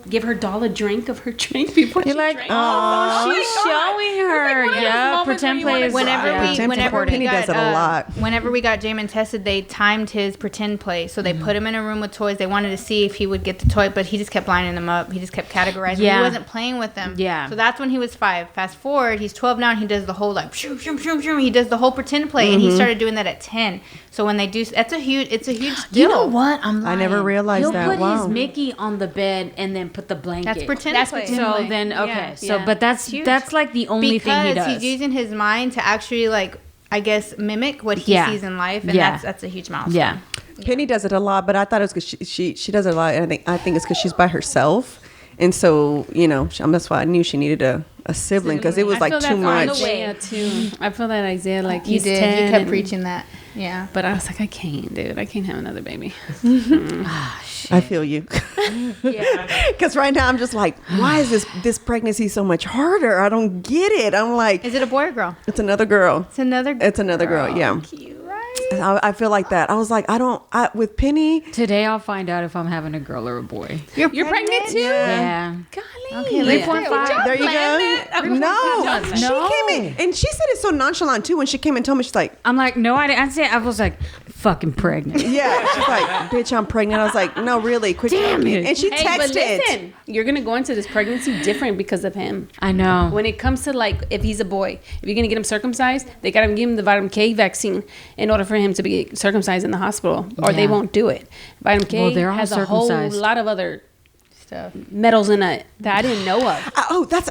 give her doll a drink of her drink before You're she like, drank. oh, she's my God. showing her. one of those Yeah, moments pretend where you wanna play is. Whenever yeah. we Pretend whenever play. we Penny got does it a lot. whenever we got Jamin tested, they timed his pretend play. So they put him in a room with toys. They wanted to see if he would get the toy, but he just kept lining them up. He just kept categorizing. Yeah. He wasn't playing with them. Yeah. So that's when he was 5. Fast forward, he's 12 now, and he does the whole like shoom shoom shoom shoom. He does the whole pretend play, and he started doing that at 10. So when they do, it's a huge deal. You know what? I'm lying. I never realized He'll that. put Wow. his Mickey on the bed and then put the blanket. That's pretend That's play. pretend So play. then, okay. Yeah, So, yeah. but that's Huge. like the only thing he Because does. he's using his mind to actually like, I guess, mimic what he Yeah. sees in life, and Yeah. that's a huge milestone. Yeah. Penny does it a lot, but I thought it was because she does it a lot, and I think it's because she's by herself, and so that's why I knew she needed a sibling because it was I like feel too that much. Isaiah too. I feel that Isaiah like You he's did. 10 You kept and- preaching that. Yeah. But I was like, I can't, dude. I can't have another baby. I feel you. Because right now I'm just like, why is this pregnancy so much harder? I don't get it. I'm like, Is it a boy or girl? it's another girl. It's another girl. Yeah. Cute, right? I feel like that. I was like, with Penny. Today I'll find out if I'm having a girl or a boy. You're pregnant too? Yeah. Golly. Okay, let's do it. 3.5. There you go. No, she No. came in and she said it so nonchalant too. When she came and told me, she's like, I'm like, no, I didn't say it. I was like, fucking pregnant. yeah. She's like, bitch, I'm pregnant. I was like, no, really, quick. Damn it. And she Hey, but texted. listen, you're gonna go into this pregnancy different because of him. I know. When it comes to like, if he's a boy, if you're gonna get him circumcised, they gotta give him the vitamin K vaccine in order for him to be circumcised in the hospital, or they Yeah. won't do it. Vitamin K Well, they're all has a whole circumcised. lot of other Stuff. metals in it that I didn't know of.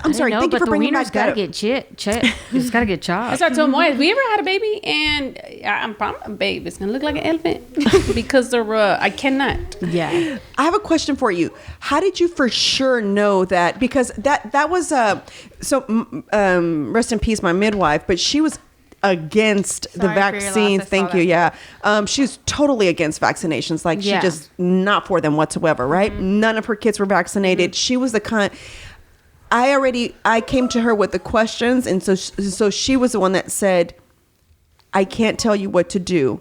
I'm sorry. No, Thank you but for bringing the wiener's back gotta that. get it's gotta get chopped. That's what I told Moy. Have we ever had a baby? And I'm probably, babe, it's gonna look like an elephant because they're I cannot. Yeah. I have a question for you. How did you for sure know that? Because that was rest in peace, my midwife, but she was against the Sorry for your loss. vaccines. I saw Thank you. that. Yeah. She's totally against vaccinations. Like Yeah. she just not for them whatsoever. Right. None of her kids were vaccinated. She was the kind. I came to her with the questions, and so she was the one that said, I can't tell you what to do.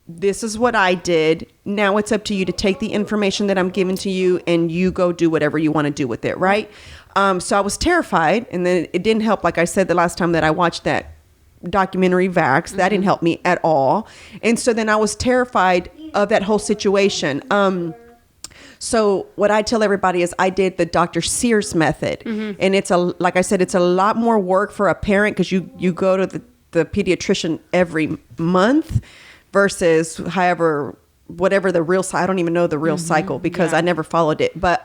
This is what I did. Now it's up to you to take the information that I'm giving to you and you go do whatever you want to do with it. Right. So I was terrified, and then it didn't help. Like I said, the last time that I watched that documentary Vax, that didn't help me at all. And so then I was terrified of that whole situation. So what I tell everybody is I did the Dr. Sears method, and it's like I said, it's a lot more work for a parent because you go to the pediatrician every month versus whatever the real, I don't even know the real cycle because I never followed it. But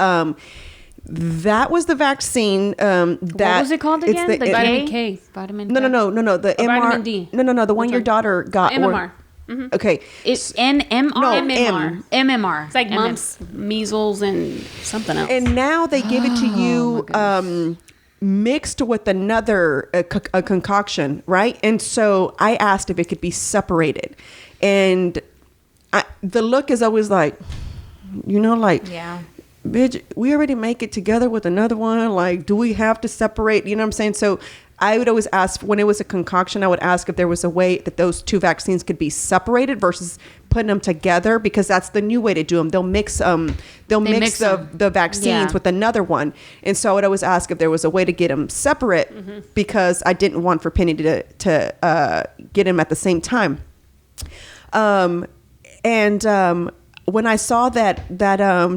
that was the vaccine. What was it called again? The vitamin K. Vitamin No. The MR. Vitamin D. No. The one your daughter got. MMR. Okay. It's NMR. No, MMR. It's like mumps, measles, and something else. And now they give it to you mixed with another a concoction, right? And so I asked if it could be separated, and the look is always like, Yeah. bitch, we already make it together with another one. Like, do we have to separate? You know what I'm saying? So I would always ask when it was a concoction, I would ask if there was a way that those two vaccines could be separated versus putting them together, because that's the new way to do them. They'll mix the vaccines with another one. And so I would always ask if there was a way to get them separate because I didn't want for Penny to get them at the same time. When I saw that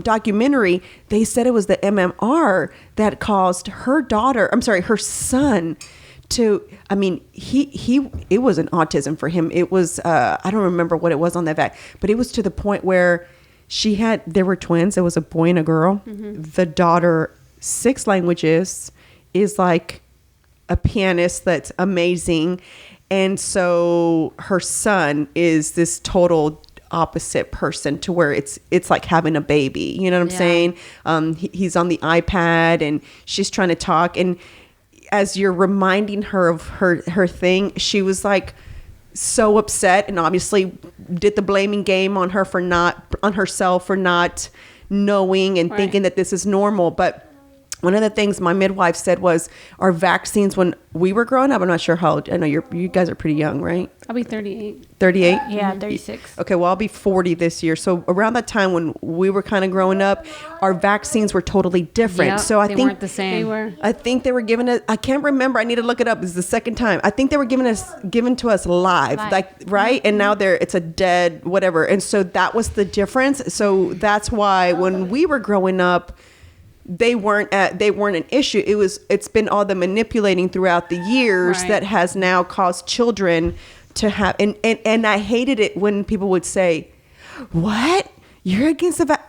documentary, they said it was the MMR that caused her son to, it was an autism for him. It was, I don't remember what it was on that vac, but it was to the point where there were twins. It was a boy and a girl. The daughter, 6 languages, is like a pianist that's amazing. And so her son is this total opposite person to where it's like having a baby, you know what I'm saying? He's on the iPad and she's trying to talk, and as you're reminding her of her thing, she was like so upset, and obviously did the blaming game on herself for not knowing and thinking that this is normal. But one of the things my midwife said was our vaccines when we were growing up, I'm not sure how old, I know you guys are pretty young, right? I'll be 38. 38? Yeah, 36. Okay, well, I'll be 40 this year. So around that time when we were kind of growing up, our vaccines were totally different. Yep, so I they think weren't the same. They were. I think they were giving us, I can't remember, I need to look it up. This is the second time. I think they were given to us live. Like, right? And now it's a dead whatever. And so that was the difference. So that's why when we were growing up, they weren't an issue. It's been all the manipulating throughout the years that has now caused children to have, and I hated it when people would say, what? You're against the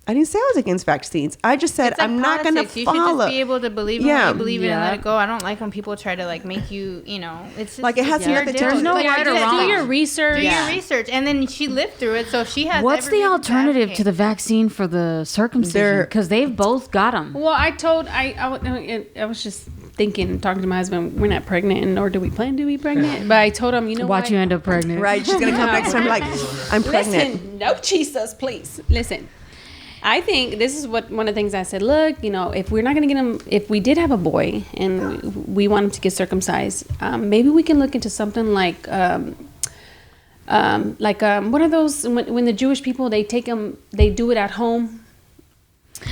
I didn't say I was against vaccines. I just said It's like I'm not going to follow. You should just be able to believe in what you believe in and let it go. I don't like when people try to like make you, it's just, like it has nothing to do. There's no right or wrong. Do your research. Do your research, and then she lived through it, so she has. What's every the reason to alternative advocate. to the vaccine for the circumcision? Because they've both got them. Well, I was just thinking, talking to my husband, we're not pregnant, nor do we plan to be pregnant. But I told him, Watch you end up pregnant. Right? She's going to come next time like, I'm pregnant. Listen, no Jesus, please. Listen. I think this is one of the things I said. Look, if we're not going to get him, if we did have a boy and we want him to get circumcised, maybe we can look into something like what are those when the Jewish people they do it at home.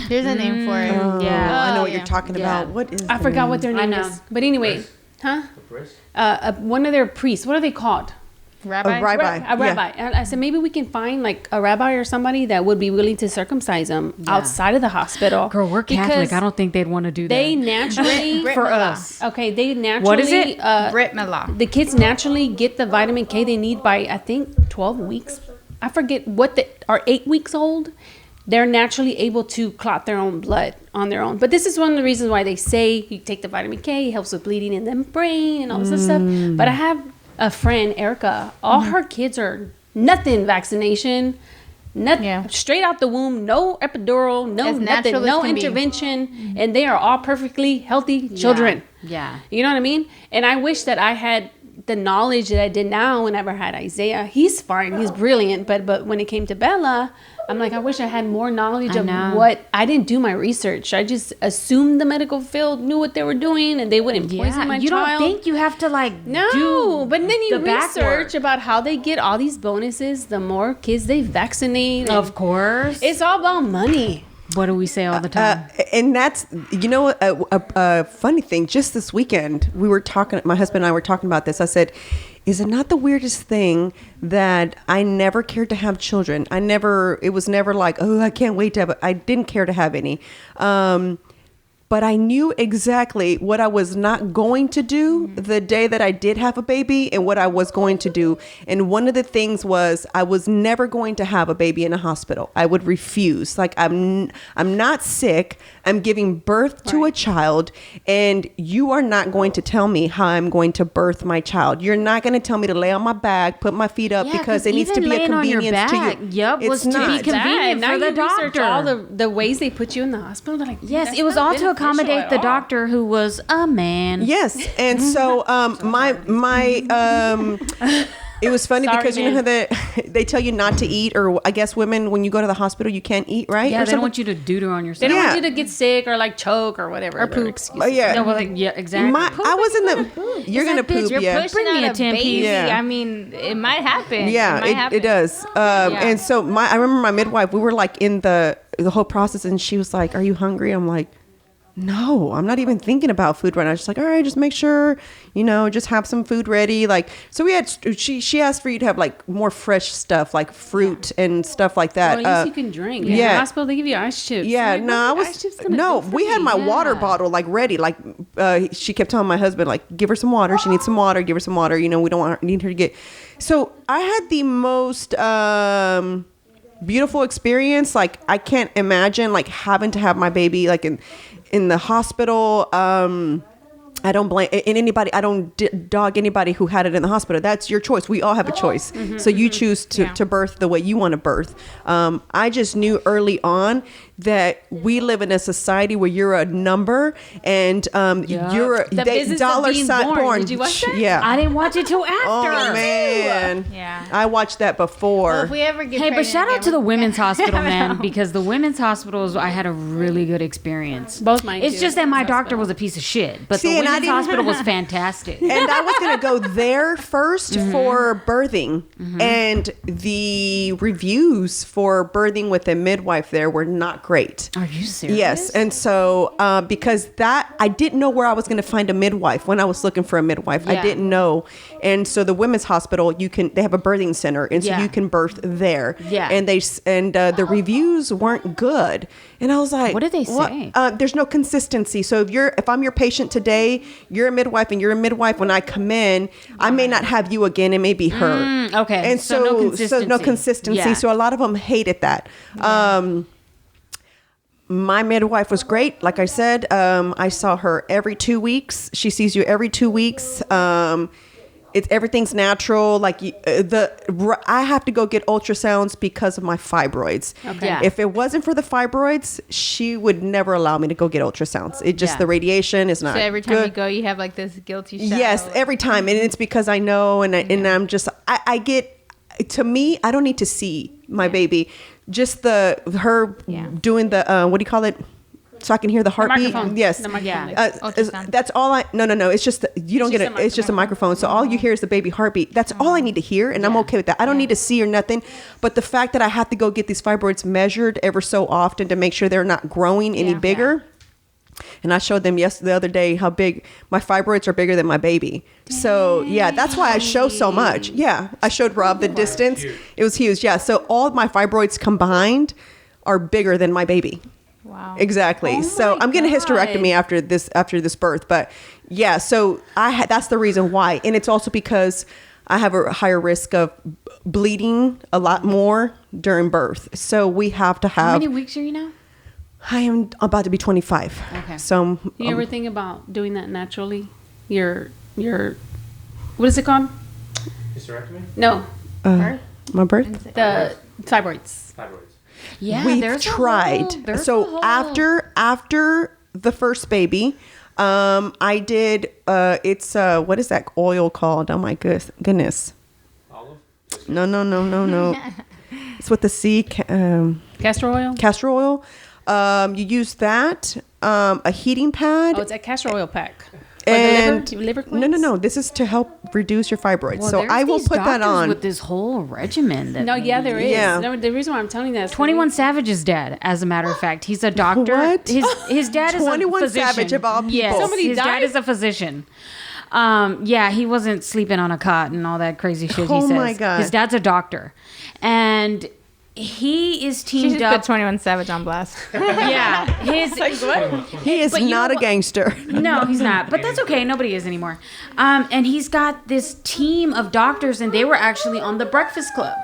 There's a name for it. I know what you're talking about. What is? I forgot what their name is. But anyway, one of their priests. What are they called? Rabbi? A rabbi. A rabbi. And I said, maybe we can find like a rabbi or somebody that would be willing to circumcise them outside of the hospital. Girl, we're Catholic. I don't think they'd want to do that. They naturally, for us. Okay, they naturally. What is it? Brit Milah. The kids naturally get the vitamin K they need by, I think, 12 weeks. I forget what are 8 weeks old. They're naturally able to clot their own blood on their own. But this is one of the reasons why they say you take the vitamin K, it helps with bleeding in the brain and all this stuff. But I have a friend, Erica, all her kids are nothing vaccination, nothing, straight out the womb, no epidural, no nothing, no intervention, and they are all perfectly healthy children. Yeah. You know what I mean? And I wish that I had the knowledge that I did now whenever I had Isaiah. He's fine, he's brilliant, but when it came to Bella, I'm like, I wish I had more knowledge of what. I didn't do my research. I just assumed the medical field knew what they were doing and they wouldn't poison my child. You don't think you have to no, but then you backwork research about how they get all these bonuses, the more kids they vaccinate. Of course. It's all about money. What do we say all the time? And that's, a funny thing. Just this weekend, we were talking, my husband and I were talking about this. I said, is it not the weirdest thing that I never cared to have children? It was never like, oh, I can't wait to have, I didn't care to have any. But I knew exactly what I was not going to do the day that I did have a baby and what I was going to do. And one of the things was I was never going to have a baby in a hospital. I would refuse. Like, I'm not sick. I'm giving birth to a child, and you are not going to tell me how I'm going to birth my child. You're not going to tell me to lay on my back, put my feet up, because it needs to be a convenience to you. Yep, it's was to not. be convenient now for the you research doctor. all the ways they put you in the hospital. They're like, Yes, it was all to accommodate the doctor who was a man. Yes, and so it was funny because you know how they tell you not to eat, or I guess women, when you go to the hospital, you can't eat, right? Yeah, or they don't want you to doodle on yourself. They don't want you to get sick or like choke or whatever. Or poop. Oh yeah, No, well, like, yeah, exactly. I was in the. You're gonna poop. You're Yeah, pushing Bring me out a a 10-piece. baby. Yeah. I mean, it might happen. yeah, it does. And so I remember my midwife. We were like in the whole process, and she was like, "Are you hungry?" I'm like, no, I'm not even thinking about food right now. She's like, all right, just make sure, just have some food ready. Like, so we had, she asked for you to have like more fresh stuff, like fruit and stuff like that. Well, at least you can drink. Yeah. In the hospital, they give you ice chips. Yeah, Like, no, we had my water bottle like ready. Like, she kept telling my husband, like, give her some water. She needs some water. Give her some water. We don't need her to get. So I had the most, beautiful experience. Like, I can't imagine like having to have my baby like in the hospital. I don't blame anybody. I don't dog anybody who had it in the hospital. That's your choice. We all have a choice. So you choose to birth the way you want to birth. I just knew early on that we live in a society where you're a number, and you're Business of dollar Being sign Born. Did you watch that? Yeah. I didn't watch it till after. Oh man. Yeah. I watched that before. Well, if we ever get Hey, but pregnant shout out again, to the women's hospital, man, because the women's hospitals, I had a really good experience. Both mine. It's too. just that my doctor was a piece of shit, but See, the and I women's didn't- hospital was fantastic. And I was going to go there first for birthing. And the reviews for birthing with a midwife there were not great. Are you serious? Yes. And so, because I didn't know where I was going to find a midwife when I was looking for a midwife. I Yeah. didn't know. And so the women's hospital, they have a birthing center, and so Yeah. you can birth there. Yeah. And the reviews weren't good. And I was like, What did they say? There's no consistency. So if I'm your patient today, you're a midwife and you're a midwife. When I come in, I may not have you again. It may be her. Okay. And so no consistency. Yeah. So a lot of them hated that. My midwife was great. Like I said, I saw her every 2 weeks. She sees you every 2 weeks. Everything's natural. Like I have to go get ultrasounds because of my fibroids. Okay. Yeah. If it wasn't for the fibroids, she would never allow me to go get ultrasounds. It just the radiation is not. So every time good. you go, you have like this guilty shadow. Yes, every time, and it's because I know, and I'm just I get. To me, I don't need to see my baby. Just her doing the what do you call it? So I can hear the heartbeat. Microphone. Yes. The microphone. Ultrasound. That's all I. No. It's just you don't get it. It's just a microphone. So all you hear is the baby heartbeat. That's all I need to hear, and I'm okay with that. I don't need to see or nothing. But the fact that I have to go get these fibroids measured ever so often to make sure they're not growing any bigger. And I showed them the other day how big my fibroids are, bigger than my baby. Dang. So yeah, that's why I show so much. Yeah, I showed Rob the distance. It was huge. Yeah, so all of my fibroids combined are bigger than my baby. Wow. Exactly. So I'm getting a hysterectomy after this birth. But yeah, so that's the reason why. And it's also because I have a higher risk of bleeding a lot more during birth. So we have to have. How many weeks are you now? I am about to be 25. Okay. So You ever think about doing that naturally? Your what is it called? Hysterectomy? No, my birth. the fibroids. Fibroids. Yeah, We've tried. So after the first baby, I did. It's what is that oil called? Oh my goodness. Olive? No. It's with the C. Castor oil. Castor oil. You use that. A heating pad. Oh, it's a castor oil pack. And the liver no. This is to help reduce your fibroids. Well, so I will put that on. with this whole regimen. That There is. Yeah. No, the reason why I'm telling you that is 21 Savage's dad, as a matter of fact, he's a doctor. What? His dad is a 21 physician. Savage of all people. Yes, Somebody his died? dad is a physician. Yeah, he wasn't sleeping on a cot and all that crazy shit he says. Oh my God. His dad's a doctor. And he is She teamed should up. put 21 Savage on blast. Yeah. He is not a gangster. No, he's not. But that's okay. Nobody is anymore. And he's got this team of doctors, and they were actually on the Breakfast Club.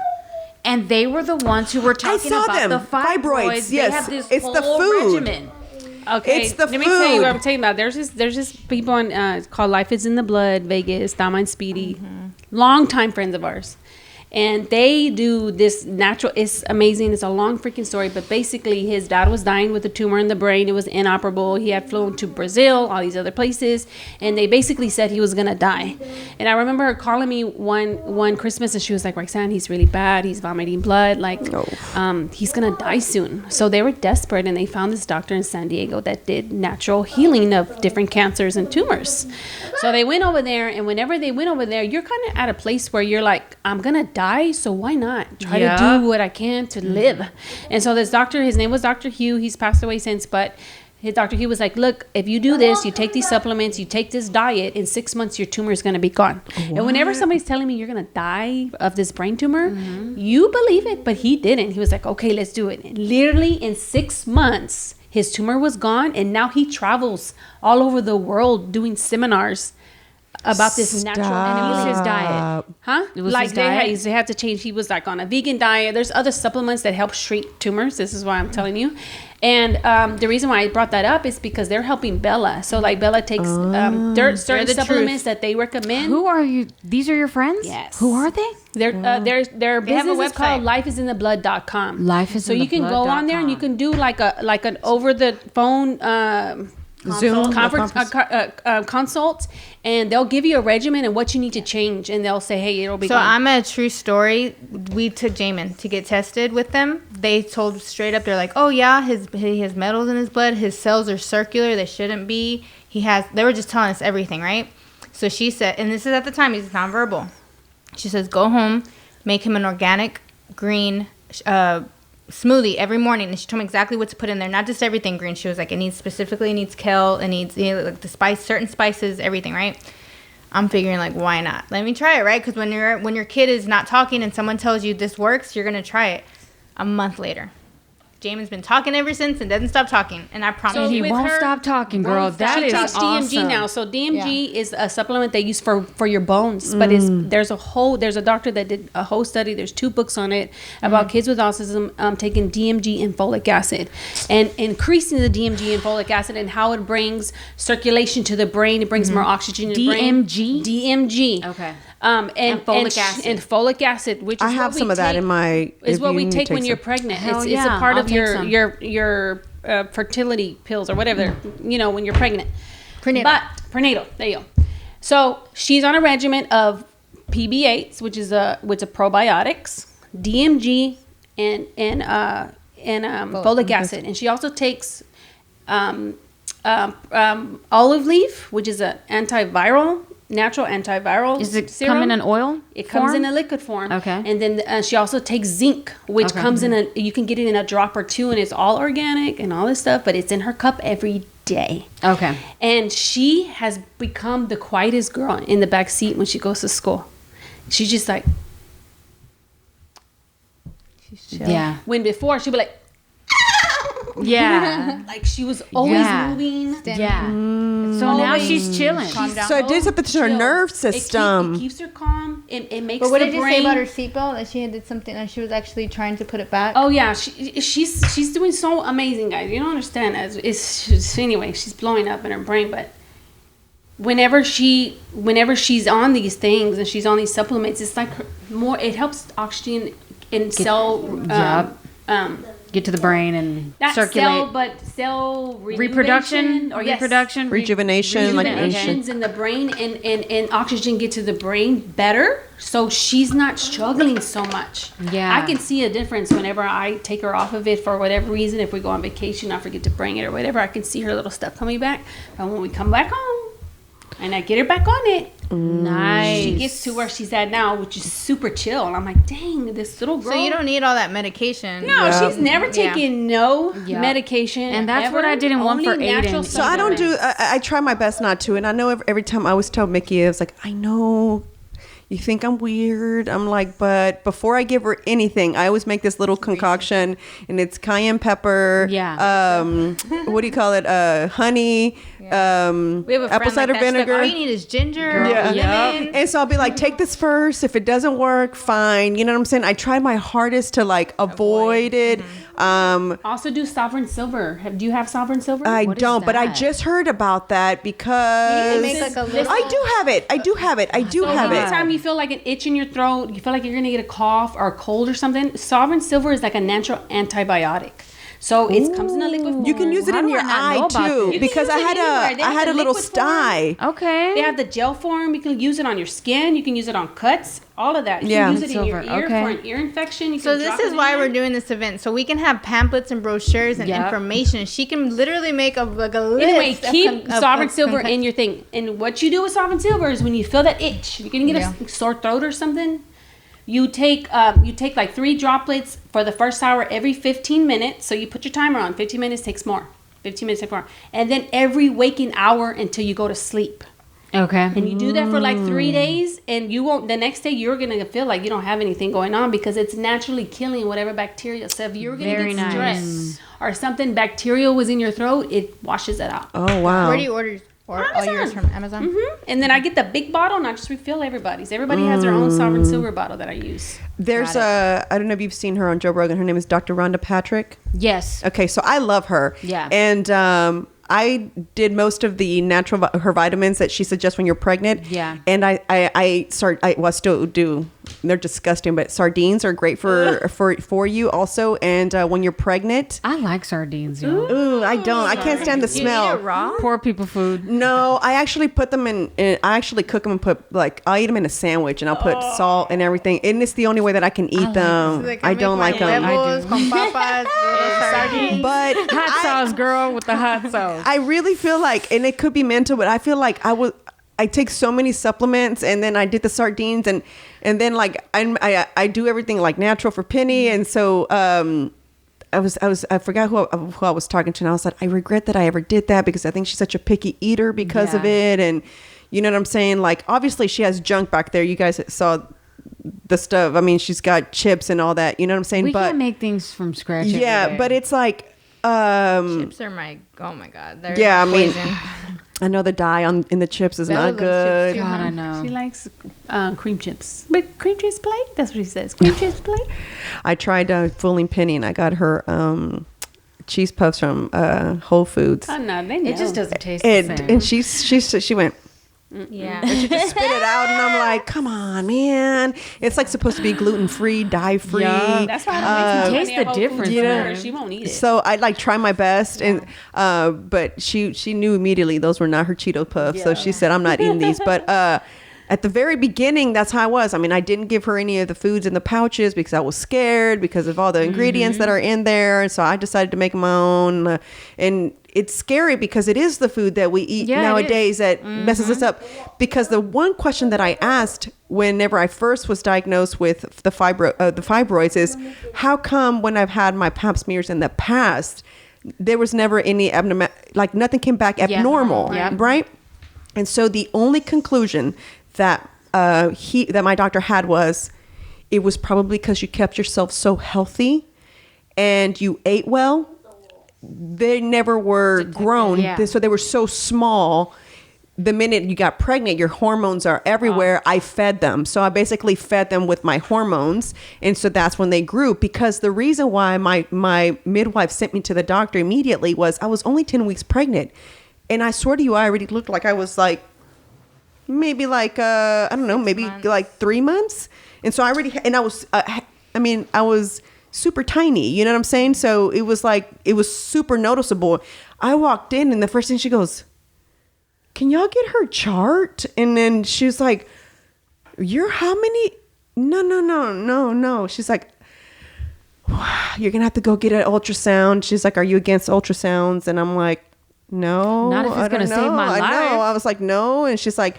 And they were the ones who were talking saw about them. the fibroids. Fibroids, They yes. have this It's the whole food. regimen. Okay, It's the let me tell you food. what I'm talking about. There's this people on it's called Life is in the Blood, Vegas, Dama and Speedy, long-time friends of ours. And they do this natural, it's amazing. It's a long freaking story, but basically his dad was dying with a tumor in the brain. It was inoperable. He had flown to Brazil, all these other places, and they basically said he was going to die. And I remember her calling me one Christmas, and she was like, Roxanne, he's really bad. He's vomiting blood. Like, he's going to die soon. So they were desperate, and they found this doctor in San Diego that did natural healing of different cancers and tumors. So they went over there, and whenever they went over there, you're kind of at a place where you're like, I'm going to die, so why not try to do what I can to live? And so this doctor, his name was Dr. Hugh, he's passed away since, but his Dr. Hugh was like, look, if you do this, you take these supplements, you take this diet, in 6 months your tumor is going to be gone. And whenever somebody's telling me you're going to die of this brain tumor, you believe it, but he didn't. He was like, okay, let's do it. And literally in 6 months his tumor was gone, and now he travels all over the world doing seminars about this natural, and it was his diet, It was like his diet? they had to change. He was like on a vegan diet. There's other supplements that help shrink tumors. This is why I'm telling you. And the reason why I brought that up is because they're helping Bella. So like Bella takes certain supplements that they recommend. Who are you? These are your friends? Yes. Who are they? Their business is called website. lifeisintheblood.com. So you can go on there and you can do like an over the phone Zoom consult, and they'll give you a regimen and what you need to change, and they'll say, hey, it'll be So gone. I'm a true story. We took Jamin to get tested with them. They told straight up, they're like, oh yeah, he has metals in his blood. His cells are circular. They shouldn't be. They were just telling us everything, right? So she said, and this is at the time, he's nonverbal. She says, go home, make him an organic green smoothie every morning, and she told me exactly what to put in there. Not just everything green. She was like, it needs kale, it needs like the certain spices, everything, right? I'm figuring like, why not? Let me try it, right? Because when your kid is not talking and someone tells you this works, you're gonna try it. A month later, Jamin's been talking ever since and doesn't stop talking. And I promise He with won't her- stop talking, girl. That she is takes awesome. DMG now. So DMG is a supplement they use for your bones, but there's a doctor that did a whole study. There's 2 books on it about kids with autism taking DMG and folic acid, and increasing the DMG and folic acid, and how it brings circulation to the brain. It brings more oxygen to the brain. DMG. Okay. And folic acid. and folic acid, which I is have what we some of that take- in my. is if what you we need to take when you're some. pregnant. Hell It's a yeah, part I'll of take some. your fertility pills or whatever. When you're pregnant. Prenatal. There you go. So she's on a regimen of PB8s, which is probiotics, DMG, and folic acid, and she also takes olive leaf, which is a natural antiviral. Is it serum. come in an oil? It comes form? in a liquid form. Okay. And then she also takes zinc, which comes in you can get it in a drop or 2, and it's all organic and all this stuff, but it's in her cup every day. Okay. And she has become the quietest girl in the back seat when she goes to school. She's just like, she's chill. Yeah. When before she'd be like, Yeah. like she was always Yeah. moving. Yeah. So now she's chilling. So it did something to her chill. nerve It system. keeps her calm. It makes But what the did you brain. say about her seatbelt? That she did something, and she was actually trying to put it back? Oh yeah, she's doing so amazing, guys. You don't understand. Anyway, she's blowing up in her brain. But whenever she's on these things and she's on these supplements, it's like it helps oxygen in cell. Get to the brain and Not circulate. cell, but cell reproduction. rejuvenation Rejuvenation. in the brain, and oxygen get to the brain better, so she's not struggling so much. Yeah. I can see a difference whenever I take her off of it for whatever reason. If we go on vacation, I forget to bring it or whatever, I can see her little stuff coming back. And when we come back home, And I get her back on it. Nice. She gets to where she's at now, which is super chill. And I'm like, dang, this little girl. So you don't need all that medication. No, she's never taken no medication. And that's what I didn't want for Aiden. So I don't do, I try my best not to. And I know every time I always tell Mickey, I was like, I know you think I'm weird. I'm like, but before I give her anything, I always make this little concoction, and it's cayenne pepper. Yeah. What do you call it? Honey. We have a apple cider vinegar. All you need is ginger, lemon. And so I'll be like, take this first. If it doesn't work, fine. You know what I'm saying? I try my hardest to like avoid it. Also do Sovereign Silver. Do you have Sovereign Silver? I don't, but I just heard about that because Make like a little- I do have it. I do have it. Anytime you feel like an itch in your throat, you feel like you're gonna get a cough or a cold or something, Sovereign Silver is like a natural antibiotic. So it comes in a liquid form. You can use it in your eye too, because I had a little sty. Okay. They have the gel form. You can use it on your skin. You can use it on cuts. All of that. You Yeah. can use it in your Silver, ear okay. for an ear infection. You So can this drop is it in why there. we're doing this event, so we can have pamphlets and brochures and information. She can literally make a list. Anyway, keep of Sovereign Silver in your thing. And what you do with Sovereign Silver is when you feel that itch, you're gonna get a sore throat or something. You take like 3 droplets for the first hour every 15 minutes. So you put your timer on. 15 minutes takes more. 15 minutes takes more. And then every waking hour until you go to sleep. Okay. And you do that for like 3 days, and you won't. The next day, you're gonna feel like you don't have anything going on because it's naturally killing whatever bacteria. So if you're gonna Very get stressed or something bacterial was in your throat, it washes it out. Oh wow! Where do you order all yours from? Amazon? And then I get the big bottle, and I just refill everybody's. Everybody has their own Sovereign Silver bottle that I use. There's I don't know if you've seen her on Joe Rogan. Her name is Dr. Rhonda Patrick. Yes. Okay, so I love her. Yeah. And I did most of the her vitamins that she suggests when you're pregnant. Yeah. And I still do. They're disgusting, but sardines are great for you also. And when you're pregnant, I like sardines, yo. ooh, I don't. I can't stand the smell. You eat it raw? Poor people food. No, I actually put them in. I actually cook them and put I'll eat them in a sandwich, and I'll put salt and everything. And it's the only way that I can eat them. Like, I don't like them. Huevos con papas, sardines. But Hot sauce, girl, with the hot sauce. I really feel like, and it could be mental, but I feel like I take so many supplements, and then I did the sardines, and then like I do everything like natural for Penny, and so I forgot who I was talking to, and I was like, I regret that I ever did that because I think she's such a picky eater because of it, and you know what I'm saying? Like obviously she has junk back there. You guys saw the stuff. I mean, she's got chips and all that. You know what I'm saying? We but can't make things from scratch. yeah, every day. but it's like. Chips are oh my god, they're Yeah, I mean, poison. I know the dye in the chips is Bella not loves chips good. too. God, I know. She likes cream chips. But cream chips plate? That's what she says. Cream chips plate? I tried fooling Penny, and I got her cheese puffs from Whole Foods, Oh, no, they know. It just doesn't taste the same. and she went. Yeah. She just spit it out, and I'm like, come on, man! It's like supposed to be gluten free, dye free. Yeah. That's why I don't Taste the difference, man. She won't eat it. So I like try my best, and but she knew immediately those were not her Cheeto puffs. So she said, I'm not eating these. But at the very beginning, that's how I was. I mean, I didn't give her any of the foods in the pouches because I was scared because of all the ingredients that are in there. And so I decided to make my own. And it's scary because it is the food that we eat nowadays that messes us up. Because the one question that I asked whenever I first was diagnosed with the fibroids is, how come when I've had my pap smears in the past, there was never any like nothing came back abnormal, right? And so the only conclusion that that my doctor had was, it was probably because you kept yourself so healthy and you ate well. They never were grown, so they were so small. The minute you got pregnant, your hormones are everywhere. I fed them. So I basically fed them with my hormones. And so that's when they grew. Because the reason why my midwife sent me to the doctor immediately was I was only 10 weeks pregnant. And I swear to you, I already looked like I was like, maybe like, I don't know, maybe like 3 months. And so I already, and I was, I was super tiny, you know what I'm saying? So it was like, it was super noticeable. I walked in and the first thing she goes, can y'all get her chart? And then she was like, you're how many? No. She's like, you're going to have to go get an ultrasound. She's like, are you against ultrasounds? And I'm like, no. Not if it's going to save my life. I know. I was like, no. And she's like,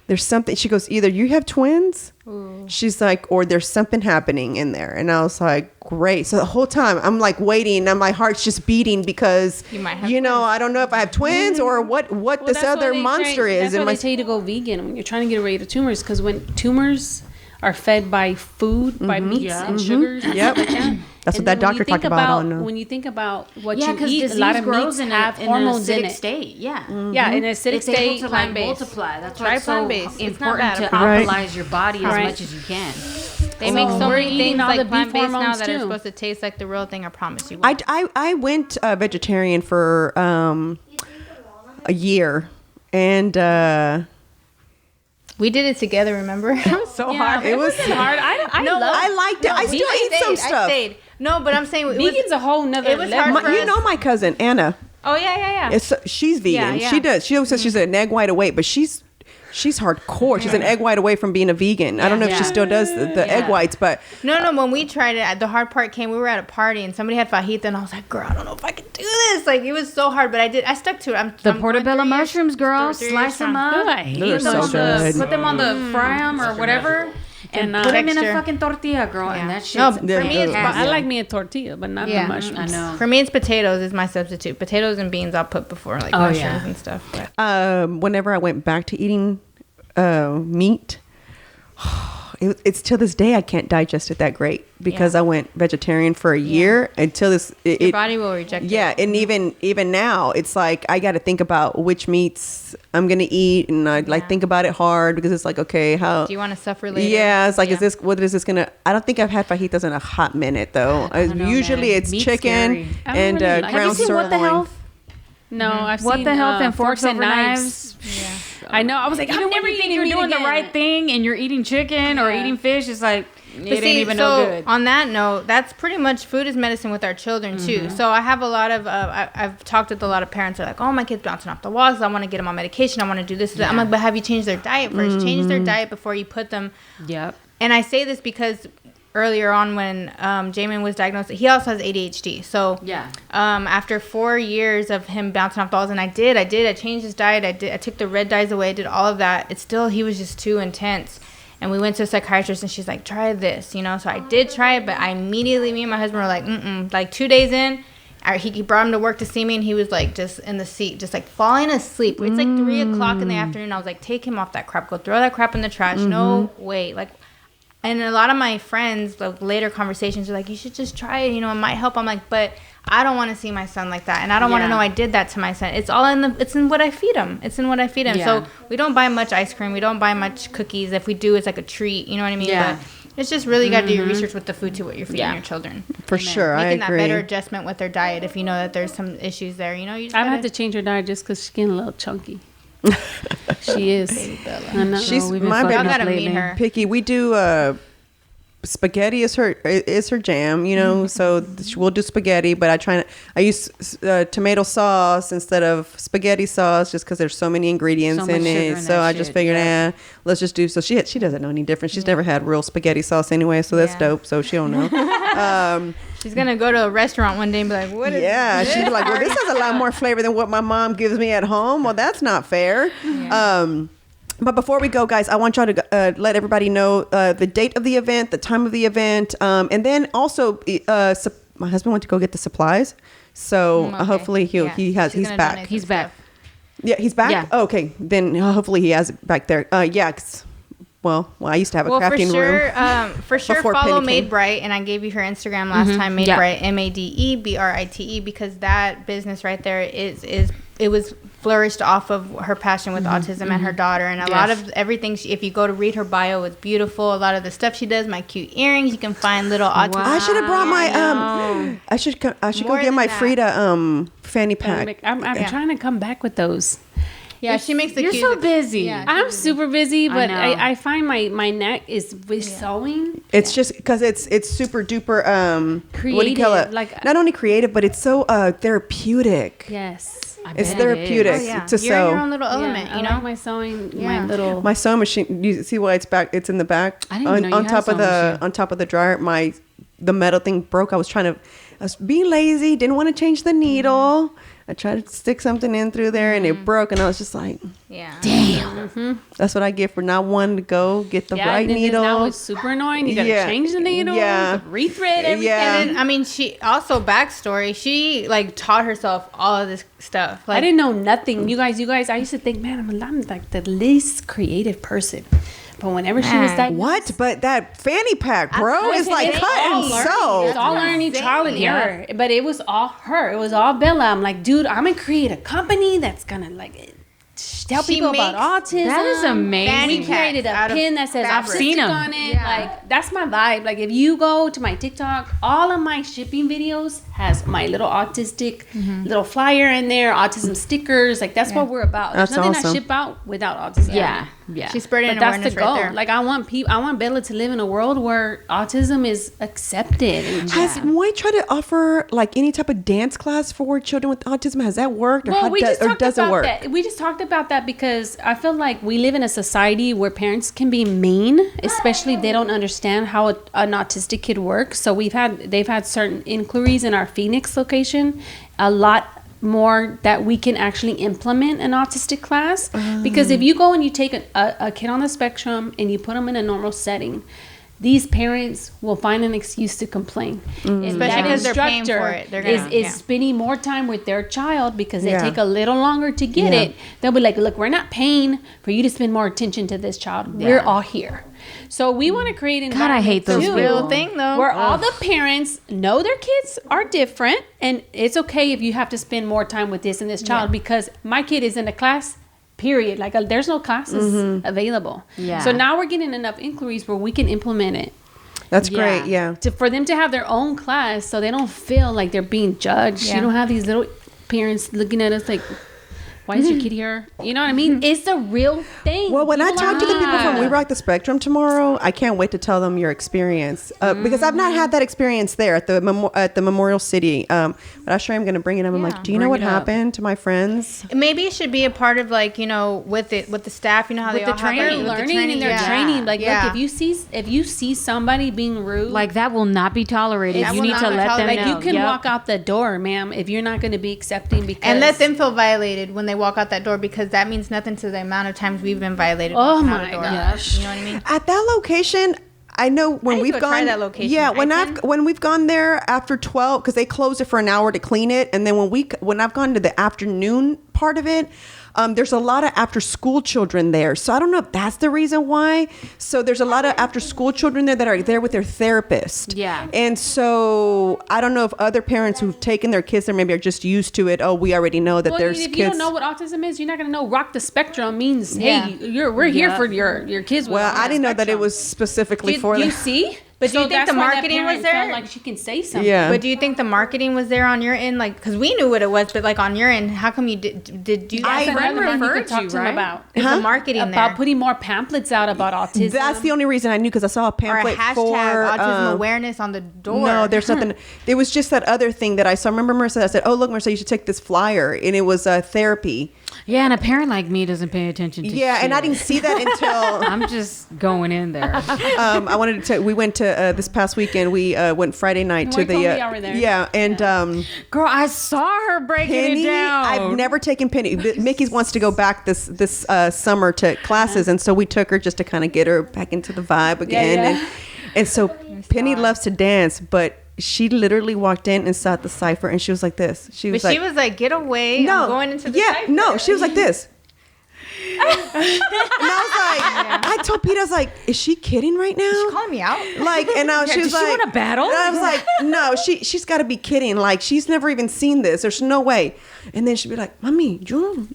there's something. She goes, either you have twins. Ooh. She's like, or there's something happening in there. And I was like, great. So the whole time I'm like waiting and my heart's just beating because, you know, I don't know if I have twins or what this other monster is. That's why they tell you to go vegan when you're trying to get rid of tumors, because when tumors are fed by food, by meats and sugars. Yep. That's what that doctor talked about. When you think about what you because eat, a lot of grows meats in have an hormones in acidic it. State. Yeah. Yeah, in an acidic It's able state, to plant-based. multiply. That's Try why it's so plant-based. It's not important bad, to I alkalize your body as much as you can. They make so we're many eating things all the like beef plant-based now hormones that are too. supposed to taste like the real thing. I promise you. Won't. I went vegetarian for a year, and We did it together. Remember? It was so hard. it was hard. I liked it. I still eat some stuff. I stayed. No, but I'm saying Vegan's a whole nother it was level. hard for You us. know my cousin Anna. Oh yeah. She's vegan. Yeah. She does. She always says she's an egg white away, but she's hardcore. She's an egg white away from being a vegan. I don't know if she still does the egg whites, but No. When we tried it, the hard part came. We were at a party and somebody had fajita, and I was like, "Girl, I don't know if I can do this." Like it was so hard, but I stuck to it. The portobello mushrooms, girl. Slice them up. they're so good. Put them on the fry them or whatever. And put them in a fucking tortilla, girl. And that shit's No, for me, it's I like me a tortilla, but not the mushrooms. I know. For me, it's potatoes is my substitute. Potatoes and beans I'll put before like mushrooms and stuff. But. whenever I went back to eating meat, it's till this day I can't digest it that great because I went vegetarian for a year until this. Your body will reject it. Yeah, and even now, it's like I got to think about which meats I'm gonna eat, and I like think about it hard because it's like, okay, how do you want to suffer later? Yeah, it's like, what is this gonna? I don't think I've had fajitas in a hot minute though. Usually it's Meat's chicken scary. and really like- ground Have you seen sirloin. What the Health? No, I've seen What the Health and Forks and Over Knives. Yeah. I know. I was like, Even I'm when never you think eating you're meat doing the again. right thing and you're eating chicken or eating fish, it's like it ain't even no good. On that note, that's pretty much food is medicine with our children too. So I have a lot of I've talked with a lot of parents who are like, oh, my kid's bouncing off the walls. I want to get them on medication. I want to do this. I'm like, but have you changed their diet first? Change their diet before you put them. Yep. And I say this because earlier on when Jamin was diagnosed, he also has ADHD. So after 4 years of him bouncing off the walls, and I changed his diet. I took the red dyes away. I did all of that. It's still, he was just too intense. And we went to a psychiatrist, and she's like, try this, you know. So I did try it, but I immediately, me and my husband were like, Like 2 days in, he brought him to work to see me, and he was like just in the seat, just like falling asleep. It's like 3 o'clock in the afternoon. I was like, take him off that crap. Go throw that crap in the trash. No way. Like, and a lot of my friends, like later conversations, are like, you should just try it. You know, it might help. I'm like, but I don't want to see my son like that, and I don't want to know I did that to my son. It's all it's in what I feed him. Yeah. So we don't buy much ice cream. We don't buy much cookies. If we do, it's like a treat. You know what I mean? Yeah. But it's just really got to do your research with the food to what you're feeding your children. For sure, I Making agree. that better adjustment with their diet if you know that there's some issues there. You know, you just I've gotta, had to change her diet just because she's getting a little chunky. She is. I know. She's we've been my fucking y'all baby. up gotta meet lately. her. Picky. We do spaghetti is her jam, you know. So we'll do spaghetti, but I use tomato sauce instead of spaghetti sauce just because there's so many ingredients So much in sugar it. in So that I just shit, figured, let's just do. So she doesn't know any different. She's never had real spaghetti sauce anyway, so that's dope. So she don't know. She's gonna go to a restaurant one day and be like, "What is Yeah, this?" she'd be like, well, this has a lot more flavor than what my mom gives me at home. Well, that's not fair. But before we go, guys, I want y'all to let everybody know the date of the event, the time of the event, and then also my husband went to go get the supplies, so hopefully he's back. He's back. Yeah, he's back. Yeah. Oh, okay, then hopefully he has it back there. Yeah. Well, I used to have a crafting room. For sure, before follow Penny came. Made Bright, and I gave you her Instagram last time, Made Bright, MadeBrite, because that business right there it was flourished off of her passion with autism and her daughter, and a lot of everything. If you go to read her bio, it's beautiful. A lot of the stuff she does, my cute earrings, you can find little autism. I should have brought my I should go More get than my that. Frida fanny pack. I'm trying to come back with those. Yeah, she makes the You're cute. so busy. Yeah. I'm super busy, but know. I find my neck is with sewing. It's just because it's super duper what do you call it? Creative, like- not only creative, but it's so therapeutic. Yes. It's bet it therapeutic is. Oh, yeah. to You're in your sew. own little element, I you know. like my sewing, Yeah. my little. My sewing machine. You see why it's back? It's in the back. I didn't even know you on had top a of sewing the machine. on top of the dryer. The metal thing broke. I was being lazy. Didn't want to change the needle. I tried to stick something in through there and it broke, and I was just like, Yeah. Damn. Mm-hmm. that's what I get for not wanting to go get the right needle. Now it's super annoying. You gotta change the needle, rethread everything. Yeah. And then, I mean, she also backstory. She like taught herself all of this stuff. Like, I didn't know nothing. You guys. I used to think, man, I'm like the least creative person. But whenever she was diagnosed, What? But that fanny pack, bro, is like cut and sew. it's all learning, trial and error. But it was all her. It was all Bella. I'm like, dude, I'm gonna create a company that's gonna like tell She people about makes- autism. That is amazing. We created Out a of pin that says fabric. autistic Seen 'em. on it. Yeah. Like that's my vibe. Like if you go to my TikTok, all of my shipping videos has my little autistic little flyer in there, autism stickers. Like that's what we're about. There's That's nothing awesome. I ship out without autism. Yeah. Yeah. She's spreading But that's awareness the goal. right there. Like I want Bella to live in a world where autism is accepted. And Has Moy tried to offer like any type of dance class for children with autism? Has that worked, or, well, we just or talked does it about work? that. We just talked about that because I feel like we live in a society where parents can be mean, especially if they don't understand how an autistic kid works. So they've had certain inquiries in our Phoenix location, a lot more that we can actually implement an autistic class. Because if you go and you take a kid on the spectrum and you put them in a normal setting, these parents will find an excuse to complain. If Especially that 'cause they're paying instructor for it. They're gonna- is spending more time with their child because they Yeah. take a little longer to get Yeah. it, they'll be like, look, we're not paying for you to spend more attention to this child. We're all here. So we want to create an God, I hate those environment, people. real thing though. where all the parents know their kids are different, and it's okay if you have to spend more time with this and this child because my kid is in a class. Period. Like there's no classes available. Yeah. So now we're getting enough inquiries where we can implement it That's great. Yeah. for them to have their own class, so they don't feel like they're being judged. Yeah. You don't have these little parents looking at us like, why is your kid here? You know what I mean? It's the real thing. Well, when I People talk are to the people from mad. We Rock the Spectrum tomorrow, I can't wait to tell them your experience because I've not had that experience there at the Memorial City. But I sure am going to bring it up. I'm Yeah. like, do you know what Bring it up. happened to my friends? Maybe it should be a part of like, you know, with the staff. You know how With they the all have training. with the learning and their yeah. training. Like, Yeah. look, if you see somebody being rude, Like that will not be tolerated. That You will need not to be let them tolerated. like know. you can Yep. walk out the door, ma'am, if you're not going to be accepting because And let them feel violated when they walk out that door because that means nothing to the amount of times we've been violated. Oh walking out my a door. gosh. You know what I mean? At that location, I know when I need we've to go try gone that location. Yeah, I when we've gone there after 12 because they closed it for an hour to clean it, and then when I've gone to the afternoon part of it, there's a lot of after school children there. So I don't know if that's the reason why. So there's a lot of after school children there that are there with their therapist. Yeah. And so I don't know if other parents who've taken their kids there maybe are just used to it. Oh, we already know that well, there's if kids. you don't know what autism is, you're not going to know. Rock the spectrum means, Yeah. hey, we're here for your kids. With well, autism I didn't know that it spectrum. was specifically Do for you them. see? But do you think that's the why that marketing was parent felt there? Like she can say something. Yeah. But do you think the marketing was there on your end? Like, because we knew what it was, but like on your end, how come you did you? That's I another one you referred could talk to, to them right? about. Is the marketing About there? putting more pamphlets out about autism. That's the only reason I knew because I saw a Or a pamphlet hashtag for autism awareness on the door. No, there's nothing. It was just that other thing that I saw. I remember Marissa. I said, "Oh, look, Marissa, you should take this flyer," and it was therapy. Yeah, and a parent like me doesn't pay attention to Yeah, and I shit. didn't see that until I'm just going in there. I wanted to. We went to this past weekend. We went Friday night to Why the can't we over there? yeah, and Girl, I saw her breaking Penny. it down. I've never taken Penny. Mickey wants to go back this summer to classes, and so we took her just to kind of get her back into the vibe again. yeah. And so Penny loves to dance, but she literally walked in and saw the cipher, and she was like this. She But was like, she was like, "Get away! no, I'm going into the yeah, cipher." no, she was like this. And I was like, I told Pete, I was like, is she kidding right now? She calling me out. Like, and now she was does she like, want a battle? And I was like, no, she's got to be kidding. Like, she's never even seen this. There's no way. And then she'd be like, Mommy, you.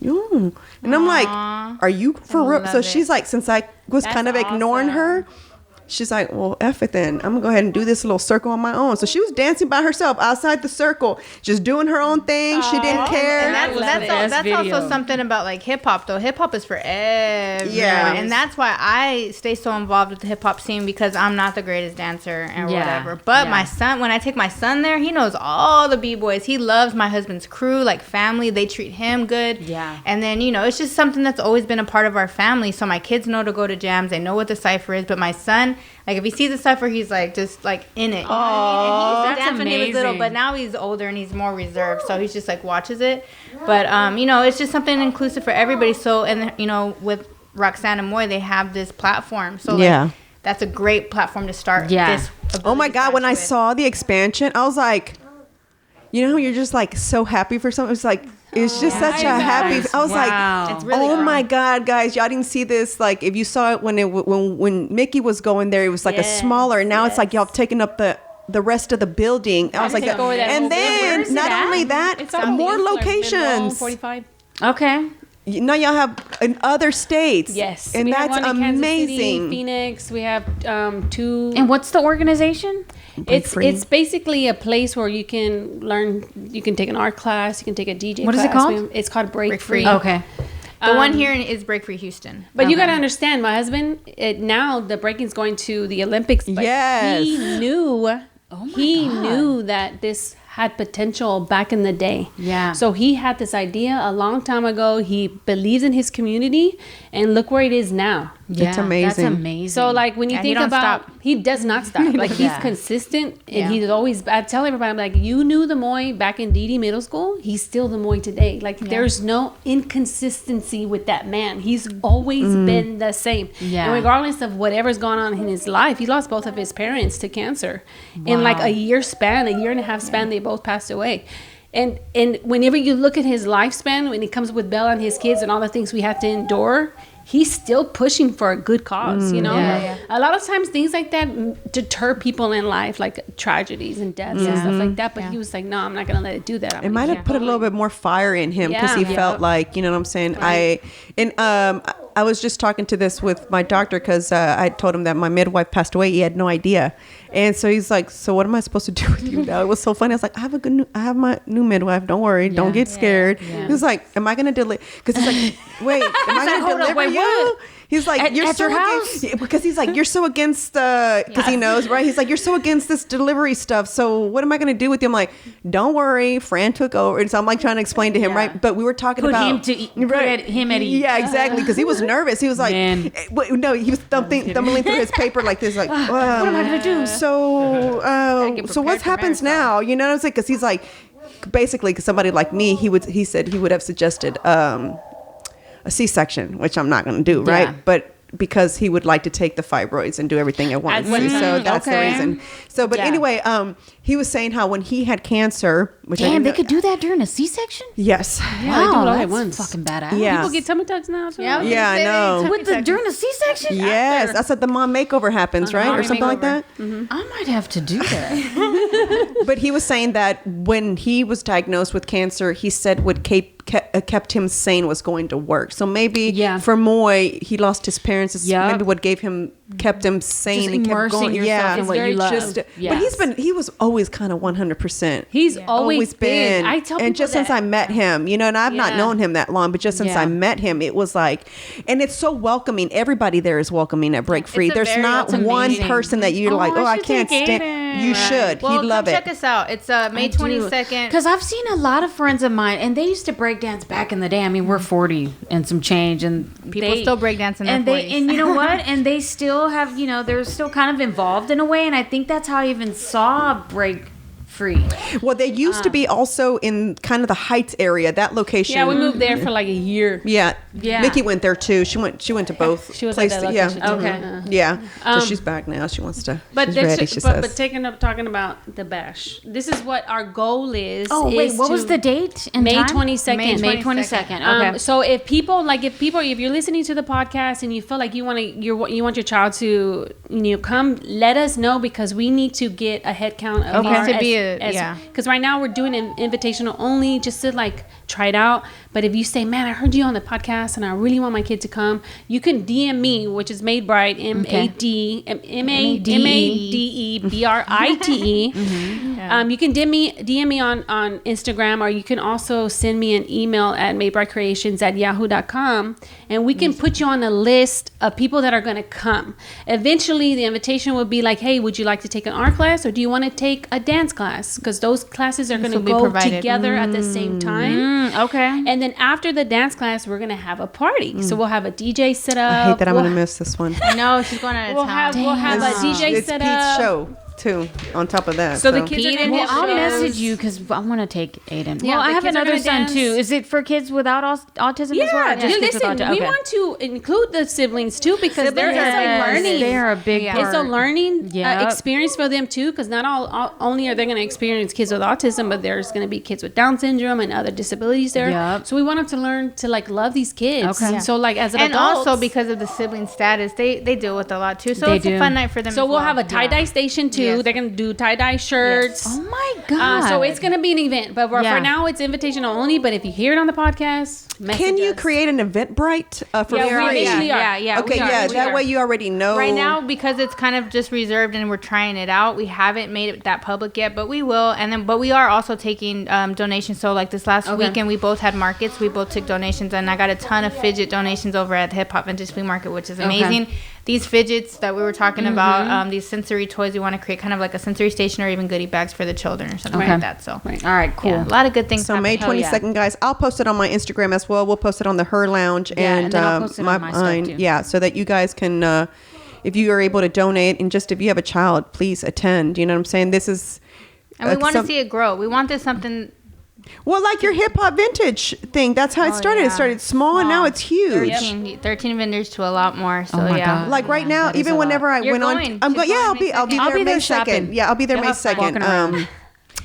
And I'm like, are you for real? So love she's it. like, since I was That's kind of ignoring her, she's like, well, F it then. I'm gonna go ahead and do this little circle on my own. So she was dancing by herself outside the circle, just doing her own thing. She didn't care. And love that's it. Video. also something about like hip hop though. Hip hop is for everyone. Yeah. And that's why I stay so involved with the hip hop scene because I'm not the greatest dancer and Yeah. whatever. But Yeah. my son, when I take my son there, he knows all the B-boys. He loves my husband's crew, like family. They treat him good. Yeah. And then, it's just something that's always been a part of our family. So my kids know to go to jams. They know what the cipher is. But my son, Like if he sees a stuff where he's like just like in it. You know what I mean? And he used to dance when he was little, but now he's older and he's more reserved, so he's just like watches it. But it's just something inclusive for everybody. So with Roxanne and Moy, they have this platform. So that's a great platform to start. This. Oh my God! When I saw the expansion, I was like, you're just like so happy for something. It's like. It's just such a happy. I was like, it's really my God, guys, y'all didn't see this. Like, if you saw it when Mickey was going there, it was like a smaller. And now it's like y'all have taken up the rest of the building. I was like, and then not only that, it's more locations. 45. Okay. Now y'all have in other states. Yes, and that's one in amazing. Kansas City, Phoenix. We have 2. And what's the organization? It's basically a place where you can learn. You can take an art class. You can take a DJ class. What is it called? It's called Break Free. Okay. The one here is Break Free Houston. But you got to understand, my husband, now the breaking's going to the Olympics. But he knew. Knew that this had potential back in the day. Yeah. So he had this idea a long time ago. He believes in his community, and look where it is now. Yeah, it's amazing. That's amazing. So like when you think about, he does not stop. Like he's Yeah. consistent, and he's always. I tell everybody, I'm like, you knew the Moy back in DD Middle School. He's still the Moy today. Like there's no inconsistency with that man. He's always been the same. Yeah. And regardless of whatever's gone on in his life, he lost both of his parents to cancer in like a year and a half span. They both passed away. And whenever you look at his lifespan, when it comes with Bella and his kids and all the things we had to endure, he's still pushing for a good cause, A lot of times things like that deter people in life, like tragedies and deaths and stuff like that. But he was like, no, I'm not going to let it do that. It might have put a little bit more fire in him because he felt like, you know what I'm saying? Right. I was just talking to this with my doctor because I told him that my midwife passed away. He had no idea. And so he's like, so what am I supposed to do with you now? It was so funny. I was like, I have my new midwife. Don't worry. Don't get scared. Yeah. He was like, am I going to deliver? Because he's like, wait, am I going to deliver you? What? He's like, you're so against, because he's like, you're so against because he knows, right? He's like, you're so against this delivery stuff. So what am I going to do with you? I'm like, don't worry. Fran took over. And so I'm like trying to explain to him, right? But we were talking about him at ease. Yeah, exactly. Because he was nervous. He was like, no, he was thumbling through his paper like this, like, what am I going to do? So what happens now? You know what I'm saying? Because he's like, basically, because somebody like me, he said he would have suggested a C-section, which I'm not going to do, right? But because he would like to take the fibroids and do everything at once. So that's the reason. So, but anyway, he was saying how when he had cancer, which they could do that during a C-section? Yes. Yeah, they do it all at once. Fucking badass. Yeah. People get tummy tucks now too. Yeah, I know. During a C-section? Yes, that's what the mom makeover happens, right? Or something like that. Mm-hmm. I might have to do that. But he was saying that when he was diagnosed with cancer, he said what kept him sane was going to work. So maybe for Moy, he lost his parents. Maybe what kept him sane just and kept going. Yourself in what you love. But he was always kind of 100%. He's always been. I tell and just since I met him, and I've not known him that long, but just since I met him, it was like, and it's so welcoming. Everybody there is welcoming at Break Free. There's not one person that you're like, I can't stand. You should. Well, he'd love it. Check us out. It's May 22nd. Because I've seen a lot of friends of mine, and they used to break dance back in the day. I mean, we're 40 and some change, and people still break dance in their 40s. And you know what? And they still have, they're still kind of involved in a way. And I think that's how I even saw Break Free. Well, they used to be also in kind of the Heights area, that location. Yeah, we moved there for like a year. Yeah. Mickey went there too. She went to both she was places. At that location Okay. Yeah. So she's back now. She wants to. But she's ready, she says. But talking about the bash. This is what our goal is. Oh wait, what was the date? May 22nd. May 22nd. Okay. So if you're listening to the podcast and you feel like you want your child to come, let us know, because we need to get a head count of because right now we're doing an invitational only, just to like try it out. But if you say, man, I heard you on the podcast and I really want my kid to come, you can DM me, which is Made Bright, MadeBrite. You can DM me on Instagram, or you can also send me an email at madebrightcreations@yahoo.com, and we can put you on a list of people that are going to come. Eventually, the invitation will be like, hey, would you like to take an art class, or do you want to take a dance class? Because those classes are going to go together at the same time. Okay. And then after the dance class, we're going to have a party. So we'll have a DJ set up. I hate that I'm going to miss this one. I know she's going out of town. We'll have a DJ It's set Pete's up. show too. On top of that, So the kids are going to Well, get I'll videos. message you because I want to take Aiden. Yeah, well, I the have kids are another gonna son dance. too. Is it for kids without autism as well? Yeah, or just kids with listen, autism? we Okay. want to include the siblings too because there is a learning. They are a big part. It's a learning Yep. experience for them too, because not all only are they going to experience kids with autism, but there's going to be kids with Down syndrome and other disabilities there. Yep. So we want them to learn to like love these kids. Okay. Yeah. So like as an And adult, also because of the sibling status, they deal with a lot too. So They it's do. a fun night for them. so as we'll well. have a tie dye station too. Yes. They're going to do tie dye shirts. Oh my god! So it's going to be an event, but Yeah. for now it's invitational only. But if you hear it on the podcast, message can you us. create an Eventbrite for Yeah, we free? initially are. Yeah. Okay, we are. yeah. We That are. way you already know. Right now, because it's kind of just reserved and we're trying it out, we haven't made it that public yet, but we will. But we are also taking donations. So like this last weekend, we both had markets. We both took donations, and I got a ton of fidget donations over at the Hip Hop Vintage Flea Market, which is amazing. These fidgets that we were talking about, these sensory toys, we want to create kind of like a sensory station or even goodie bags for the children or something like that. So, All right, cool. yeah, a lot of good things. So May happening. 22nd, guys. I'll post it on my Instagram as well. We'll post it on the Her Lounge and then I'll post it on my stuff, mine. too. Yeah, so that you guys can, if you are able to donate, and just if you have a child, please attend. You know what I'm saying? This is, And we want to see it grow. We want this something. well, like your hip hop vintage thing. That's how it started. It yeah. started small, and now it's huge. 13 vendors to a lot more. So my yeah. God. Like right now, that is even a lot. whenever I You're went going. on, I'm She's going. Yeah, going I'll be I'll there be there May shopping. 2nd. Yeah, I'll be there You'll May have fun 2nd. walking around.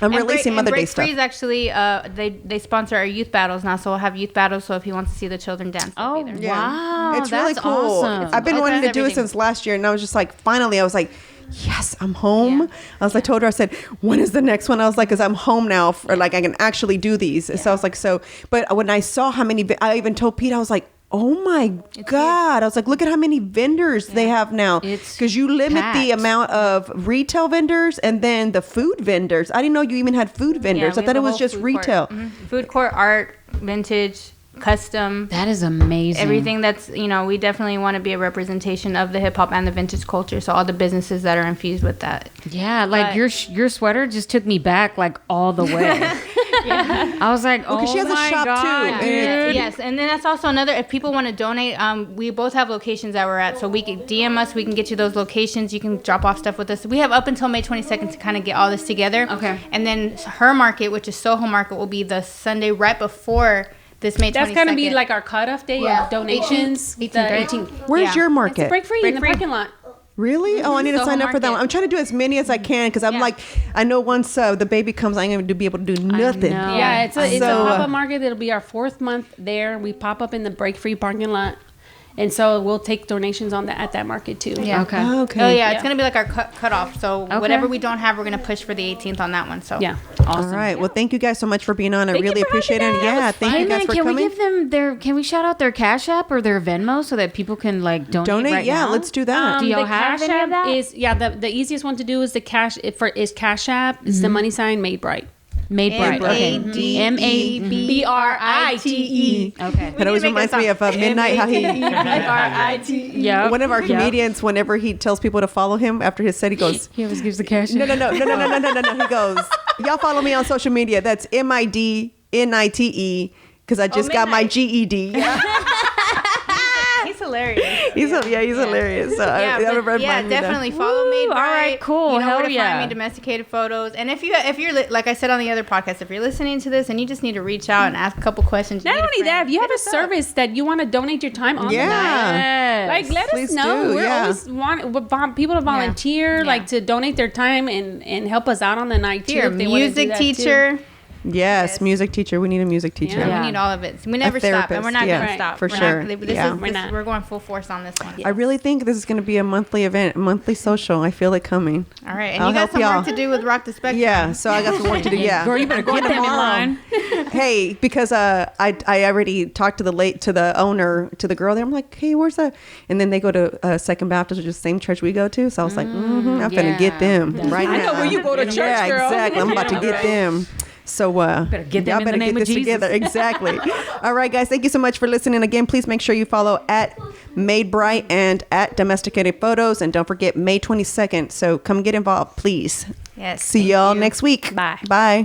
I'm releasing Mother Day Break stuff. Free's actually they sponsor our youth battles now, so we'll have youth battles. So if he wants to see the children dance, they'll Oh be there. Yeah. wow, It's really that's cool. awesome. I've been It wanting does to do it everything. since last year, and I was just like, finally, I was like, yes, I'm home. I was like, told her, I said, when is the next one? I was like, because I'm home now, for, like I can actually do these. So I was like, but when I saw how many, I even told Pete, I was like, oh my God. I was like, look at how many vendors they have now. It's because you limit the packed. amount of retail vendors and then the food vendors. I didn't know you even had food vendors. Yeah, I we thought it have a was whole just food retail. court. Food court, art, vintage, custom. That is amazing. Everything that's, we definitely want to be a representation of the hip hop and the vintage culture. So all the businesses that are infused with that. Yeah, like But- your sweater just took me back like all the way. I was like, oh 'cause she has a my shop, God, too. dude. Yes, and then that's also another. If people want to donate, we both have locations that we're at, so we can DM us. We can get you those locations. You can drop off stuff with us. We have up until May 22nd to kind of get all this together. Okay. And then Her Market, which is Soho Market, will be the Sunday right before this May 22nd. That's gonna be like our cutoff day Yeah. of donations. 18th, the right? 18th. Where's Yeah. your It's market? break free in the free. parking lot. Really? Oh, I need to Soho sign up for that Market. one. I'm trying to do as many as I can because I'm Yeah. like, I know once the baby comes, I'm going to be able to do nothing. know. Yeah, it's a So, pop-up market. It'll be our 4th month there. We pop up in the break free parking lot. And so we'll take donations on at that market too. Yeah. Okay. Okay. Oh yeah, Yeah. it's gonna be like our cutoff. So whatever we don't have, we're gonna push for the 18th on that one. So Yeah. All right. Well, thank you guys so much for being on. I Thank you really for appreciate it. having us. Yeah. That was Thank Hey you guys man, for can we coming. give them can we shout out their Cash App or their Venmo so that people can like donate right yeah, now? let's do that. Do y'all the have Cash any of App that? is the easiest one to do is the Cash App. It's the money sign Made Bright. Made Bright. Okay. M-A-D-E-B. BRITE. Okay. That always reminds me of Midnight. How he, Yeah. one of our comedians, whenever he tells people to follow him after his set, he goes, He always gives the cash. no. He goes, y'all follow me on social media. That's MIDNITE because I just got my GED. he's hilarious. He's hilarious. So Yeah, that but reminded me of that. definitely follow Made all Bright. right, cool. You know Hell where to yeah. find me, Domesticated Photos. And if you're like I said on the other podcast, if you're listening to this and you just need to reach out and ask a couple questions. Not you need a only that, friend, if you have hit a us up. service that you want to donate your time on the night, Yes. like let Please us know. do, We're yeah. always want people to volunteer, Yeah. like to donate their time and help us out on the night If too. you're a if they wanna do music that, too. teacher, Yes, music teacher. We need a music teacher. Yeah. we need all of it. We never stop, therapist, and we're not yeah, going to stop. for We're sure. Not, Yeah. we're going full force on this one. I really think this is going to be a monthly event, a monthly social. I feel it coming. All right, and I'll you got help some y'all. work to do with Rock the Spectrum. Yeah, so I got some work to do. Yeah, Girl, you better get them in line. Hey, because I already talked to the owner, to the girl there. I'm like, hey, where's that? And then they go to Second Baptist, which is the same church we go to. So I was like, I'm finna get them right now. I know where you go to church, Yeah, girl. exactly. I'm about to get them. So Better get them y'all in the better name get of this Jesus. together. Exactly. All right, guys. Thank you so much for listening. Again, please make sure you follow at Made Bright and at Domesticated Photos, and don't forget May 22nd. So come get involved, please. Yes. See thank y'all you. next week. Bye. Bye.